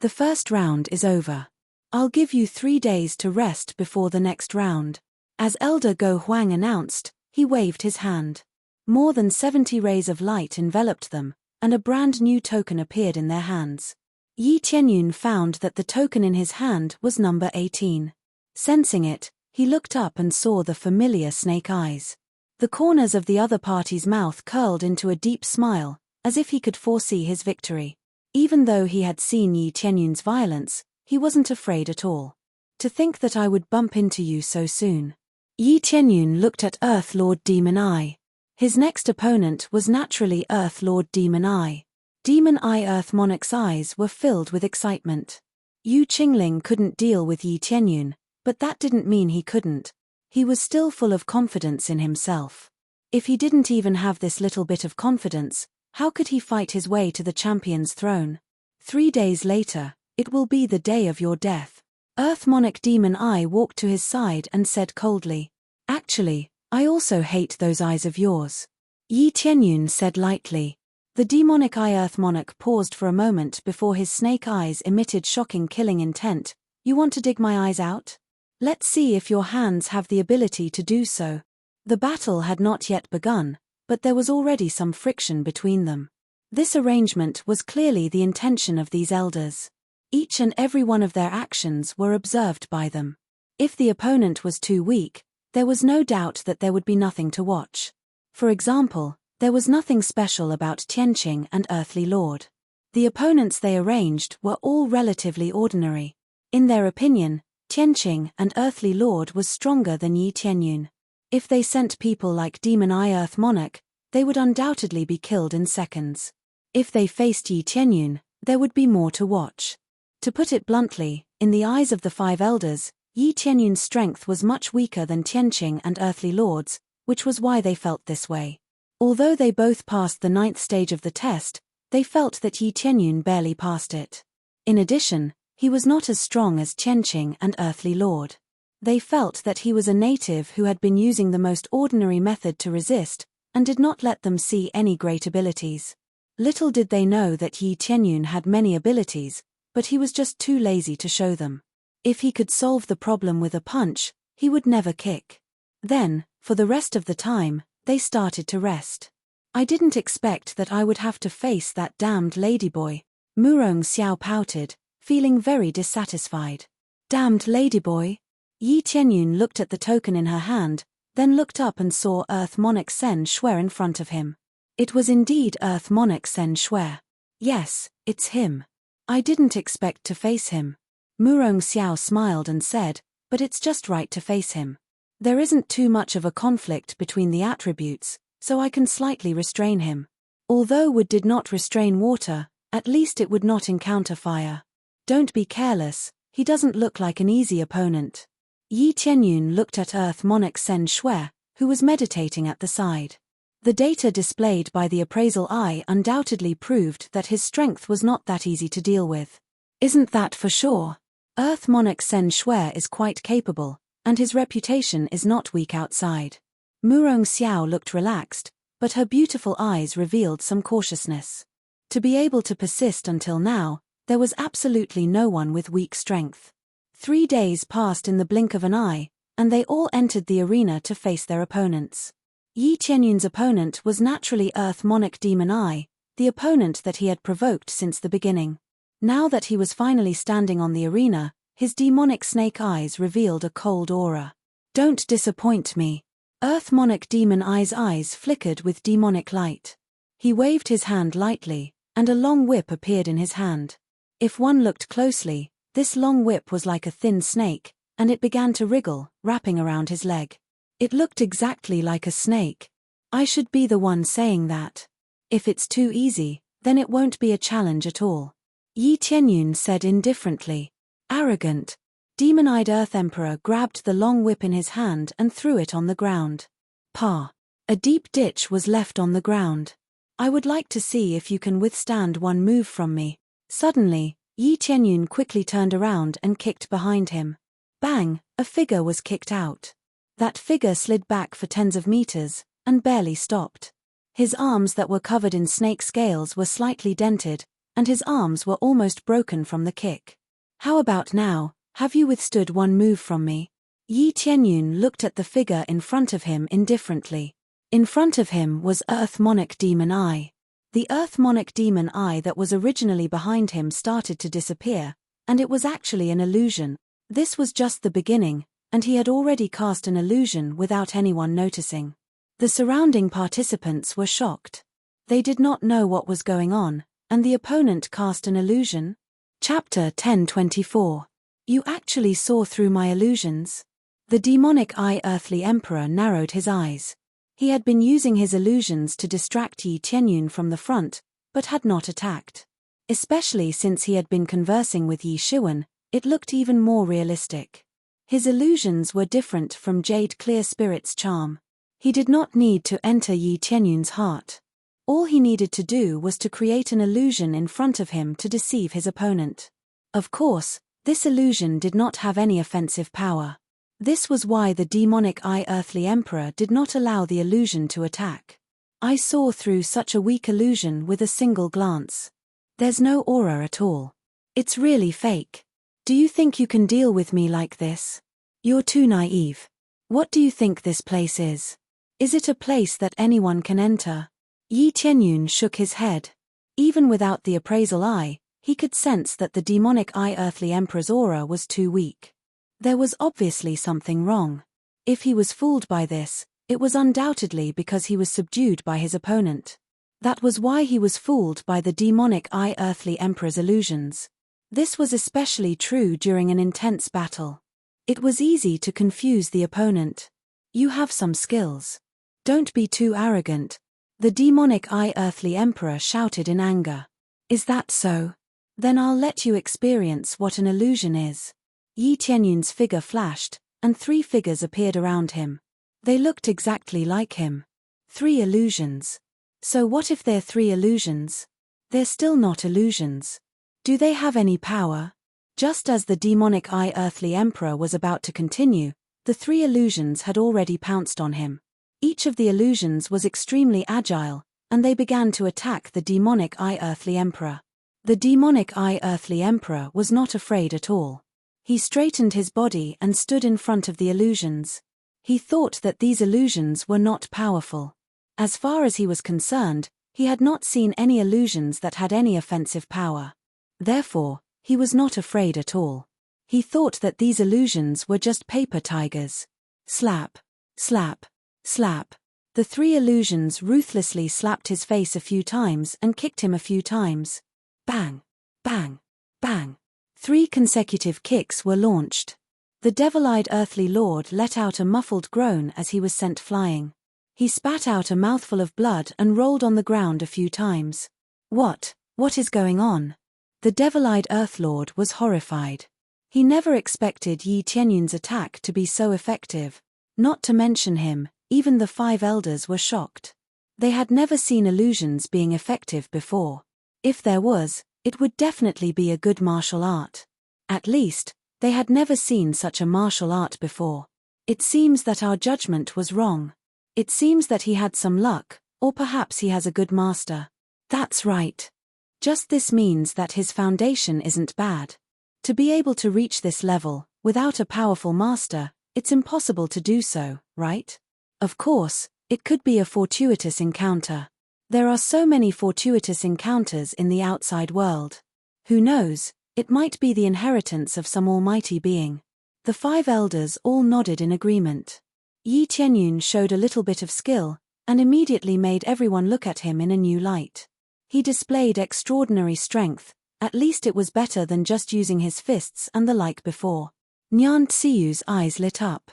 The first round is over. I'll give you 3 days to rest before the next round. As Elder Go Huang announced, he waved his hand. More than 70 rays of light enveloped them, and a brand new token appeared in their hands. Yi Tianyun found that the token in his hand was number 18. Sensing it, he looked up and saw the familiar snake eyes. The corners of the other party's mouth curled into a deep smile, as if he could foresee his victory. Even though he had seen Yi Tianyun's violence, he wasn't afraid at all. To think that I would bump into you so soon. Yi Tianyun looked at Earth Lord Demon Eye. His next opponent was naturally Earth Lord Demon Eye. Demon Eye Earth Monarch's eyes were filled with excitement. Yu Qingling couldn't deal with Yi Tianyun, but that didn't mean he couldn't. He was still full of confidence in himself. If he didn't even have this little bit of confidence, how could he fight his way to the champion's throne? 3 days later, it will be the day of your death. Earth Monarch Demon Eye walked to his side and said coldly, "Actually, I also hate those eyes of yours." Yi Tianyun said lightly. The demonic Eye Earth Monarch paused for a moment before his snake eyes emitted shocking killing intent. "You want to dig my eyes out? Let's see if your hands have the ability to do so." The battle had not yet begun, but there was already some friction between them. This arrangement was clearly the intention of these elders. Each and every one of their actions were observed by them. If the opponent was too weak, there was no doubt that there would be nothing to watch. For example, there was nothing special about Tianqing and Earthly Lord. The opponents they arranged were all relatively ordinary. In their opinion, Tianqing and Earthly Lord was stronger than Yi Tianyun. If they sent people like Demon Eye Earth Monarch, they would undoubtedly be killed in seconds. If they faced Yi Tianyun, there would be more to watch. To put it bluntly, in the eyes of the 5 elders, Yi Tianyun's strength was much weaker than Tianqing and Earthly Lord's, which was why they felt this way. Although they both passed the 9th stage of the test, they felt that Yi Tianyun barely passed it. In addition, he was not as strong as Tianqing and Earthly Lord. They felt that he was a native who had been using the most ordinary method to resist, and did not let them see any great abilities. Little did they know that Yi Tianyun had many abilities, but he was just too lazy to show them. If he could solve the problem with a punch, he would never kick. Then, for the rest of the time, they started to rest. "I didn't expect that I would have to face that damned ladyboy," Murong Xiao pouted, feeling very dissatisfied. "Damned ladyboy?" Yi Tianyun looked at the token in her hand, then looked up and saw Earth Monarch Sen Shui in front of him. It was indeed Earth Monarch Sen Shui. "Yes, it's him. I didn't expect to face him." Murong Xiao smiled and said, "But it's just right to face him. There isn't too much of a conflict between the attributes, so I can slightly restrain him. Although wood did not restrain water, at least it would not encounter fire. Don't be careless, he doesn't look like an easy opponent." Yi Tianyun looked at Earth Monarch Sen Shui, who was meditating at the side. The data displayed by the appraisal eye undoubtedly proved that his strength was not that easy to deal with. "Isn't that for sure? Earth Monarch Sen Shui is quite capable, and his reputation is not weak outside." Murong Xiao looked relaxed, but her beautiful eyes revealed some cautiousness. To be able to persist until now, there was absolutely no one with weak strength. 3 days passed in the blink of an eye, and they all entered the arena to face their opponents. Yi Tianyun's opponent was naturally Earth Monarch Demon Eye, the opponent that he had provoked since the beginning. Now that he was finally standing on the arena, his demonic snake eyes revealed a cold aura. "Don't disappoint me." Earth Monarch Demon Eye's eyes flickered with demonic light. He waved his hand lightly, and a long whip appeared in his hand. If one looked closely, this long whip was like a thin snake, and it began to wriggle, wrapping around his leg. It looked exactly like a snake. I should be the one saying that. If it's too easy, then it won't be a challenge at all. Yi Tianyun said indifferently. Arrogant. Demon-eyed Earth Emperor grabbed the long whip in his hand and threw it on the ground. Pa. A deep ditch was left on the ground. "I would like to see if you can withstand one move from me." Suddenly, Yi Tianyun quickly turned around and kicked behind him. Bang, a figure was kicked out. That figure slid back for tens of meters, and barely stopped. His arms that were covered in snake scales were slightly dented, and his arms were almost broken from the kick. "How about now, have you withstood one move from me?" Yi Tianyun looked at the figure in front of him indifferently. In front of him was Earth Monarch Demon Eye. The Earth Monarch Demon Eye that was originally behind him started to disappear, and it was actually an illusion. This was just the beginning, and he had already cast an illusion without anyone noticing. The surrounding participants were shocked. They did not know what was going on, and the opponent cast an illusion? Chapter 1024. You actually saw through my illusions? The demonic eye earthly emperor narrowed his eyes. He had been using his illusions to distract Yi Tianyun from the front, but had not attacked. Especially since he had been conversing with Yi Shiwen, it looked even more realistic. His illusions were different from Jade Clear Spirit's charm. He did not need to enter Yi Tianyun's heart. All he needed to do was to create an illusion in front of him to deceive his opponent. Of course, this illusion did not have any offensive power. This was why the demonic eye earthly emperor did not allow the illusion to attack. I saw through such a weak illusion with a single glance. There's no aura at all. It's really fake. Do you think you can deal with me like this? You're too naive. What do you think this place is? Is it a place that anyone can enter? Yi Tianyun shook his head. Even without the appraisal eye, he could sense that the demonic eye earthly emperor's aura was too weak. There was obviously something wrong. If he was fooled by this, it was undoubtedly because he was subdued by his opponent. That was why he was fooled by the demonic eye earthly emperor's illusions. This was especially true during an intense battle. It was easy to confuse the opponent. You have some skills. Don't be too arrogant. The demonic eye earthly emperor shouted in anger. Is that so? Then I'll let you experience what an illusion is. Yi Tianyun's figure flashed, and 3 figures appeared around him. They looked exactly like him. 3 illusions. So what if they're 3 illusions? They're still not illusions. Do they have any power? Just as the demonic eye earthly emperor was about to continue, the 3 illusions had already pounced on him. Each of the illusions was extremely agile, and they began to attack the demonic eye earthly emperor. The demonic eye earthly emperor was not afraid at all. He straightened his body and stood in front of the illusions. He thought that these illusions were not powerful. As far as he was concerned, he had not seen any illusions that had any offensive power. Therefore, he was not afraid at all. He thought that these illusions were just paper tigers. Slap, slap, slap. The 3 illusions ruthlessly slapped his face a few times and kicked him a few times. Bang, bang, bang. 3 consecutive kicks were launched. The devil-eyed earthly lord let out a muffled groan as he was sent flying. He spat out a mouthful of blood and rolled on the ground a few times. What is going on? The devil-eyed earth lord was horrified. He never expected Yi Tianyun's attack to be so effective. Not to mention him, even the 5 elders were shocked. They had never seen illusions being effective before. If there was, it would definitely be a good martial art. At least, they had never seen such a martial art before. It seems that our judgment was wrong. It seems that he had some luck, or perhaps he has a good master. That's right. Just this means that his foundation isn't bad. To be able to reach this level, without a powerful master, it's impossible to do so, right? Of course, it could be a fortuitous encounter. There are so many fortuitous encounters in the outside world. Who knows, it might be the inheritance of some almighty being. The 5 elders all nodded in agreement. Yi Tianyun showed a little bit of skill, and immediately made everyone look at him in a new light. He displayed extraordinary strength, at least it was better than just using his fists and the like before. Nyan Tsiyu's eyes lit up.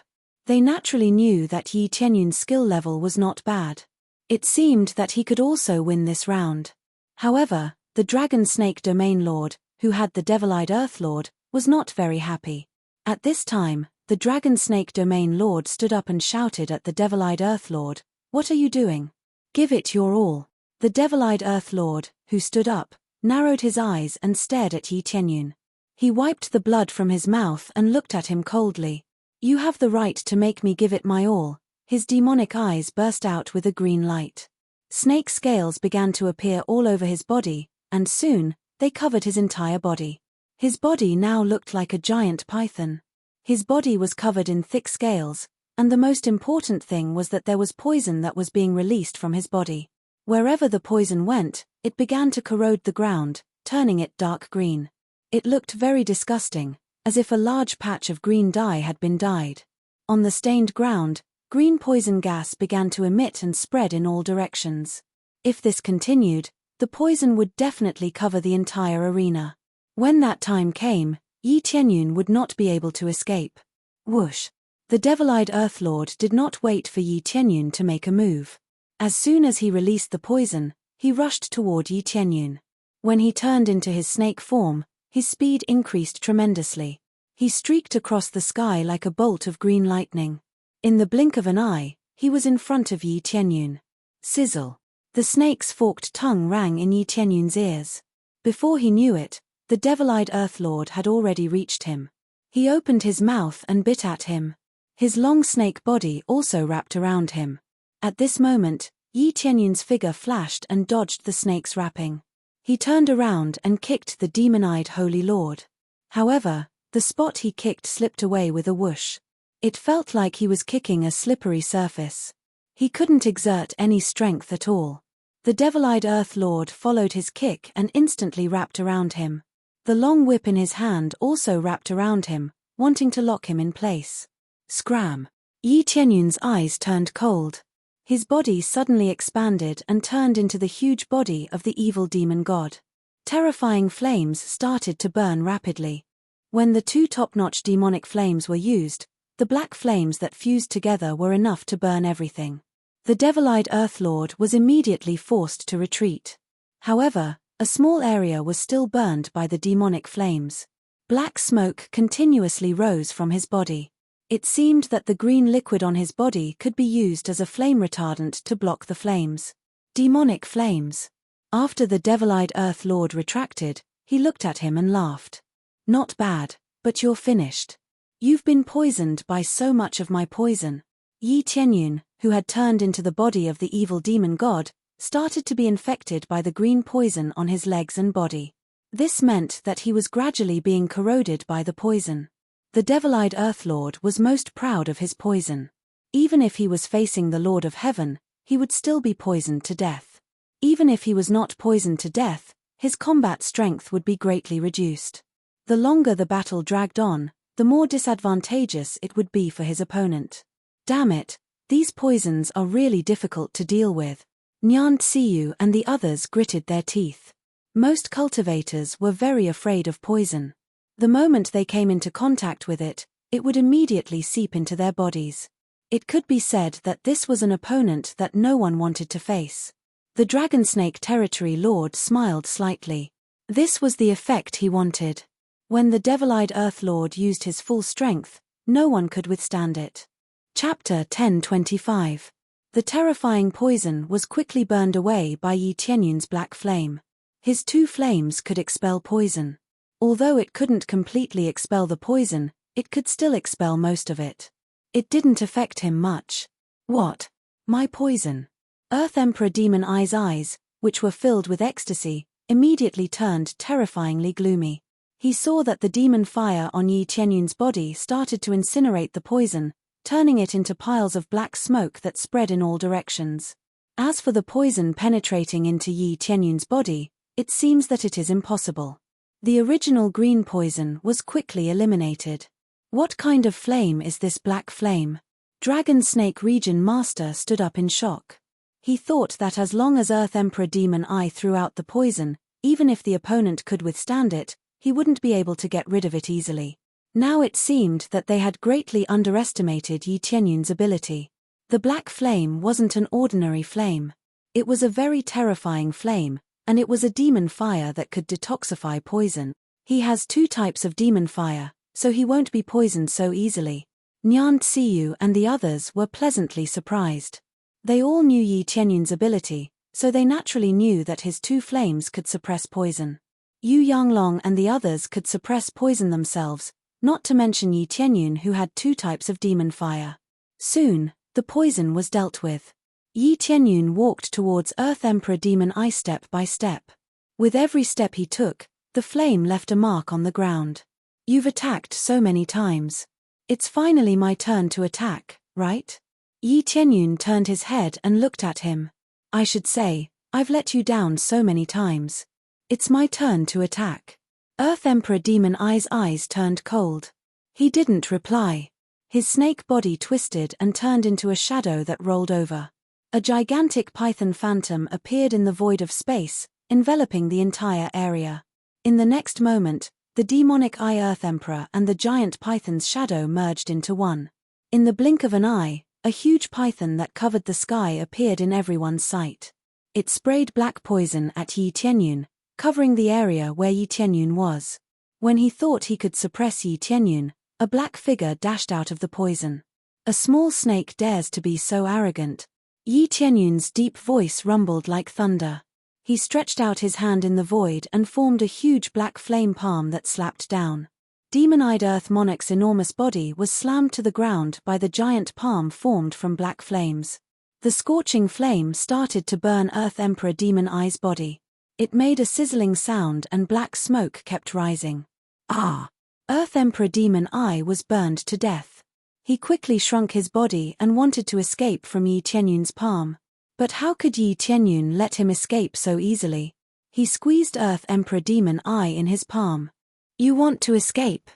They naturally knew that Yi Tianyun's skill level was not bad. It seemed that he could also win this round. However, the Dragon Snake Domain Lord, who had the Devil-Eyed Earth Lord, was not very happy. At this time, the Dragon Snake Domain Lord stood up and shouted at the Devil-Eyed Earth Lord, "What are you doing? Give it your all." The Devil-Eyed Earth Lord, who stood up, narrowed his eyes and stared at Yi Tianyun. He wiped the blood from his mouth and looked at him coldly. "You have the right to make me give it my all." His demonic eyes burst out with a green light. Snake scales began to appear all over his body, and soon, they covered his entire body. His body now looked like a giant python. His body was covered in thick scales, and the most important thing was that there was poison that was being released from his body. Wherever the poison went, it began to corrode the ground, turning it dark green. It looked very disgusting, as if a large patch of green dye had been dyed. On the stained ground, green poison gas began to emit and spread in all directions. If this continued, the poison would definitely cover the entire arena. When that time came, Yi Tianyun would not be able to escape. Whoosh! The devil-eyed Earth Lord did not wait for Yi Tianyun to make a move. As soon as he released the poison, he rushed toward Yi Tianyun. When he turned into his snake form, his speed increased tremendously. He streaked across the sky like a bolt of green lightning. In the blink of an eye, he was in front of Yi Tianyun. Sizzle! The snake's forked tongue rang in Yi Tianyun's ears. Before he knew it, the devil-eyed Earth Lord had already reached him. He opened his mouth and bit at him. His long snake body also wrapped around him. At this moment, Yi Tianyun's figure flashed and dodged the snake's wrapping. He turned around and kicked the demon-eyed Holy Lord. However, the spot he kicked slipped away with a whoosh. It felt like he was kicking a slippery surface. He couldn't exert any strength at all. The devil-eyed Earth Lord followed his kick and instantly wrapped around him. The long whip in his hand also wrapped around him, wanting to lock him in place. Scram! Yi Tianyun's eyes turned cold. His body suddenly expanded and turned into the huge body of the evil demon god. Terrifying flames started to burn rapidly. When the two top-notch demonic flames were used, the black flames that fused together were enough to burn everything. The devil-eyed Earth Lord was immediately forced to retreat. However, a small area was still burned by the demonic flames. Black smoke continuously rose from his body. It seemed that the green liquid on his body could be used as a flame retardant to block the flames. Demonic flames. After the devil-eyed Earth Lord retracted, he looked at him and laughed. Not bad, but you're finished. You've been poisoned by so much of my poison. Yi Tianyun, who had turned into the body of the evil demon god, started to be infected by the green poison on his legs and body. This meant that he was gradually being corroded by the poison. The devil-eyed Earth Lord was most proud of his poison. Even if he was facing the Lord of Heaven, he would still be poisoned to death. Even if he was not poisoned to death, his combat strength would be greatly reduced. The longer the battle dragged on, the more disadvantageous it would be for his opponent. Damn it, these poisons are really difficult to deal with. Nyan Tsiyu and the others gritted their teeth. Most cultivators were very afraid of poison. The moment they came into contact with it, it would immediately seep into their bodies. It could be said that this was an opponent that no one wanted to face. The Dragon Snake Territory Lord smiled slightly. This was the effect he wanted. When the devil-eyed Earth Lord used his full strength, no one could withstand it. Chapter 1025. The terrifying poison was quickly burned away by Yi Tianyun's black flame. His two flames could expel poison. Although it couldn't completely expel the poison, it could still expel most of it. It didn't affect him much. What? My poison? Earth Emperor Demon Eye's eyes, which were filled with ecstasy, immediately turned terrifyingly gloomy. He saw that the demon fire on Yi Tianyun's body started to incinerate the poison, turning it into piles of black smoke that spread in all directions. As for the poison penetrating into Yi Tianyun's body, it seems that it is impossible. The original green poison was quickly eliminated. What kind of flame is this black flame? Dragon Snake Region Master stood up in shock. He thought that as long as Earth Emperor Demon Eye threw out the poison, even if the opponent could withstand it, he wouldn't be able to get rid of it easily. Now it seemed that they had greatly underestimated Yi Tianyun's ability. The black flame wasn't an ordinary flame. It was a very terrifying flame, and it was a demon fire that could detoxify poison. He has two types of demon fire, so he won't be poisoned so easily. Nyan Tsiyu and the others were pleasantly surprised. They all knew Yi Tianyun's ability, so they naturally knew that his two flames could suppress poison. Yu Yanglong and the others could suppress poison themselves, not to mention Yi Tianyun, who had two types of demon fire. Soon, the poison was dealt with. Yi Tianyun walked towards Earth Emperor Demon Eye step by step. With every step he took, the flame left a mark on the ground. You've attacked so many times. It's finally my turn to attack, right? Yi Tianyun turned his head and looked at him. I should say, I've let you down so many times. It's my turn to attack. Earth Emperor Demon Eye's eyes turned cold. He didn't reply. His snake body twisted and turned into a shadow that rolled over. A gigantic python phantom appeared in the void of space, enveloping the entire area. In the next moment, the demonic Eye Earth Emperor and the giant python's shadow merged into one. In the blink of an eye, a huge python that covered the sky appeared in everyone's sight. It sprayed black poison at Yi Tianyun, covering the area where Yi Tianyun was. When he thought he could suppress Yi Tianyun, a black figure dashed out of the poison. A small snake dares to be so arrogant. Yi Tianyun's deep voice rumbled like thunder. He stretched out his hand in the void and formed a huge black flame palm that slapped down. Demon-eyed Earth Monarch's enormous body was slammed to the ground by the giant palm formed from black flames. The scorching flame started to burn Earth Emperor Demon Eye's body. It made a sizzling sound and black smoke kept rising. Ah! Earth Emperor Demon Eye was burned to death. He quickly shrunk his body and wanted to escape from Yi Tianyun's palm. But how could Yi Tianyun let him escape so easily? He squeezed Earth Emperor Demon Eye in his palm. You want to escape?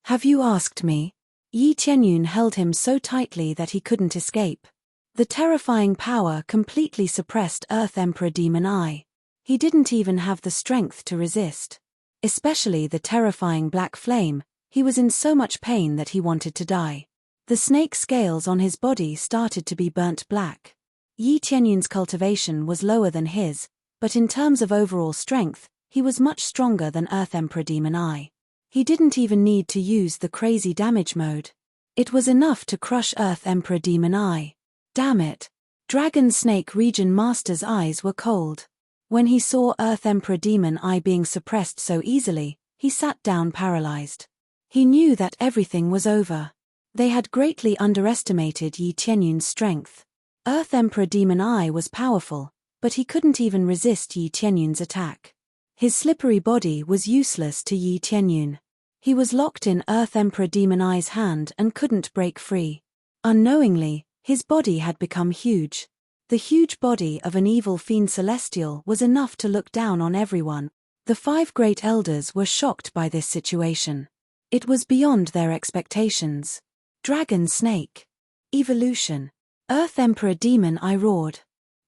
Have you asked me? Yi Tianyun held him so tightly that he couldn't escape. The terrifying power completely suppressed Earth Emperor Demon Eye. He didn't even have the strength to resist. Especially the terrifying black flame, he was in so much pain that he wanted to die. The snake scales on his body started to be burnt black. Yi Tianyun's cultivation was lower than his, but in terms of overall strength, he was much stronger than Earth Emperor Demon Eye. He didn't even need to use the crazy damage mode. It was enough to crush Earth Emperor Demon Eye. Damn it! Dragon Snake Region Master's eyes were cold. When he saw Earth Emperor Demon Eye being suppressed so easily, he sat down paralyzed. He knew that everything was over. They had greatly underestimated Yi Tianyun's strength. Earth Emperor Demon Eye was powerful, but he couldn't even resist Yi Tianyun's attack. His slippery body was useless to Yi Tianyun. He was locked in Earth Emperor Demon Eye's hand and couldn't break free. Unknowingly, his body had become huge. The huge body of an evil fiend celestial was enough to look down on everyone. The 5 great elders were shocked by this situation. It was beyond their expectations. Dragon Snake. Evolution. Earth Emperor Demon Eye roared.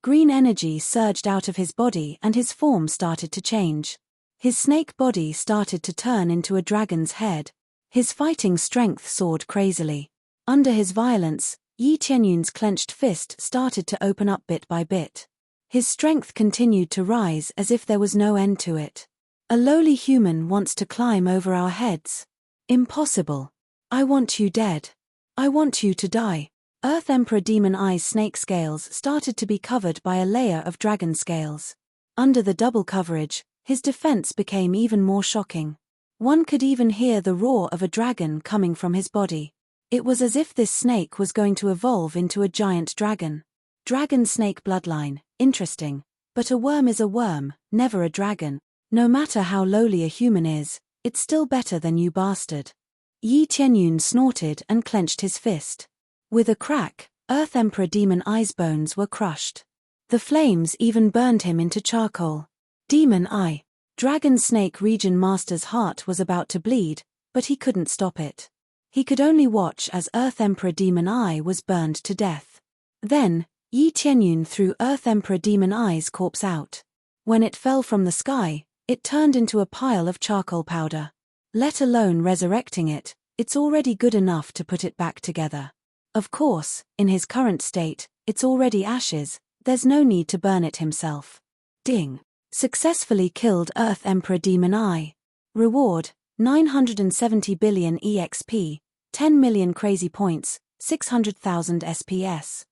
Green energy surged out of his body and his form started to change. His snake body started to turn into a dragon's head. His fighting strength soared crazily. Under his violence, Yi Tianyun's clenched fist started to open up bit by bit. His strength continued to rise as if there was no end to it. A lowly human wants to climb over our heads. Impossible. I want you dead. I want you to die. Earth Emperor Demon Eye's snake scales started to be covered by a layer of dragon scales. Under the double coverage, his defense became even more shocking. One could even hear the roar of a dragon coming from his body. It was as if this snake was going to evolve into a giant dragon. Dragon snake bloodline, interesting. But a worm is a worm, never a dragon. No matter how lowly a human is, it's still better than you bastard. Yi Tianyun snorted and clenched his fist. With a crack, Earth Emperor Demon Eye's bones were crushed. The flames even burned him into charcoal. Demon Eye. Dragon Snake Region Master's heart was about to bleed, but he couldn't stop it. He could only watch as Earth Emperor Demon Eye was burned to death. Then, Yi Tianyun threw Earth Emperor Demon Eye's corpse out. When it fell from the sky, it turned into a pile of charcoal powder. Let alone resurrecting it, it's already good enough to put it back together. Of course, in his current state, it's already ashes, there's no need to burn it himself. Ding. Successfully killed Earth Emperor Demon Eye. Reward, 970 billion EXP, 10 million crazy points, 600,000 SPS.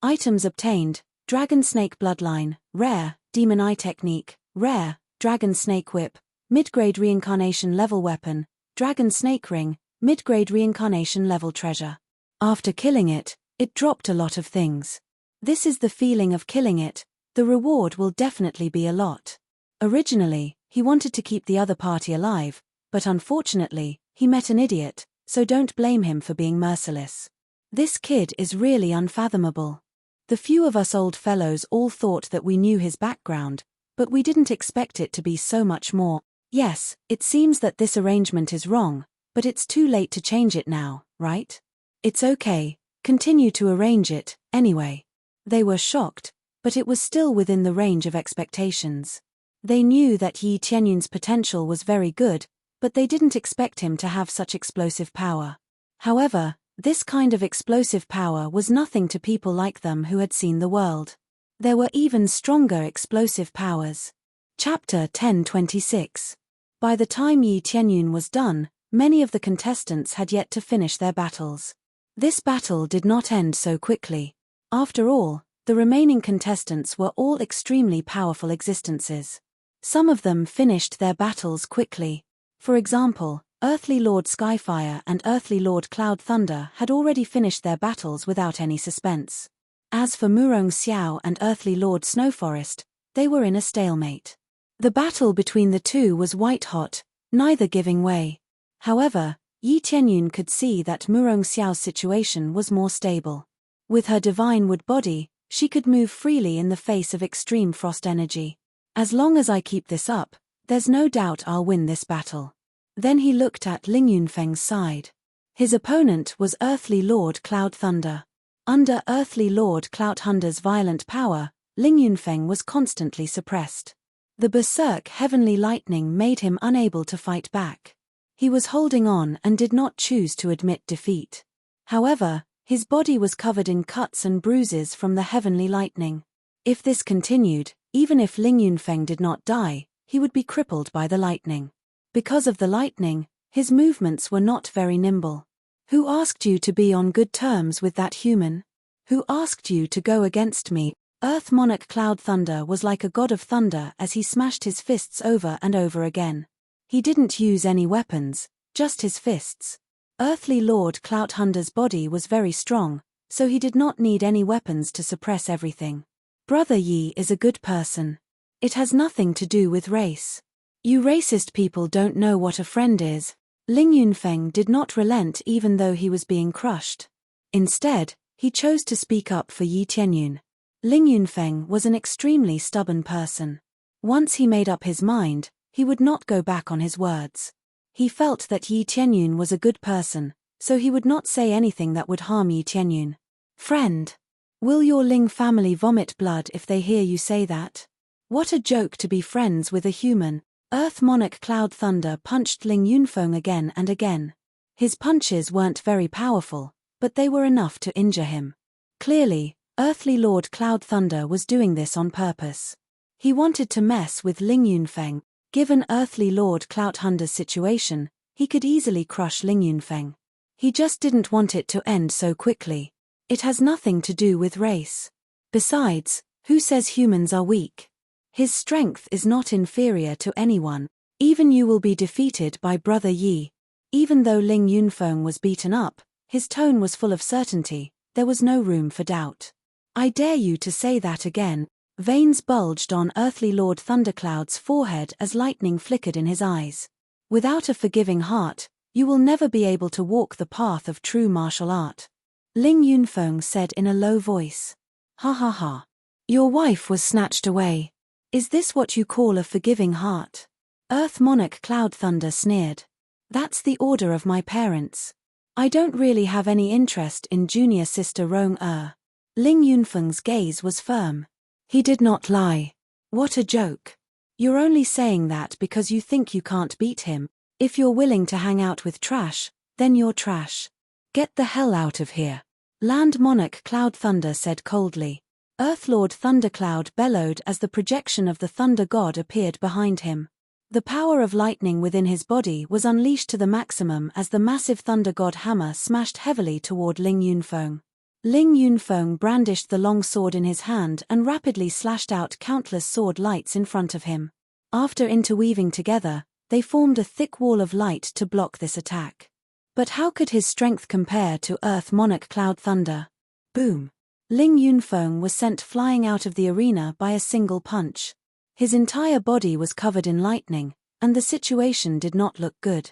Items obtained, Dragon Snake Bloodline, Rare, Demon Eye Technique, Rare, Dragon Snake Whip, Mid-grade Reincarnation Level Weapon, Dragon Snake Ring, Mid-grade Reincarnation Level Treasure. After killing it, it dropped a lot of things. This is the feeling of killing it, the reward will definitely be a lot. Originally, he wanted to keep the other party alive, but unfortunately, he met an idiot, so don't blame him for being merciless. This kid is really unfathomable. The few of us old fellows all thought that we knew his background, but we didn't expect it to be so much more. Yes, it seems that this arrangement is wrong, but it's too late to change it now, right? It's okay, continue to arrange it, anyway. They were shocked, but it was still within the range of expectations. They knew that Yi Tianyun's potential was very good, but they didn't expect him to have such explosive power. However, This kind of explosive power was nothing to people like them who had seen the world. There were even stronger explosive powers. Chapter 10:26. By the time Yi Tianyun was done, many of the contestants had yet to finish their battles. This battle did not end so quickly. After all, the remaining contestants were all extremely powerful existences. Some of them finished their battles quickly. For example, Earthly Lord Skyfire and Earthly Lord Cloud Thunder had already finished their battles without any suspense. As for Murong Xiao and Earthly Lord Snowforest, they were in a stalemate. The battle between the two was white-hot, neither giving way. However, Yi Tianyun could see that Murong Xiao's situation was more stable. With her divine wood body, she could move freely in the face of extreme frost energy. As long as I keep this up, there's no doubt I'll win this battle. Then he looked at Ling Yunfeng's side. His opponent was Earthly Lord Cloud Thunder. Under Earthly Lord Cloud Thunder's violent power, Ling Yunfeng was constantly suppressed. The berserk heavenly lightning made him unable to fight back. He was holding on and did not choose to admit defeat. However, his body was covered in cuts and bruises from the heavenly lightning. If this continued, even if Ling Yunfeng did not die, he would be crippled by the lightning. Because of the lightning, his movements were not very nimble. Who asked you to be on good terms with that human? Who asked you to go against me? Earth Monarch Cloud Thunder was like a god of thunder as he smashed his fists over and over again. He didn't use any weapons, just his fists. Earthly Lord Cloud Thunder's body was very strong, so he did not need any weapons to suppress everything. Brother Yi is a good person. It has nothing to do with race. You racist people don't know what a friend is. Ling Yunfeng did not relent even though he was being crushed. Instead, he chose to speak up for Yi Tianyun. Ling Yunfeng was an extremely stubborn person. Once he made up his mind, he would not go back on his words. He felt that Yi Tianyun was a good person, so he would not say anything that would harm Yi Tianyun. Friend. Will your Ling family vomit blood if they hear you say that? What a joke to be friends with a human. Earth Monarch Cloud Thunder punched Ling Yunfeng again and again. His punches weren't very powerful, but they were enough to injure him. Clearly, Earthly Lord Cloud Thunder was doing this on purpose. He wanted to mess with Ling Yunfeng. Given Earthly Lord Cloud Thunder's situation, he could easily crush Ling Yunfeng. He just didn't want it to end so quickly. It has nothing to do with race. Besides, who says humans are weak? His strength is not inferior to anyone. Even you will be defeated by Brother Yi. Even though Ling Yunfeng was beaten up, his tone was full of certainty, there was no room for doubt. I dare you to say that again. Veins bulged on Earthly Lord Thundercloud's forehead as lightning flickered in his eyes. Without a forgiving heart, you will never be able to walk the path of true martial art. Ling Yunfeng said in a low voice. Ha ha ha. Your wife was snatched away. Is this what you call a forgiving heart? Earth Monarch Cloud Thunder sneered. That's the order of my parents. I don't really have any interest in junior sister Rong Er. Ling Yunfeng's gaze was firm. He did not lie. What a joke. You're only saying that because you think you can't beat him. If you're willing to hang out with trash, then you're trash. Get the hell out of here. Land Monarch Cloud Thunder said coldly. Earth Lord Thundercloud bellowed as the projection of the Thunder God appeared behind him. The power of lightning within his body was unleashed to the maximum as the massive Thunder God hammer smashed heavily toward Ling Yunfeng. Ling Yunfeng brandished the long sword in his hand and rapidly slashed out countless sword lights in front of him. After interweaving together, they formed a thick wall of light to block this attack. But how could his strength compare to Earth Monarch Cloud Thunder? Boom! Ling Yunfeng was sent flying out of the arena by a single punch. His entire body was covered in lightning, and the situation did not look good.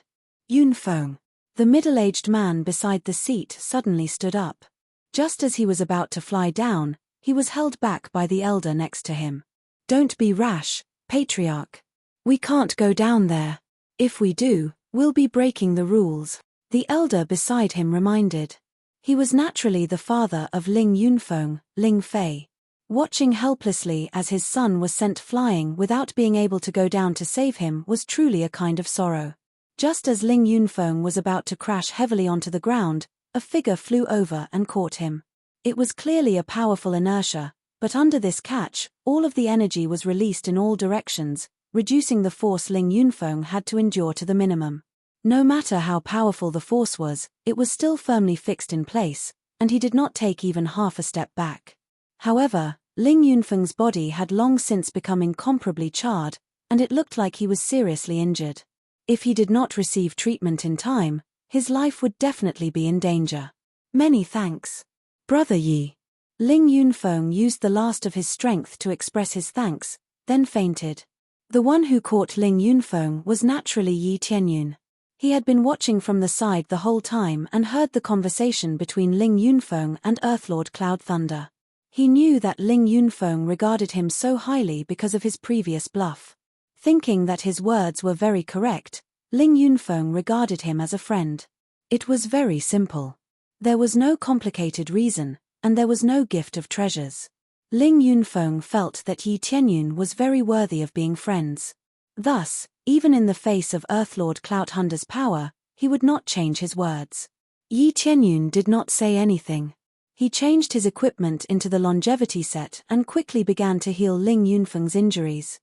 Yunfeng. The middle-aged man beside the seat suddenly stood up. Just as he was about to fly down, he was held back by the elder next to him. Don't be rash, Patriarch. We can't go down there. If we do, we'll be breaking the rules, the elder beside him reminded. He was naturally the father of Ling Yunfeng, Ling Fei. Watching helplessly as his son was sent flying without being able to go down to save him was truly a kind of sorrow. Just as Ling Yunfeng was about to crash heavily onto the ground, a figure flew over and caught him. It was clearly a powerful inertia, but under this catch, all of the energy was released in all directions, reducing the force Ling Yunfeng had to endure to the minimum. No matter how powerful the force was, it was still firmly fixed in place, and he did not take even half a step back. However, Ling Yunfeng's body had long since become incomparably charred, and it looked like he was seriously injured. If he did not receive treatment in time, his life would definitely be in danger. Many thanks, Brother Yi. Ling Yunfeng used the last of his strength to express his thanks, then fainted. The one who caught Ling Yunfeng was naturally Yi Tianyun. He had been watching from the side the whole time and heard the conversation between Ling Yunfeng and Earthlord Cloud Thunder. He knew that Ling Yunfeng regarded him so highly because of his previous bluff. Thinking that his words were very correct, Ling Yunfeng regarded him as a friend. It was very simple. There was no complicated reason, and there was no gift of treasures. Ling Yunfeng felt that Yi Tianyun was very worthy of being friends. Thus, even in the face of Earthlord Cloudhunter's power, he would not change his words. Yi Tianyun did not say anything. He changed his equipment into the longevity set and quickly began to heal Ling Yunfeng's injuries.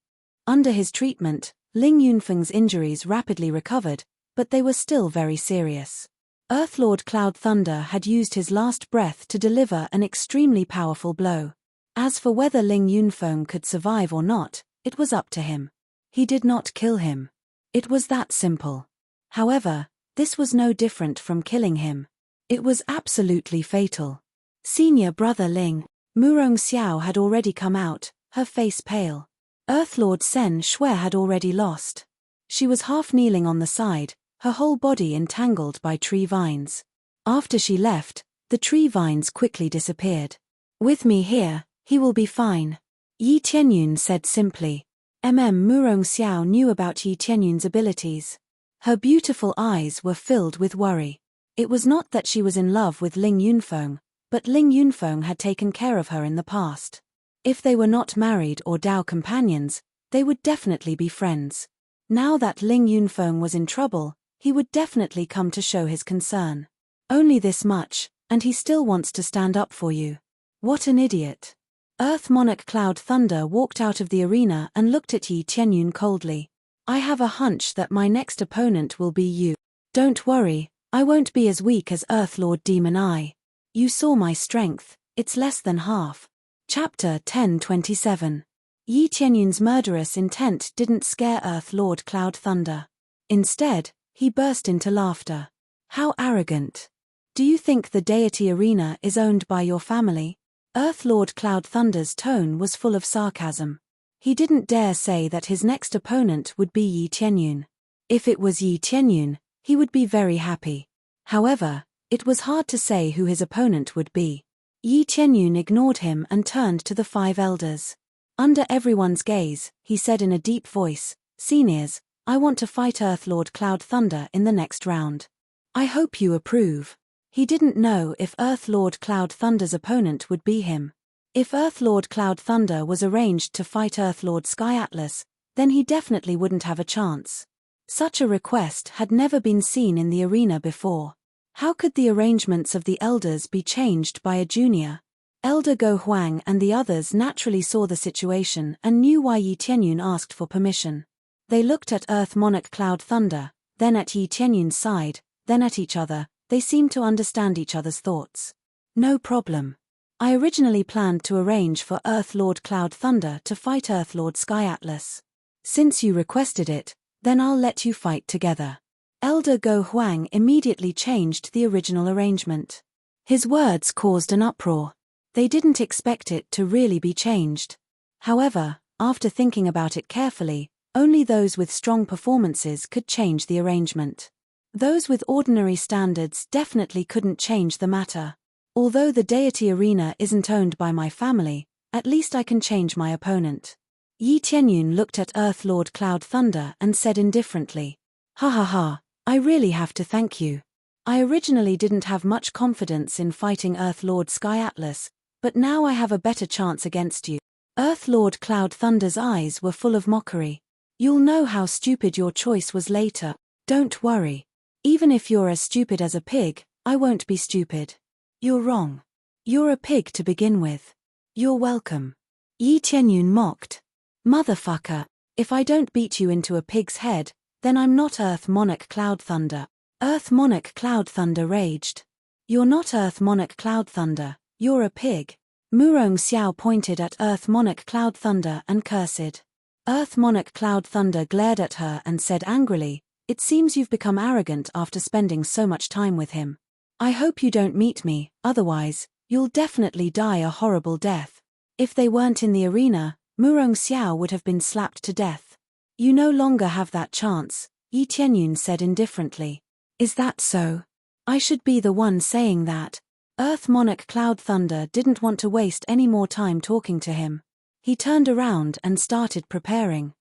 Under his treatment, Ling Yunfeng's injuries rapidly recovered, but they were still very serious. Earthlord Cloud Thunder had used his last breath to deliver an extremely powerful blow. As for whether Ling Yunfeng could survive or not, it was up to him. He did not kill him. It was that simple. However, this was no different from killing him. It was absolutely fatal. Senior Brother Ling, Murong Xiao had already come out, her face pale. Earthlord Sen Shui had already lost. She was half kneeling on the side, her whole body entangled by tree vines. After she left, the tree vines quickly disappeared. With me here, he will be fine, Yi Tianyun said simply. Murong Xiao knew about Yi Tianyun's abilities. Her beautiful eyes were filled with worry. It was not that she was in love with Ling Yunfeng, but Ling Yunfeng had taken care of her in the past. If they were not married or Dao companions, they would definitely be friends. Now that Ling Yunfeng was in trouble, he would definitely come to show his concern. Only this much, and he still wants to stand up for you. What an idiot. Earth Monarch Cloud Thunder walked out of the arena and looked at Yi Tianyun coldly. I have a hunch that my next opponent will be you. Don't worry, I won't be as weak as Earthlord Demon Eye. You saw my strength, it's less than half. Chapter 1027. Yi Tianyun's murderous intent didn't scare Earthlord Cloud Thunder. Instead, he burst into laughter. How arrogant. Do you think the deity arena is owned by your family? Earthlord Cloud Thunder's tone was full of sarcasm. He didn't dare say that his next opponent would be Yi Tianyun. If it was Yi Tianyun, he would be very happy. However, it was hard to say who his opponent would be. Yi Tianyun ignored him and turned to the 5 elders. Under everyone's gaze, he said in a deep voice, Seniors, I want to fight Earthlord Cloud Thunder in the next round. I hope you approve. He didn't know if Earthlord Cloud Thunder's opponent would be him. If Earthlord Cloud Thunder was arranged to fight Earthlord Sky Atlas, then he definitely wouldn't have a chance. Such a request had never been seen in the arena before. How could the arrangements of the elders be changed by a junior? Elder Go Huang and the others naturally saw the situation and knew why Yi Tianyun asked for permission. They looked at Earth Monarch Cloud Thunder, then at Yi Tianyun's side, then at each other. They seemed to understand each other's thoughts. No problem. I originally planned to arrange for Earthlord Cloud Thunder to fight Earthlord Sky Atlas. Since you requested it, then I'll let you fight together. Elder Go Huang immediately changed the original arrangement. His words caused an uproar. They didn't expect it to really be changed. However, after thinking about it carefully, only those with strong performances could change the arrangement. Those with ordinary standards definitely couldn't change the matter. Although the deity arena isn't owned by my family, at least I can change my opponent. Yi Tianyun looked at Earthlord Cloud Thunder and said indifferently, Ha ha ha, I really have to thank you. I originally didn't have much confidence in fighting Earthlord Sky Atlas, but now I have a better chance against you. Earthlord Cloud Thunder's eyes were full of mockery. You'll know how stupid your choice was later. Don't worry. Even if you're as stupid as a pig, I won't be stupid. You're wrong. You're a pig to begin with. You're welcome. Yi Qianyun mocked. Motherfucker, if I don't beat you into a pig's head, then I'm not Earth Monarch Cloud Thunder. Earth Monarch Cloud Thunder raged. You're not Earth Monarch Cloud Thunder, you're a pig. Murong Xiao pointed at Earth Monarch Cloud Thunder and cursed. Earth Monarch Cloud Thunder glared at her and said angrily, "It seems you've become arrogant after spending so much time with him. I hope you don't meet me, otherwise, you'll definitely die a horrible death." If they weren't in the arena, Murong Xiao would have been slapped to death. You no longer have that chance, Yi Qianyun said indifferently. Is that so? I should be the one saying that. Earth Monarch Cloud Thunder didn't want to waste any more time talking to him. He turned around and started preparing.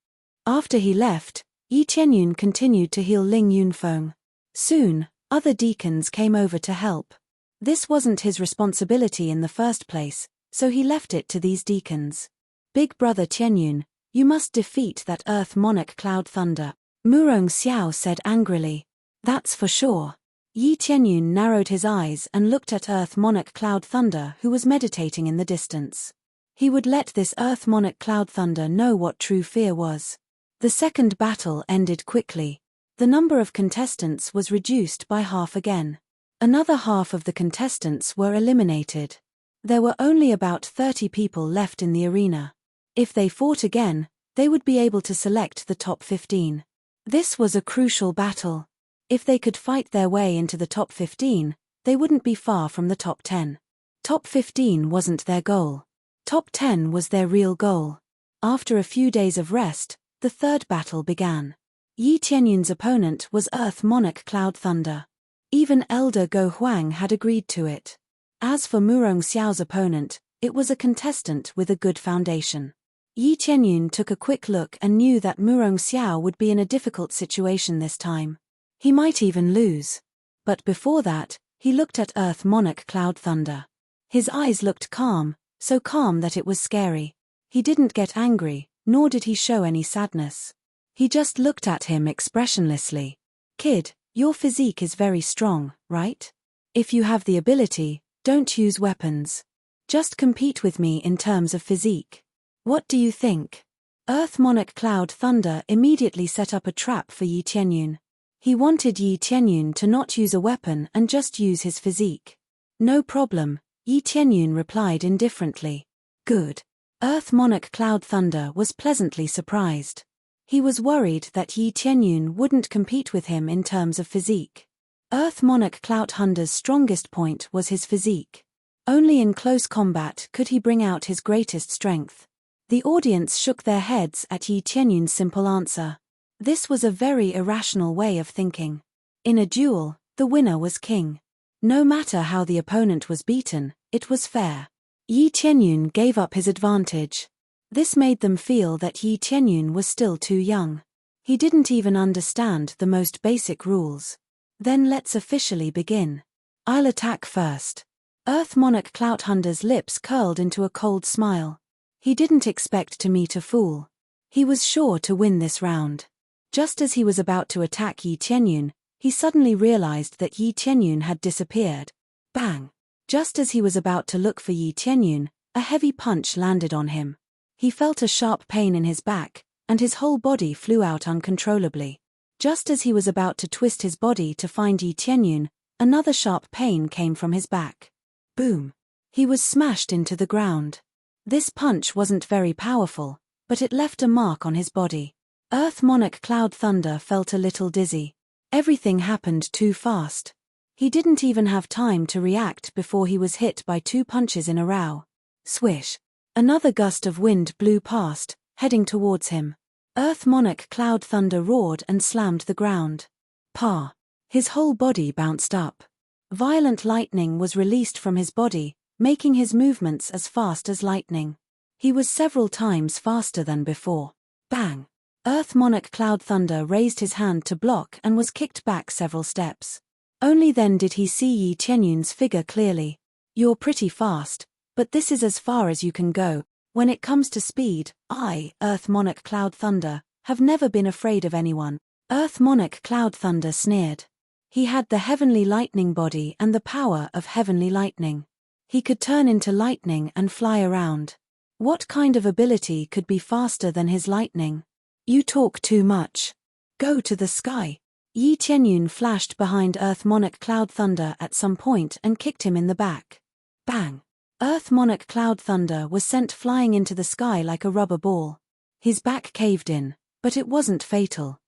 After he left, Yi Qianyun continued to heal Ling Yunfeng. Soon, other deacons came over to help. This wasn't his responsibility in the first place, so he left it to these deacons. Big brother Qianyun, you must defeat that Earth Monarch Cloud Thunder, Murong Xiao said angrily. That's for sure. Yi Qianyun narrowed his eyes and looked at Earth Monarch Cloud Thunder, who was meditating in the distance. He would let this Earth Monarch Cloud Thunder know what true fear was. The second battle ended quickly. The number of contestants was reduced by half again. Another half of the contestants were eliminated. There were only about 30 people left in the arena. If they fought again, they would be able to select the top 15. This was a crucial battle. If they could fight their way into the top 15, they wouldn't be far from the top 10. Top 15 wasn't their goal. Top 10 was their real goal. After a few days of rest, the third battle began. Yi Qianyun's opponent was Earth Monarch Cloud Thunder. Even Elder Go Huang had agreed to it. As for Murong Xiao's opponent, it was a contestant with a good foundation. Yi Qianyun took a quick look and knew that Murong Xiao would be in a difficult situation this time. He might even lose. But before that, he looked at Earth Monarch Cloud Thunder. His eyes looked calm, so calm that it was scary. He didn't get angry, nor did he show any sadness. He just looked at him expressionlessly. Kid, your physique is very strong, right? If you have the ability, don't use weapons. Just compete with me in terms of physique. What do you think? Earth Monarch Cloud Thunder immediately set up a trap for Yi Qianyun. He wanted Yi Qianyun to not use a weapon and just use his physique. No problem, Yi Qianyun replied indifferently. Good. Earth Monarch Cloud Thunder was pleasantly surprised. He was worried that Yi Qianyun wouldn't compete with him in terms of physique. Earth Monarch Cloud Thunder's strongest point was his physique. Only in close combat could he bring out his greatest strength. The audience shook their heads at Yi Qianyun's simple answer. This was a very irrational way of thinking. In a duel, the winner was king. No matter how the opponent was beaten, it was fair. Yi Qianyun gave up his advantage. This made them feel that Yi Qianyun was still too young. He didn't even understand the most basic rules. Then let's officially begin. I'll attack first. Earth Monarch Cloud Thunder's lips curled into a cold smile. He didn't expect to meet a fool. He was sure to win this round. Just as he was about to attack Yi Qianyun, he suddenly realized that Yi Qianyun had disappeared. Bang! Just as he was about to look for Yi Qianyun, a heavy punch landed on him. He felt a sharp pain in his back, and his whole body flew out uncontrollably. Just as he was about to twist his body to find Yi Qianyun, another sharp pain came from his back. Boom! He was smashed into the ground. This punch wasn't very powerful, but it left a mark on his body. Earth Monarch Cloud Thunder felt a little dizzy. Everything happened too fast. He didn't even have time to react before he was hit by 2 punches in a row. Swish! Another gust of wind blew past, heading towards him. Earth Monarch Cloud Thunder roared and slammed the ground. Pa! His whole body bounced up. Violent lightning was released from his body, making his movements as fast as lightning. He was several times faster than before. Bang! Earth Monarch Cloud Thunder raised his hand to block and was kicked back several steps. Only then did he see Yi Qianyun's figure clearly. You're pretty fast, but this is as far as you can go. When it comes to speed, I, Earth Monarch Cloud Thunder, have never been afraid of anyone. Earth Monarch Cloud Thunder sneered. He had the heavenly lightning body and the power of heavenly lightning. He could turn into lightning and fly around. What kind of ability could be faster than his lightning? You talk too much. Go to the sky. Yi Tianyun flashed behind Earth Monarch Cloud Thunder at some point and kicked him in the back. Bang! Earth Monarch Cloud Thunder was sent flying into the sky like a rubber ball. His back caved in, but it wasn't fatal.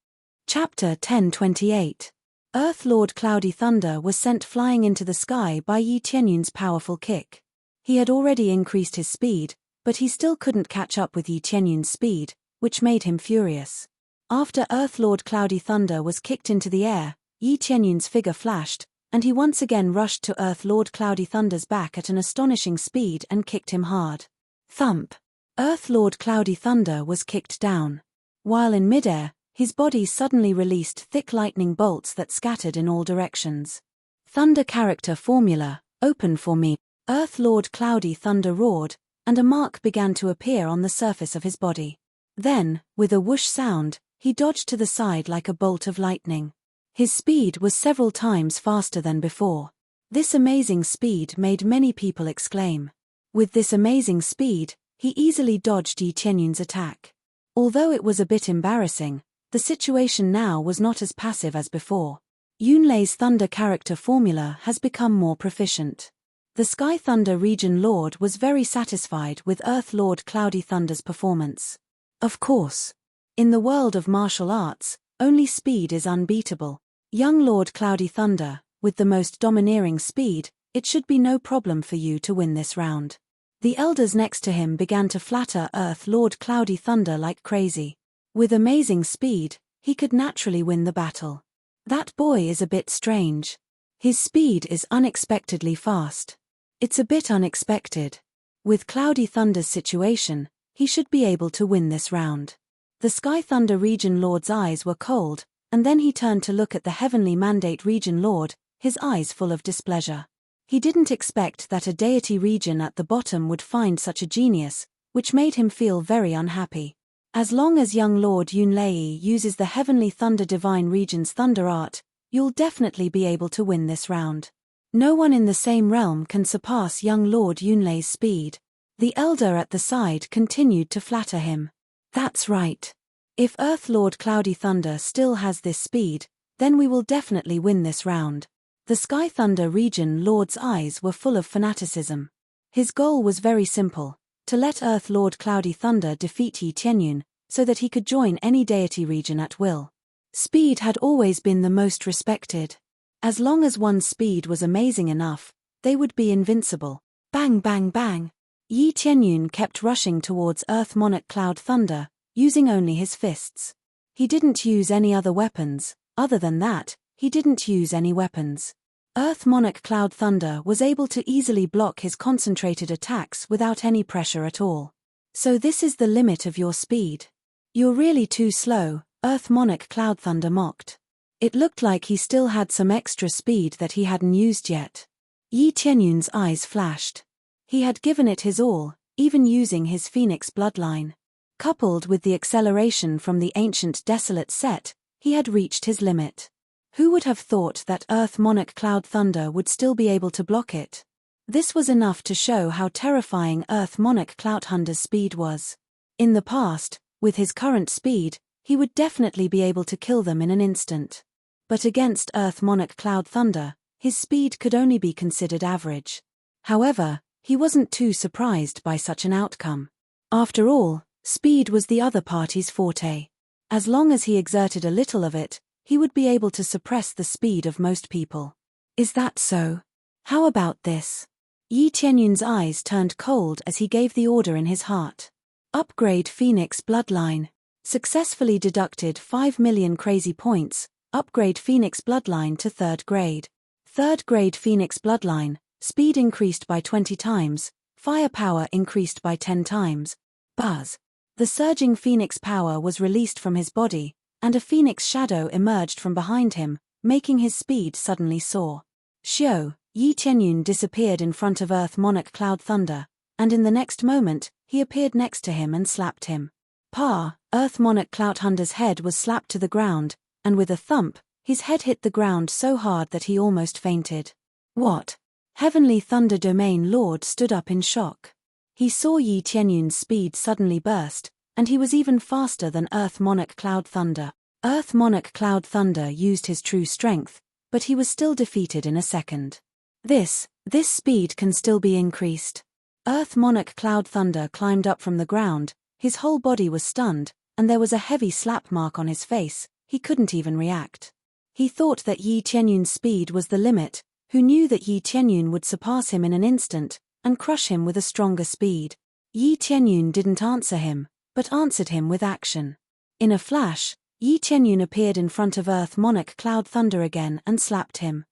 Chapter 1028. Earth Lord Cloudy Thunder was sent flying into the sky by Yi Tianyun's powerful kick. He had already increased his speed, but he still couldn't catch up with Yi Tianyun's speed, which made him furious. After Earth Lord Cloudy Thunder was kicked into the air, Yi Tianyun's figure flashed, and he once again rushed to Earth Lord Cloudy Thunder's back at an astonishing speed and kicked him hard. Thump! Earth Lord Cloudy Thunder was kicked down. While in midair, his body suddenly released thick lightning bolts that scattered in all directions. Thunder character formula, open for me. Earth Lord Cloudy Thunder roared, and a mark began to appear on the surface of his body. Then, with a whoosh sound, he dodged to the side like a bolt of lightning. His speed was several times faster than before. This amazing speed made many people exclaim. With this amazing speed, he easily dodged Yi Tianyun's attack. Although it was a bit embarrassing, the situation now was not as passive as before. Yunlei's thunder character formula has become more proficient. The Sky Thunder Region Lord was very satisfied with Earth Lord Cloudy Thunder's performance. Of course. In the world of martial arts, only speed is unbeatable. Young Lord Cloudy Thunder, with the most domineering speed, it should be no problem for you to win this round. The elders next to him began to flatter Earth Lord Cloudy Thunder like crazy. With amazing speed, he could naturally win the battle. That boy is a bit strange. His speed is unexpectedly fast. It's a bit unexpected. With Cloudy Thunder's situation, he should be able to win this round. The Sky Thunder Region Lord's eyes were cold, and then he turned to look at the Heavenly Mandate Region Lord, his eyes full of displeasure. He didn't expect that a deity region at the bottom would find such a genius, which made him feel very unhappy. As long as young Lord Yunlei uses the Heavenly Thunder Divine Region's Thunder Art, you'll definitely be able to win this round. No one in the same realm can surpass young Lord Yunlei's speed. The elder at the side continued to flatter him. That's right. If Earth Lord Cloudy Thunder still has this speed, then we will definitely win this round. The Sky Thunder Region Lord's eyes were full of fanaticism. His goal was very simple: to let Earth Lord Cloudy Thunder defeat Yi Tianyun, so that he could join any deity region at will. Speed had always been the most respected. As long as one's speed was amazing enough, they would be invincible. Bang bang bang! Yi Tianyun kept rushing towards Earth Monarch Cloud Thunder, using only his fists. He didn't use any other weapons. Other than that, he didn't use any weapons. Earth Monarch Cloud Thunder was able to easily block his concentrated attacks without any pressure at all. So this is the limit of your speed. You're really too slow, Earth Monarch Cloud Thunder mocked. It looked like he still had some extra speed that he hadn't used yet. Yi Tianyun's eyes flashed. He had given it his all, even using his Phoenix bloodline. Coupled with the acceleration from the ancient Desolate set, he had reached his limit. Who would have thought that Earth Monarch Cloud Thunder would still be able to block it? This was enough to show how terrifying Earth Monarch Cloud Thunder's speed was. In the past, with his current speed, he would definitely be able to kill them in an instant. But against Earth Monarch Cloud Thunder, his speed could only be considered average. However, he wasn't too surprised by such an outcome. After all, speed was the other party's forte. As long as he exerted a little of it, he would be able to suppress the speed of most people. Is that so? How about this? Yi Tianyun's eyes turned cold as he gave the order in his heart. Upgrade Phoenix Bloodline. Successfully deducted 5 million crazy points. Upgrade Phoenix Bloodline to 3rd grade. 3rd grade Phoenix Bloodline. Speed increased by 20 times. Firepower increased by 10 times. Buzz. The surging Phoenix power was released from his body, and a Phoenix shadow emerged from behind him, making his speed suddenly soar. Xiao, Yi Tianyun disappeared in front of Earth Monarch Cloud Thunder, and in the next moment, he appeared next to him and slapped him. Earth Monarch Cloud Thunder's head was slapped to the ground, and with a thump, His head hit the ground so hard that he almost fainted. What? Heavenly Thunder Domain Lord stood up in shock. He saw Yi Tianyun's speed suddenly burst, and he was even faster than Earth Monarch Cloud Thunder. Earth Monarch Cloud Thunder used his true strength, but he was still defeated in a second. This speed can still be increased. Earth Monarch Cloud Thunder climbed up from the ground, his whole body was stunned, and there was a heavy slap mark on his face. He couldn't even react. He thought that Yi Tianyun's speed was the limit, who knew that Yi Tianyun would surpass him in an instant, and crush him with a stronger speed. Yi Tianyun didn't answer him, but answered him with action. In a flash, Yi Tianyun appeared in front of Earth Monarch Cloud Thunder again and slapped him.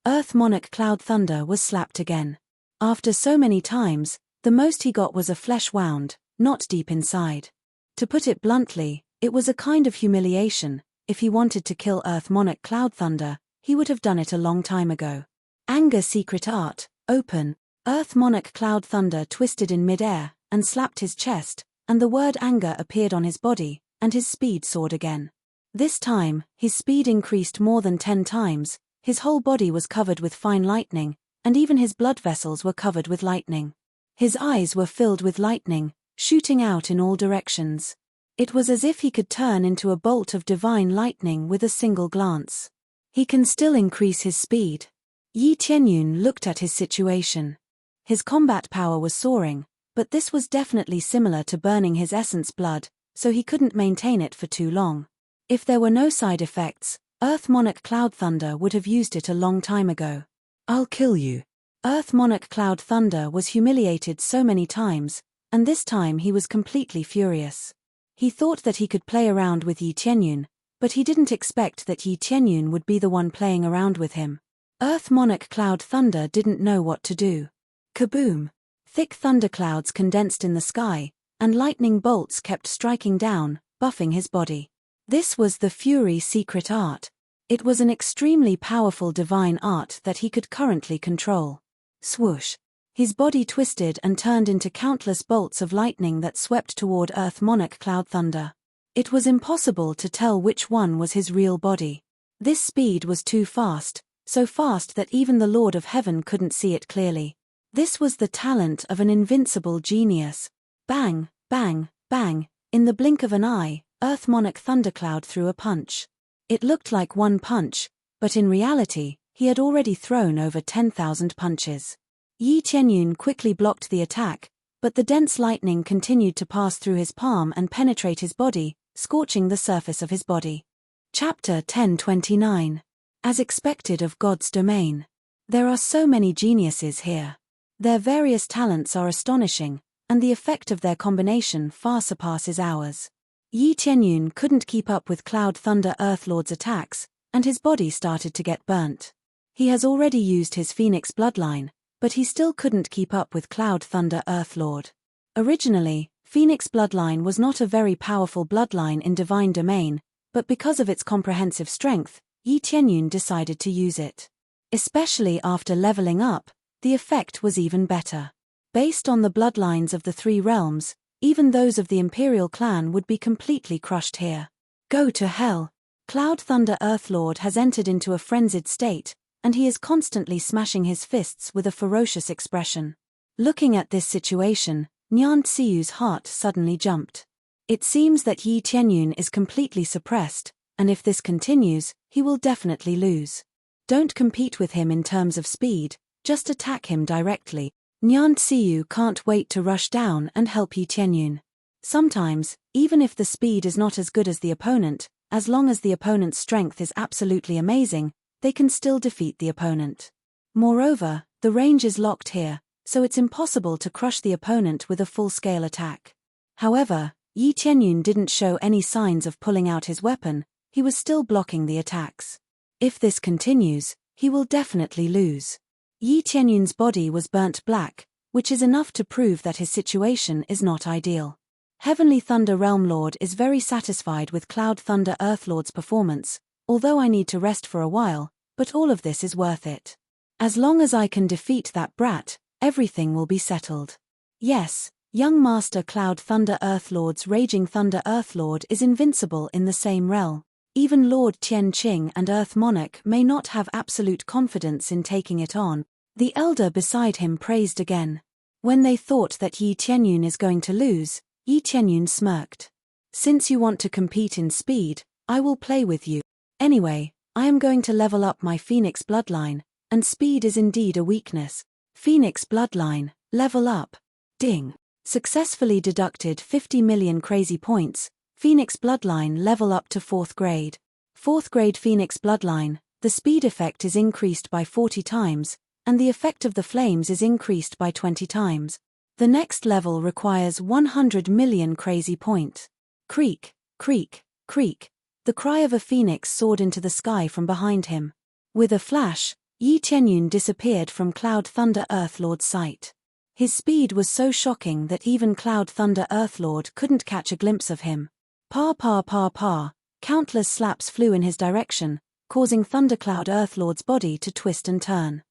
Earth Monarch Cloud Thunder was slapped again. After so many times, the most he got was a flesh wound, not deep inside. To put it bluntly, it was a kind of humiliation. If he wanted to kill Earth Monarch Cloud Thunder, he would have done it a long time ago. Anger Secret Art, open. Earth Monarch Cloud Thunder twisted in mid-air, and slapped his chest, and the word anger appeared on his body, and his speed soared again. This time, his speed increased more than 10 times, his whole body was covered with fine lightning, and even his blood vessels were covered with lightning. His eyes were filled with lightning, shooting out in all directions. It was as if he could turn into a bolt of divine lightning with a single glance. He can still increase his speed. Yi Tianyun looked at his situation. His combat power was soaring, but this was definitely similar to burning his essence blood, so he couldn't maintain it for too long. If there were no side effects, Earth Monarch Cloud Thunder would have used it a long time ago. I'll kill you. Earth Monarch Cloud Thunder was humiliated so many times, and this time he was completely furious. He thought that he could play around with Yi Tianyun, but he didn't expect that Yi Tianyun would be the one playing around with him. Earth Monarch Cloud Thunder didn't know what to do. Kaboom! Thick thunderclouds condensed in the sky, and lightning bolts kept striking down, buffing his body. This was the Fury Secret Art. It was an extremely powerful divine art that he could currently control. Swoosh! His body twisted and turned into countless bolts of lightning that swept toward Earth Monarch Cloud Thunder. It was impossible to tell which one was his real body. This speed was too fast, so fast that even the Lord of Heaven couldn't see it clearly. This was the talent of an invincible genius. Bang, bang, bang, in the blink of an eye, Earth Monarch Thundercloud threw a punch. It looked like one punch, but in reality, he had already thrown over 10,000 punches. Yi Tianyun quickly blocked the attack, but the dense lightning continued to pass through his palm and penetrate his body, scorching the surface of his body. Chapter 1029. As expected of God's domain. There are so many geniuses here. Their various talents are astonishing, and the effect of their combination far surpasses ours. Yi Tianyun couldn't keep up with Cloud Thunder Earthlord's attacks, and his body started to get burnt. He has already used his Phoenix bloodline, but he still couldn't keep up with Cloud Thunder Earthlord. Originally, Phoenix bloodline was not a very powerful bloodline in Divine Domain, but because of its comprehensive strength, Yi Tianyun decided to use it. Especially after leveling up, the effect was even better. Based on the bloodlines of the 3 realms, even those of the Imperial clan would be completely crushed here. Go to hell! Cloud Thunder Earthlord has entered into a frenzied state, and he is constantly smashing his fists with a ferocious expression. Looking at this situation, Nyan Tsiyu's heart suddenly jumped. It seems that Yi Tianyun is completely suppressed, and if this continues, he will definitely lose. Don't compete with him in terms of speed, just attack him directly. Nyan Tsiyu can't wait to rush down and help Yi Tianyun. Sometimes, even if the speed is not as good as the opponent, as long as the opponent's strength is absolutely amazing, they can still defeat the opponent. Moreover, the range is locked here, so it's impossible to crush the opponent with a full-scale attack. However, Yi Tianyun didn't show any signs of pulling out his weapon, he was still blocking the attacks. If this continues, he will definitely lose. Yi Tianyun's body was burnt black, which is enough to prove that his situation is not ideal. Heavenly Thunder Realm Lord is very satisfied with Cloud Thunder Earthlord's performance, although I need to rest for a while, but all of this is worth it. As long as I can defeat that brat, everything will be settled. Yes, young Master Cloud Thunder Earthlord's Raging Thunder Earthlord is invincible in the same realm. Even Lord Tian Qing and Earth Monarch may not have absolute confidence in taking it on. The elder beside him praised again. When they thought that Yi Tianyun is going to lose, Yi Tianyun smirked. Since you want to compete in speed, I will play with you. Anyway, I am going to level up my Phoenix bloodline, and speed is indeed a weakness. Phoenix bloodline, level up. Ding. Successfully deducted 50 million crazy points. Phoenix bloodline level up to 4th grade. 4th grade Phoenix bloodline, the speed effect is increased by 40 times, and the effect of the flames is increased by 20 times. The next level requires 100 million crazy point. Creak, creak, creak. The cry of a phoenix soared into the sky from behind him. With a flash, Yi Tianyun disappeared from Cloud Thunder Earthlord's sight. His speed was so shocking that even Cloud Thunder Earthlord couldn't catch a glimpse of him. Pa pa pa pa, countless slaps flew in his direction, causing Thundercloud Earthlord's body to twist and turn.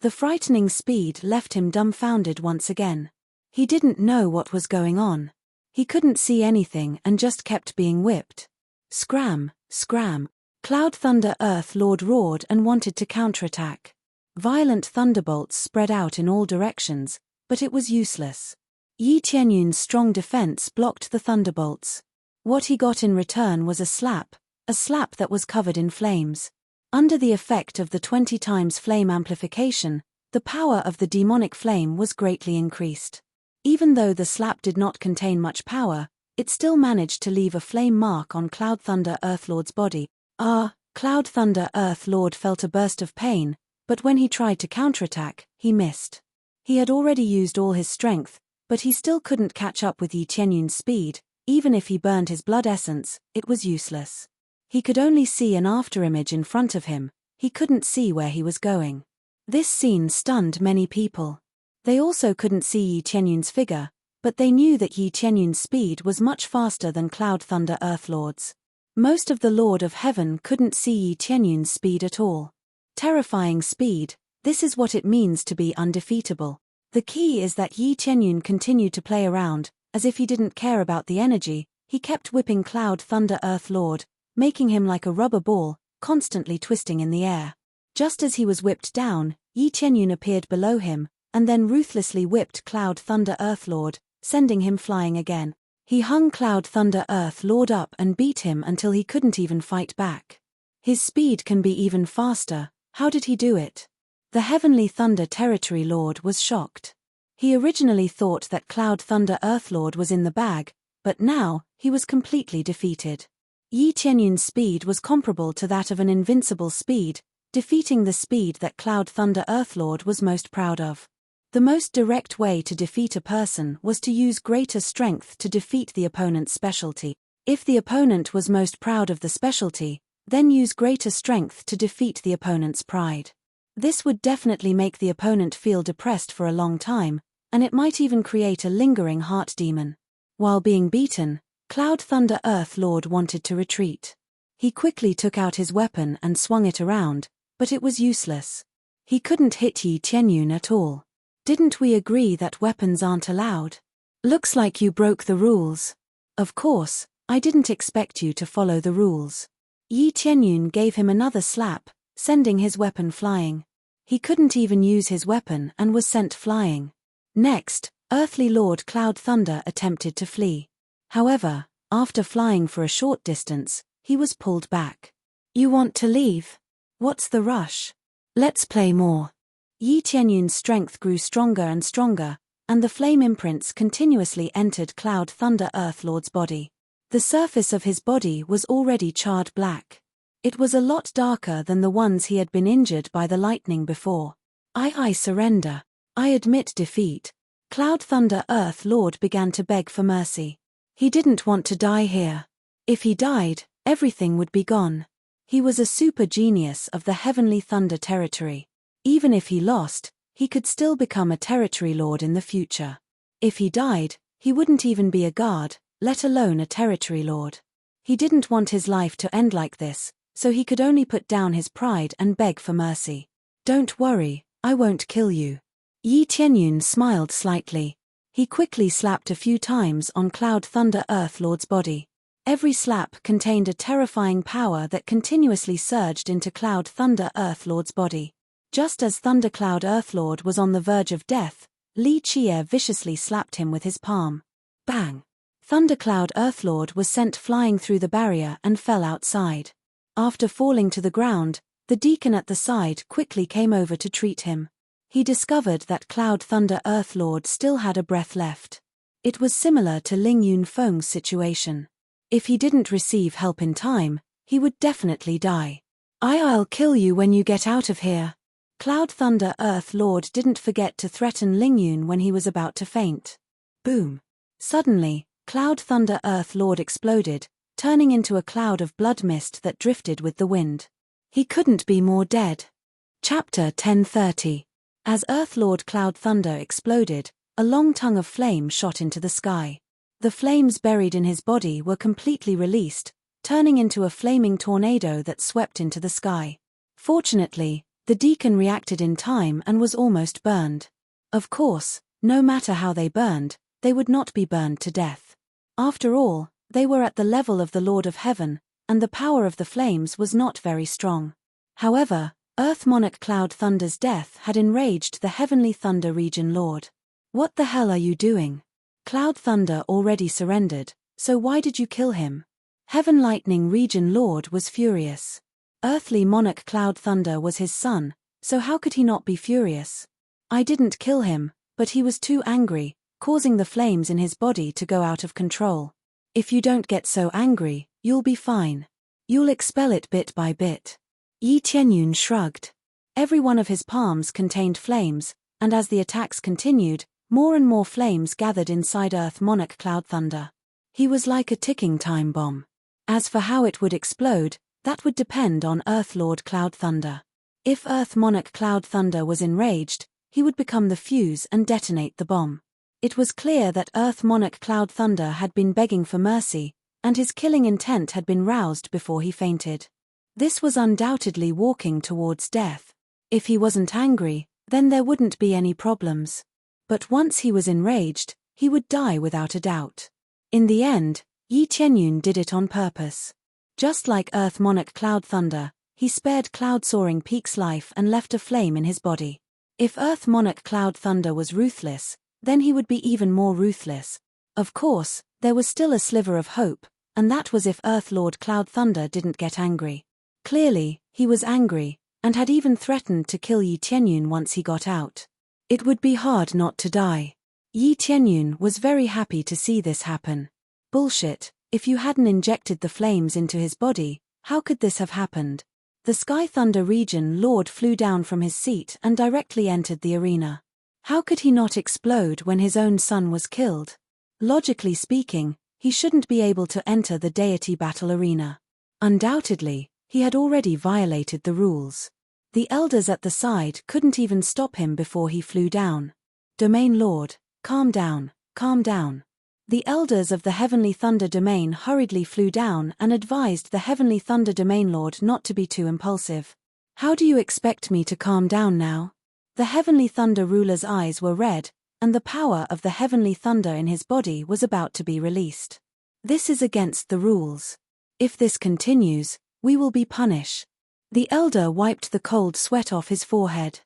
The frightening speed left him dumbfounded once again. He didn't know what was going on. He couldn't see anything and just kept being whipped. Scram, scram. Cloud Thunder Earthlord roared and wanted to counterattack. Violent thunderbolts spread out in all directions, but it was useless. Yi Tianyun's strong defense blocked the thunderbolts. What he got in return was a slap that was covered in flames. Under the effect of the 20 times flame amplification, the power of the demonic flame was greatly increased. Even though the slap did not contain much power, it still managed to leave a flame mark on Cloud Thunder Earthlord's body. Cloud Thunder Earthlord felt a burst of pain, but when he tried to counterattack, he missed. He had already used all his strength, but he still couldn't catch up with Yi Tianyun's speed. Even if he burned his blood essence, it was useless. He could only see an afterimage in front of him, he couldn't see where he was going. This scene stunned many people. They also couldn't see Yi Tianyun's figure, but they knew that Yi Tianyun's speed was much faster than Cloud Thunder Earthlord's. Most of the Lord of Heaven couldn't see Yi Tianyun's speed at all. Terrifying speed, this is what it means to be undefeatable. The key is that Yi Tianyun continued to play around. As if he didn't care about the energy, he kept whipping Cloud Thunder Earthlord, making him like a rubber ball, constantly twisting in the air. Just as he was whipped down, Yi Tianyun appeared below him, and then ruthlessly whipped Cloud Thunder Earthlord, sending him flying again. He hung Cloud Thunder Earthlord up and beat him until he couldn't even fight back. His speed can be even faster. How did he do it? The Heavenly Thunder Territory Lord was shocked. He originally thought that Cloud Thunder Earthlord was in the bag, but now, he was completely defeated. Yi Tianyun's speed was comparable to that of an invincible speed, defeating the speed that Cloud Thunder Earthlord was most proud of. The most direct way to defeat a person was to use greater strength to defeat the opponent's specialty. If the opponent was most proud of the specialty, then use greater strength to defeat the opponent's pride. This would definitely make the opponent feel depressed for a long time, and it might even create a lingering heart demon. While being beaten, Cloud Thunder Earthlord wanted to retreat. He quickly took out his weapon and swung it around, but it was useless. He couldn't hit Yi Tianyun at all. Didn't we agree that weapons aren't allowed? Looks like you broke the rules. Of course, I didn't expect you to follow the rules. Yi Tianyun gave him another slap, sending his weapon flying. He couldn't even use his weapon and was sent flying. Next, Earthly Lord Cloud Thunder attempted to flee. However, after flying for a short distance, he was pulled back. You want to leave? What's the rush? Let's play more. Yi Tianyun's strength grew stronger and stronger, and the flame imprints continuously entered Cloud Thunder Earthlord's body. The surface of his body was already charred black. It was a lot darker than the ones he had been injured by the lightning before. I surrender. I admit defeat. Cloud Thunder Earthlord began to beg for mercy. He didn't want to die here. If he died, everything would be gone. He was a super genius of the Heavenly Thunder Territory. Even if he lost, he could still become a territory lord in the future. If he died, he wouldn't even be a guard, let alone a territory lord. He didn't want his life to end like this, so he could only put down his pride and beg for mercy. Don't worry, I won't kill you. Yi Tianyun smiled slightly. He quickly slapped a few times on Cloud Thunder Earthlord's body. Every slap contained a terrifying power that continuously surged into Cloud Thunder Earthlord's body. Just as Thundercloud Earthlord was on the verge of death, Li Chia viciously slapped him with his palm. Bang! Thundercloud Earthlord was sent flying through the barrier and fell outside. After falling to the ground, the deacon at the side quickly came over to treat him. He discovered that Cloud Thunder Earthlord still had a breath left. It was similar to Ling Yunfeng's situation. If he didn't receive help in time, he would definitely die. I'll kill you when you get out of here. Cloud Thunder Earthlord didn't forget to threaten Ling Yun when he was about to faint. Boom! Suddenly, Cloud Thunder Earthlord exploded, turning into a cloud of blood mist that drifted with the wind. He couldn't be more dead. Chapter 1030. As Earthlord Cloud Thunder exploded, a long tongue of flame shot into the sky. The flames buried in his body were completely released, turning into a flaming tornado that swept into the sky. Fortunately, the deacon reacted in time and was almost burned. Of course, no matter how they burned, they would not be burned to death. After all, they were at the level of the Lord of Heaven, and the power of the flames was not very strong. However, Earth Monarch Cloud Thunder's death had enraged the Heavenly Thunder Region Lord. What the hell are you doing? Cloud Thunder already surrendered, so why did you kill him? Heaven Lightning Region Lord was furious. Earthly Monarch Cloud Thunder was his son, so how could he not be furious? I didn't kill him, but he was too angry, causing the flames in his body to go out of control. If you don't get so angry, you'll be fine. You'll expel it bit by bit. Yi Tianyun shrugged. Every one of his palms contained flames, and as the attacks continued, more and more flames gathered inside Earth Monarch Cloud Thunder. He was like a ticking time bomb. As for how it would explode, that would depend on Earth Lord Cloud Thunder. If Earth Monarch Cloud Thunder was enraged, he would become the fuse and detonate the bomb. It was clear that Earth Monarch Cloud Thunder had been begging for mercy, and his killing intent had been roused before he fainted. This was undoubtedly walking towards death. If he wasn't angry, then there wouldn't be any problems. But once he was enraged, he would die without a doubt. In the end, Yi Tianyun did it on purpose. Just like Earth Monarch Cloud Thunder, he spared Cloud Soaring Peak's life and left a flame in his body. If Earth Monarch Cloud Thunder was ruthless, then he would be even more ruthless. Of course, there was still a sliver of hope, and that was if Earth Lord Cloud Thunder didn't get angry. Clearly, he was angry, and had even threatened to kill Yi Tianyun once he got out. It would be hard not to die. Yi Tianyun was very happy to see this happen. Bullshit, if you hadn't injected the flames into his body, how could this have happened? The Sky Thunder Region Lord flew down from his seat and directly entered the arena. How could he not explode when his own son was killed? Logically speaking, he shouldn't be able to enter the deity battle arena. Undoubtedly, he had already violated the rules. The elders at the side couldn't even stop him before he flew down. Domain Lord, calm down, calm down. The elders of the Heavenly Thunder Domain hurriedly flew down and advised the Heavenly Thunder Domain Lord not to be too impulsive. How do you expect me to calm down now? The Heavenly Thunder Ruler's eyes were red, and the power of the Heavenly Thunder in his body was about to be released. This is against the rules. If this continues, we will be punished. The elder wiped the cold sweat off his forehead.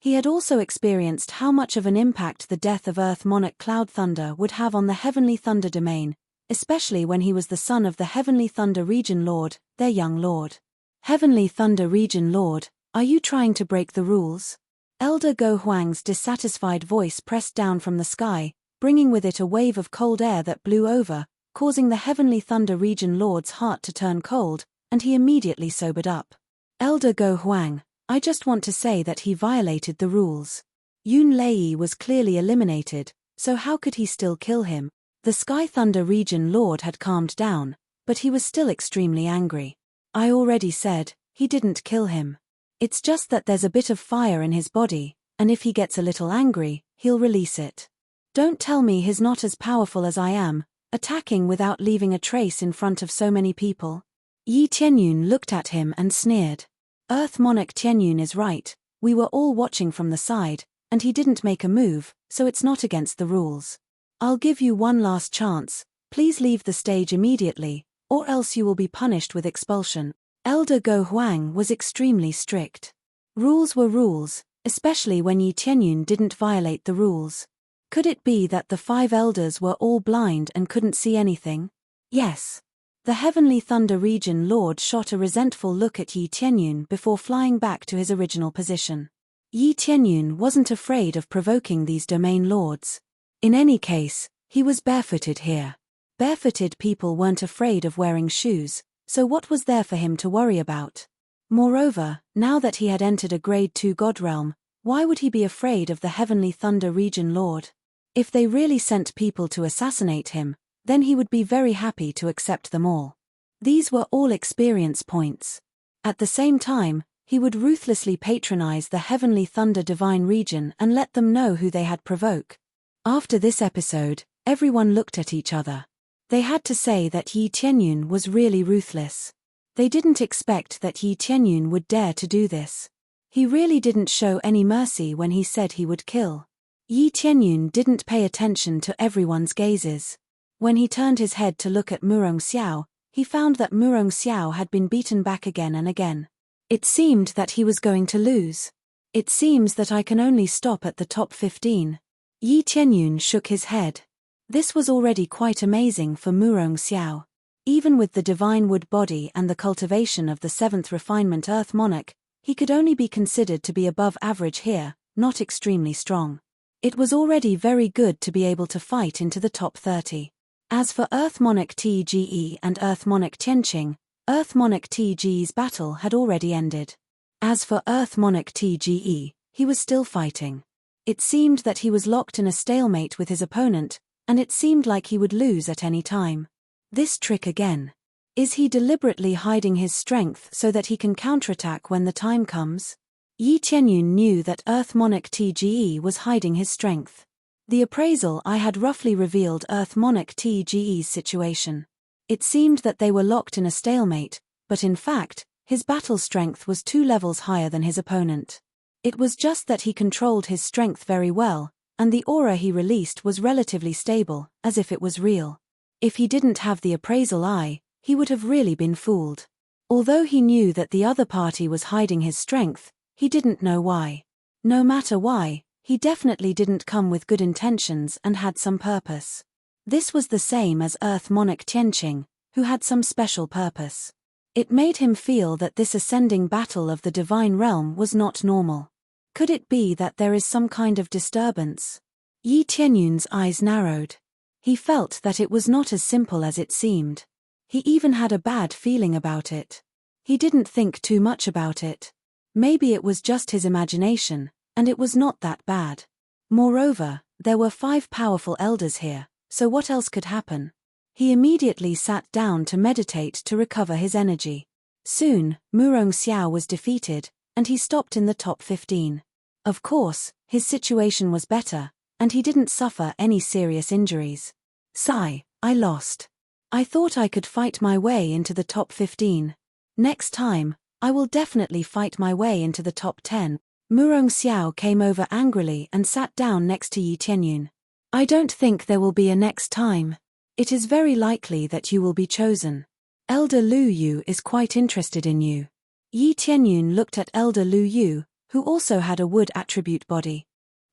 He had also experienced how much of an impact the death of Earth Monarch Cloud Thunder would have on the Heavenly Thunder Domain, especially when he was the son of the Heavenly Thunder Region Lord, their young lord. Heavenly Thunder Region Lord, are you trying to break the rules? Elder Go Huang's dissatisfied voice pressed down from the sky, bringing with it a wave of cold air that blew over, causing the Heavenly Thunder Region Lord's heart to turn cold, and he immediately sobered up. Elder Go Huang, I just want to say that he violated the rules. Yun Lei was clearly eliminated, so how could he still kill him? The Sky Thunder Region Lord had calmed down, but he was still extremely angry. I already said, he didn't kill him. It's just that there's a bit of fire in his body, and if he gets a little angry, he'll release it. Don't tell me he's not as powerful as I am, attacking without leaving a trace in front of so many people. Yi Tianyun looked at him and sneered. Earth Monarch Tianyun is right, we were all watching from the side, and he didn't make a move, so it's not against the rules. I'll give you one last chance, please leave the stage immediately, or else you will be punished with expulsion. Elder Go Huang was extremely strict. Rules were rules, especially when Yi Tianyun didn't violate the rules. Could it be that the 5 elders were all blind and couldn't see anything? Yes. The Heavenly Thunder Region Lord shot a resentful look at Yi Tianyun before flying back to his original position. Yi Tianyun wasn't afraid of provoking these domain lords. In any case, he was barefooted here. Barefooted people weren't afraid of wearing shoes, so what was there for him to worry about? Moreover, now that he had entered a Grade 2 God realm, why would he be afraid of the Heavenly Thunder Region Lord? If they really sent people to assassinate him, then he would be very happy to accept them all. These were all experience points. At the same time, he would ruthlessly patronize the Heavenly Thunder Divine Region and let them know who they had provoked. After this episode, everyone looked at each other. They had to say that Yi Tianyun was really ruthless. They didn't expect that Yi Tianyun would dare to do this. He really didn't show any mercy when he said he would kill. Yi Tianyun didn't pay attention to everyone's gazes. When he turned his head to look at Murong Xiao, he found that Murong Xiao had been beaten back again and again. It seemed that he was going to lose. It seems that I can only stop at the top 15. Yi Tianyun shook his head. This was already quite amazing for Murong Xiao. Even with the divine wood body and the cultivation of the 7th refinement Earth Monarch, he could only be considered to be above average here, not extremely strong. It was already very good to be able to fight into the top 30. As for Earth Monarch TGE and Earth Monarch Tianqing, Earth Monarch TGE's battle had already ended. As for Earth Monarch TGE, he was still fighting. It seemed that he was locked in a stalemate with his opponent, and it seemed like he would lose at any time. This trick again. Is he deliberately hiding his strength so that he can counterattack when the time comes? Yi Tianyun knew that Earth Monarch TGE was hiding his strength. The appraisal I had roughly revealed Earth Monarch TGE's situation. It seemed that they were locked in a stalemate, but in fact, his battle strength was 2 levels higher than his opponent. It was just that he controlled his strength very well, and the aura he released was relatively stable, as if it was real. If he didn't have the appraisal eye, he would have really been fooled. Although he knew that the other party was hiding his strength, he didn't know why. No matter why, he definitely didn't come with good intentions and had some purpose. This was the same as Earth Monarch Tianqing, who had some special purpose. It made him feel that this ascending battle of the divine realm was not normal. Could it be that there is some kind of disturbance? Yi Tianyun's eyes narrowed. He felt that it was not as simple as it seemed. He even had a bad feeling about it. He didn't think too much about it. Maybe it was just his imagination, and it was not that bad. Moreover, there were 5 powerful elders here, so what else could happen? He immediately sat down to meditate to recover his energy. Soon, Murong Xiao was defeated, and he stopped in the top 15. Of course, his situation was better, and he didn't suffer any serious injuries. Sigh, I lost. I thought I could fight my way into the top 15. Next time, I will definitely fight my way into the top 10. Murong Xiao came over angrily and sat down next to Yi Tianyun. I don't think there will be a next time. It is very likely that you will be chosen. Elder Lu Yu is quite interested in you. Yi Tianyun looked at Elder Lu Yu, who also had a wood attribute body.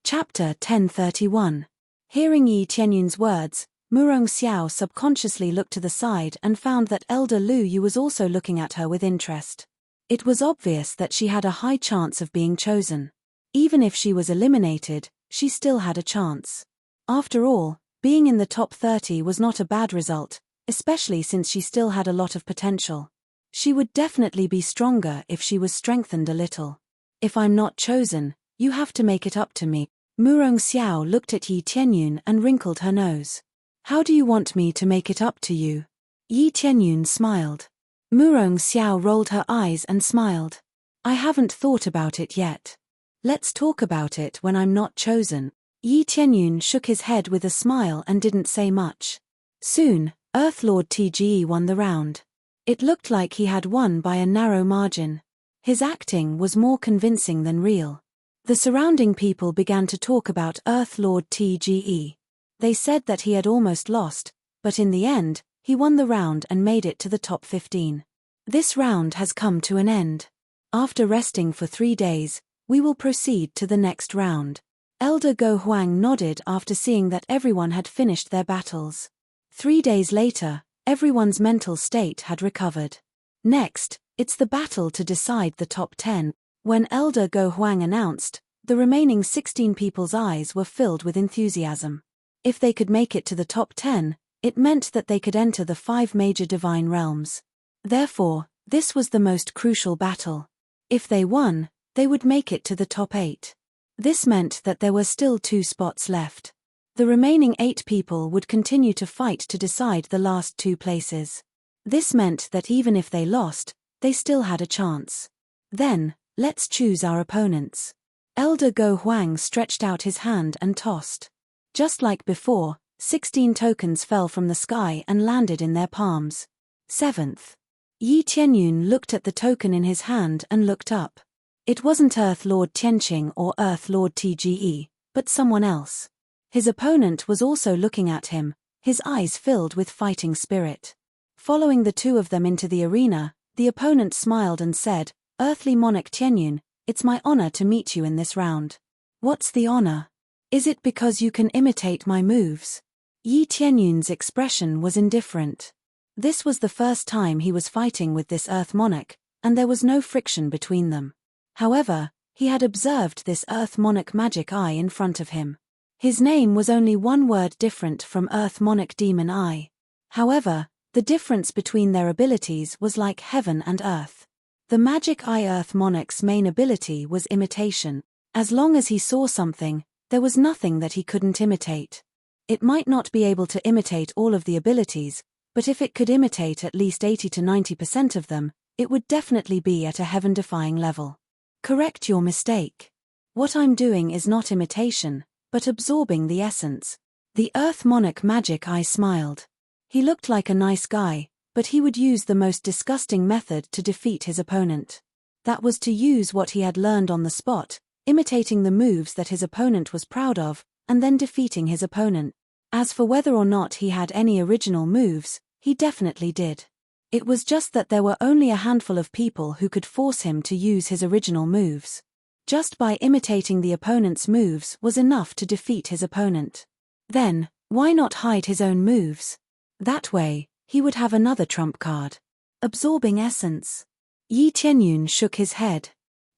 Chapter 1031. Hearing Yi Tianyun's words, Murong Xiao subconsciously looked to the side and found that Elder Lu Yu was also looking at her with interest. It was obvious that she had a high chance of being chosen. Even if she was eliminated, she still had a chance. After all, being in the top 30 was not a bad result, especially since she still had a lot of potential. She would definitely be stronger if she was strengthened a little. If I'm not chosen, you have to make it up to me. Murong Xiao looked at Yi Tianyun and wrinkled her nose. How do you want me to make it up to you? Yi Tianyun smiled. Murong Xiao rolled her eyes and smiled. I haven't thought about it yet. Let's talk about it when I'm not chosen. Yi Tianyun shook his head with a smile and didn't say much. Soon, Earthlord TGE won the round. It looked like he had won by a narrow margin. His acting was more convincing than real. The surrounding people began to talk about Earthlord TGE. They said that he had almost lost, but in the end, He won the round and made it to the top 15. This round has come to an end. After resting for 3 days, we will proceed to the next round. Elder Go Huang nodded after seeing that everyone had finished their battles. 3 days later, everyone's mental state had recovered. Next, it's the battle to decide the top 10. When Elder Go Huang announced, the remaining 16 people's eyes were filled with enthusiasm. If they could make it to the top 10, it meant that they could enter the 5 major divine realms. Therefore, this was the most crucial battle. If they won, they would make it to the top 8. This meant that there were still 2 spots left. The remaining 8 people would continue to fight to decide the last 2 places. This meant that even if they lost, they still had a chance. Then, let's choose our opponents. Elder Go Huang stretched out his hand and tossed. Just like before, 16 tokens fell from the sky and landed in their palms. 7th. Yi Tianyun looked at the token in his hand and looked up. It wasn't Earth Lord Tianqing or Earth Lord Tge, but someone else. His opponent was also looking at him, his eyes filled with fighting spirit. Following the 2 of them into the arena, the opponent smiled and said, "Earthly Monarch Tianyun, it's my honor to meet you in this round." "What's the honor? Is it because you can imitate my moves?" Yi Tianyun's expression was indifferent. This was the first time he was fighting with this Earth Monarch, and there was no friction between them. However, he had observed this Earth Monarch Magic Eye in front of him. His name was only 1 word different from Earth Monarch Demon Eye. However, the difference between their abilities was like heaven and earth. The Magic Eye Earth Monarch's main ability was imitation. As long as he saw something, there was nothing that he couldn't imitate. It might not be able to imitate all of the abilities, but if it could imitate at least 80 to 90% of them, it would definitely be at a heaven-defying level. Correct your mistake. What I'm doing is not imitation, but absorbing the essence. The Earth Monarch Magic Eye smiled. He looked like a nice guy, but he would use the most disgusting method to defeat his opponent. That was to use what he had learned on the spot, imitating the moves that his opponent was proud of, and then defeating his opponent. As for whether or not he had any original moves, he definitely did. It was just that there were only a handful of people who could force him to use his original moves. Just by imitating the opponent's moves was enough to defeat his opponent. Then, why not hide his own moves? That way, he would have another trump card. Absorbing essence. Yi Tianyun shook his head.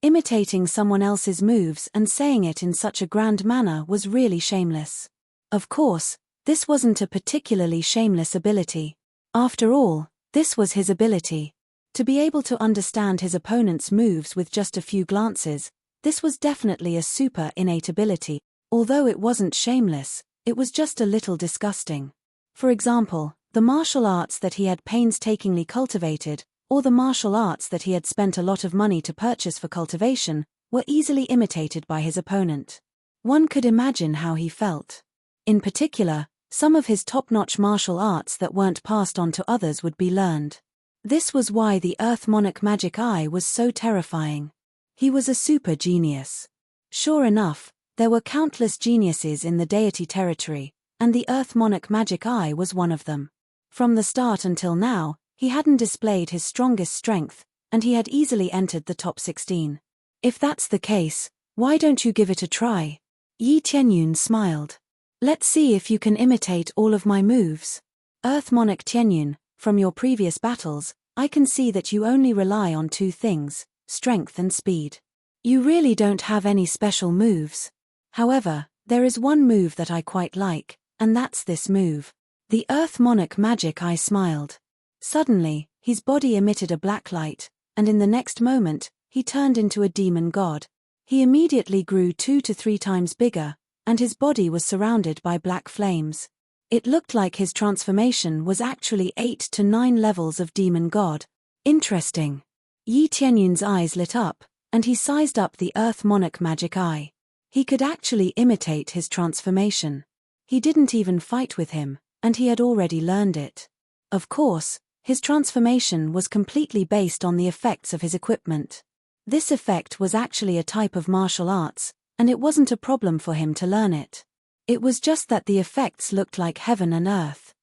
Imitating someone else's moves and saying it in such a grand manner was really shameless. Of course, this wasn't a particularly shameless ability. After all, this was his ability. To be able to understand his opponent's moves with just a few glances, this was definitely a super innate ability. Although it wasn't shameless, it was just a little disgusting. For example, the martial arts that he had painstakingly cultivated, or the martial arts that he had spent a lot of money to purchase for cultivation, were easily imitated by his opponent. One could imagine how he felt. In particular, some of his top-notch martial arts that weren't passed on to others would be learned. This was why the Earth Monarch Magic Eye was so terrifying. He was a super genius. Sure enough, there were countless geniuses in the deity territory, and the Earth Monarch Magic Eye was one of them. From the start until now, he hadn't displayed his strongest strength, and he had easily entered the top 16. If that's the case, why don't you give it a try? Yi Tianyun smiled. Let's see if you can imitate all of my moves. Earth Monarch Tianyun, from your previous battles, I can see that you only rely on 2 things, strength and speed. You really don't have any special moves. However, there is one move that I quite like, and that's this move. The Earth Monarch Magic Eye smiled. Suddenly, his body emitted a black light, and in the next moment, he turned into a demon god. He immediately grew 2 to 3 times bigger, and his body was surrounded by black flames. It looked like his transformation was actually 8 to 9 levels of demon god. Interesting. Yi Tianyun's eyes lit up, and he sized up the Earth Monarch Magic Eye. He could actually imitate his transformation. He didn't even fight with him, and he had already learned it. Of course, his transformation was completely based on the effects of his equipment. This effect was actually a type of martial arts, and it wasn't a problem for him to learn it. It was just that the effects looked like heaven and earth.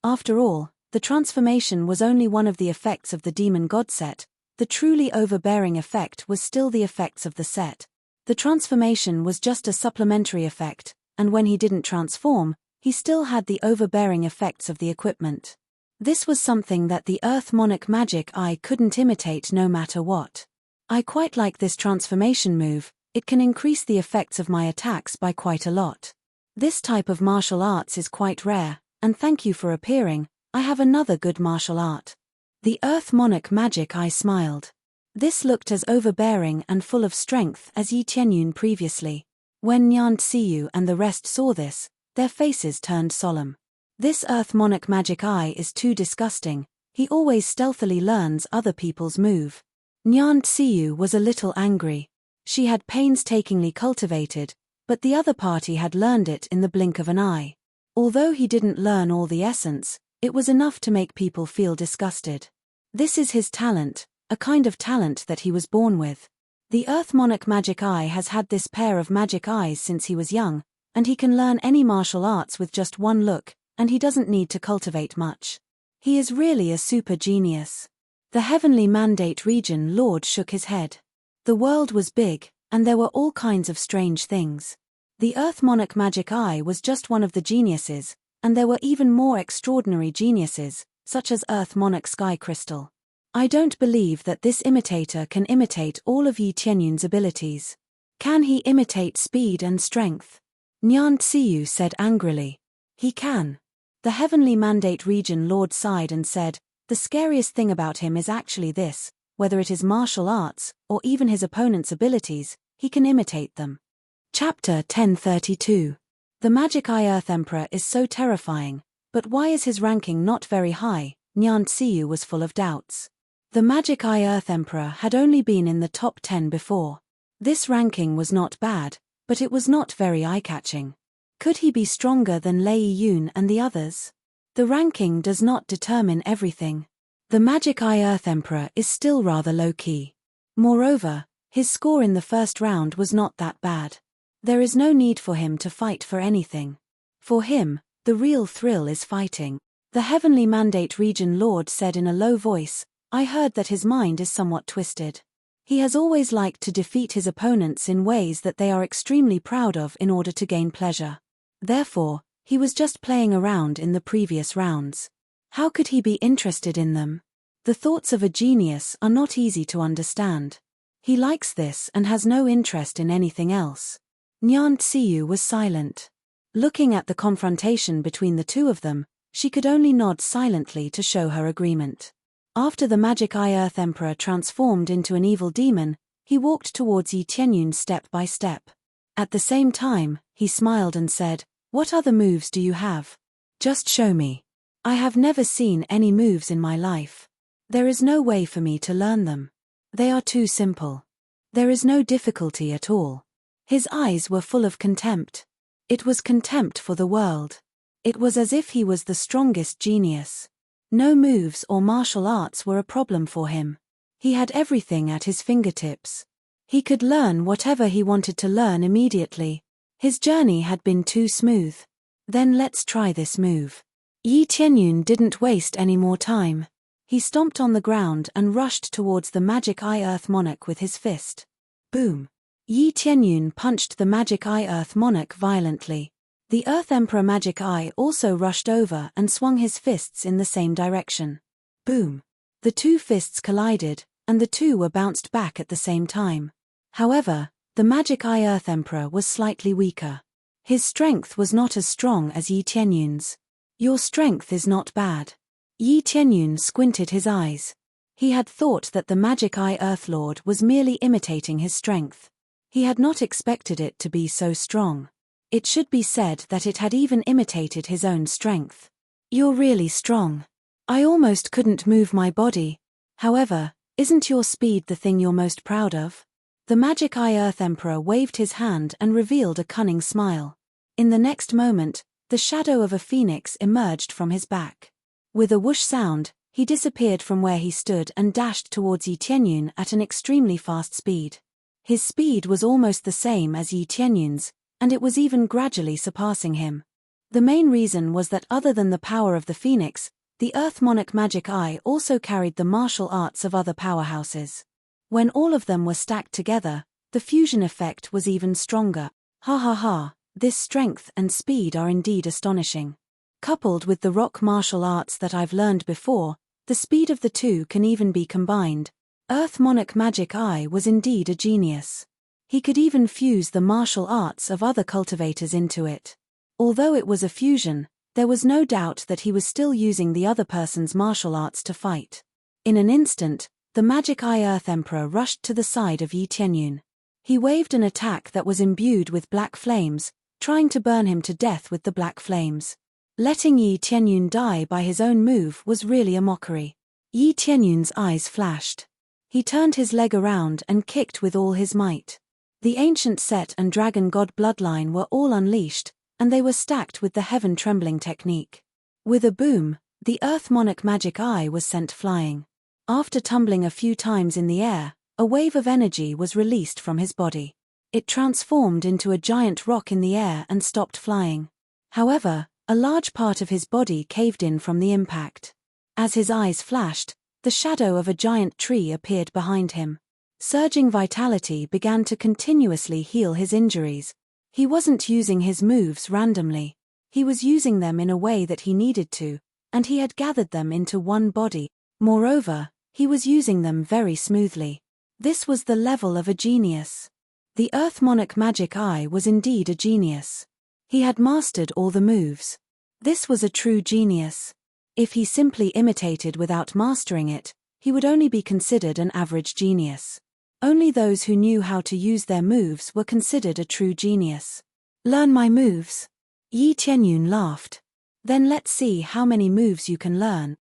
After all, The transformation was only one of the effects of the demon god set. The truly overbearing effect was still the effects of the set. The transformation was just a supplementary effect, and when he didn't transform, he still had the overbearing effects of the equipment. This was something that the Earth Monarch Magic Eye couldn't imitate no matter what. I quite like this transformation move. It can increase the effects of my attacks by quite a lot. This type of martial arts is quite rare, and thank you for appearing. I have another good martial art. The Earth Monarch Magic Eye smiled. This looked as overbearing and full of strength as Yi Tianyun previously. When Nyan Tsiyu and the rest saw this, their faces turned solemn. This Earth Monarch Magic Eye is too disgusting. He always stealthily learns other people's move. Nyan Tsiyu was a little angry. She had painstakingly cultivated, but the other party had learned it in the blink of an eye. Although he didn't learn all the essence, it was enough to make people feel disgusted. This is his talent, a kind of talent that he was born with. The Earth Monarch Magic Eye has had this pair of magic eyes since he was young, and he can learn any martial arts with just one look, and he doesn't need to cultivate much. He is really a super genius. The Heavenly Mandate Region Lord shook his head. The world was big, and there were all kinds of strange things. The Earth Monarch Magic Eye was just one of the geniuses, and there were even more extraordinary geniuses, such as Earth Monarch Sky Crystal. I don't believe that this imitator can imitate all of Yi Tianyun's abilities. Can he imitate speed and strength? Nyan Tsiyu said angrily. He can. The Heavenly Mandate Region Lord sighed and said, the scariest thing about him is actually this, whether it is martial arts, or even his opponent's abilities, he can imitate them. Chapter 1032. The Magic Eye Earth Emperor is so terrifying, but why is his ranking not very high? Nyan Tsiyu was full of doubts. The Magic Eye Earth Emperor had only been in the top 10 before. This ranking was not bad, but it was not very eye-catching. Could he be stronger than Lei Yun and the others? The ranking does not determine everything. The Magic Eye Earth Emperor is still rather low-key. Moreover, his score in the first round was not that bad. There is no need for him to fight for anything. For him, the real thrill is fighting. The Heavenly Mandate Region Lord said in a low voice, I heard that his mind is somewhat twisted. He has always liked to defeat his opponents in ways that they are extremely proud of in order to gain pleasure. Therefore, he was just playing around in the previous rounds. How could he be interested in them? The thoughts of a genius are not easy to understand. He likes this and has no interest in anything else. Nyan Tsiyu was silent. Looking at the confrontation between the two of them, she could only nod silently to show her agreement. After the Magic Eye Earth Emperor transformed into an evil demon, he walked towards Yi Tianyun step by step. At the same time, he smiled and said, what other moves do you have? Just show me. I have never seen any moves in my life. There is no way for me to learn them. They are too simple. There is no difficulty at all. His eyes were full of contempt. It was contempt for the world. It was as if he was the strongest genius. No moves or martial arts were a problem for him. He had everything at his fingertips. He could learn whatever he wanted to learn immediately. His journey had been too smooth. Then let's try this move. Yi Tianyun didn't waste any more time. He stomped on the ground and rushed towards the Magic Eye Earth Monarch with his fist. Boom! Yi Tianyun punched the Magic Eye Earth Monarch violently. The Earth Emperor Magic Eye also rushed over and swung his fists in the same direction. Boom! The two fists collided, and the two were bounced back at the same time. However, the Magic Eye Earth Emperor was slightly weaker. His strength was not as strong as Yi Tianyun's. Your strength is not bad. Yi Tianyun squinted his eyes. He had thought that the Magic Eye Earth Lord was merely imitating his strength. He had not expected it to be so strong. It should be said that it had even imitated his own strength. You're really strong. I almost couldn't move my body. However, isn't your speed the thing you're most proud of? The Magic Eye Earth Emperor waved his hand and revealed a cunning smile. In the next moment, the shadow of a phoenix emerged from his back. With a whoosh sound, he disappeared from where he stood and dashed towards Yi Tianyun at an extremely fast speed. His speed was almost the same as Yi Tianyun's, and it was even gradually surpassing him. The main reason was that other than the power of the phoenix, The Earth Monarch Magic Eye also carried the martial arts of other powerhouses. When all of them were stacked together, the fusion effect was even stronger. Ha ha ha, this strength and speed are indeed astonishing. Coupled with the rock martial arts that I've learned before, the speed of the two can even be combined. Earth Monarch Magic Eye was indeed a genius. He could even fuse the martial arts of other cultivators into it. Although it was a fusion, there was no doubt that he was still using the other person's martial arts to fight. In an instant, the Magic Eye Earth Emperor rushed to the side of Yi Tianyun. He waved an attack that was imbued with black flames, trying to burn him to death with the black flames. Letting Yi Tianyun die by his own move was really a mockery. Yi Tianyun's eyes flashed. He turned his leg around and kicked with all his might. The ancient Set and Dragon God bloodline were all unleashed, and they were stacked with the Heaven Trembling technique. With a boom, the Earth Monarch Magic Eye was sent flying. After tumbling a few times in the air, a wave of energy was released from his body. It transformed into a giant rock in the air and stopped flying. However, a large part of his body caved in from the impact. As his eyes flashed, the shadow of a giant tree appeared behind him. Surging vitality began to continuously heal his injuries. He wasn't using his moves randomly. He was using them in a way that he needed to, and he had gathered them into one body. Moreover, he was using them very smoothly. This was the level of a genius. The Earth Monarch Magic Eye was indeed a genius. He had mastered all the moves. This was a true genius. If he simply imitated without mastering it, he would only be considered an average genius. Only those who knew how to use their moves were considered a true genius. Learn my moves. Yi Tianyun laughed. Then let's see how many moves you can learn.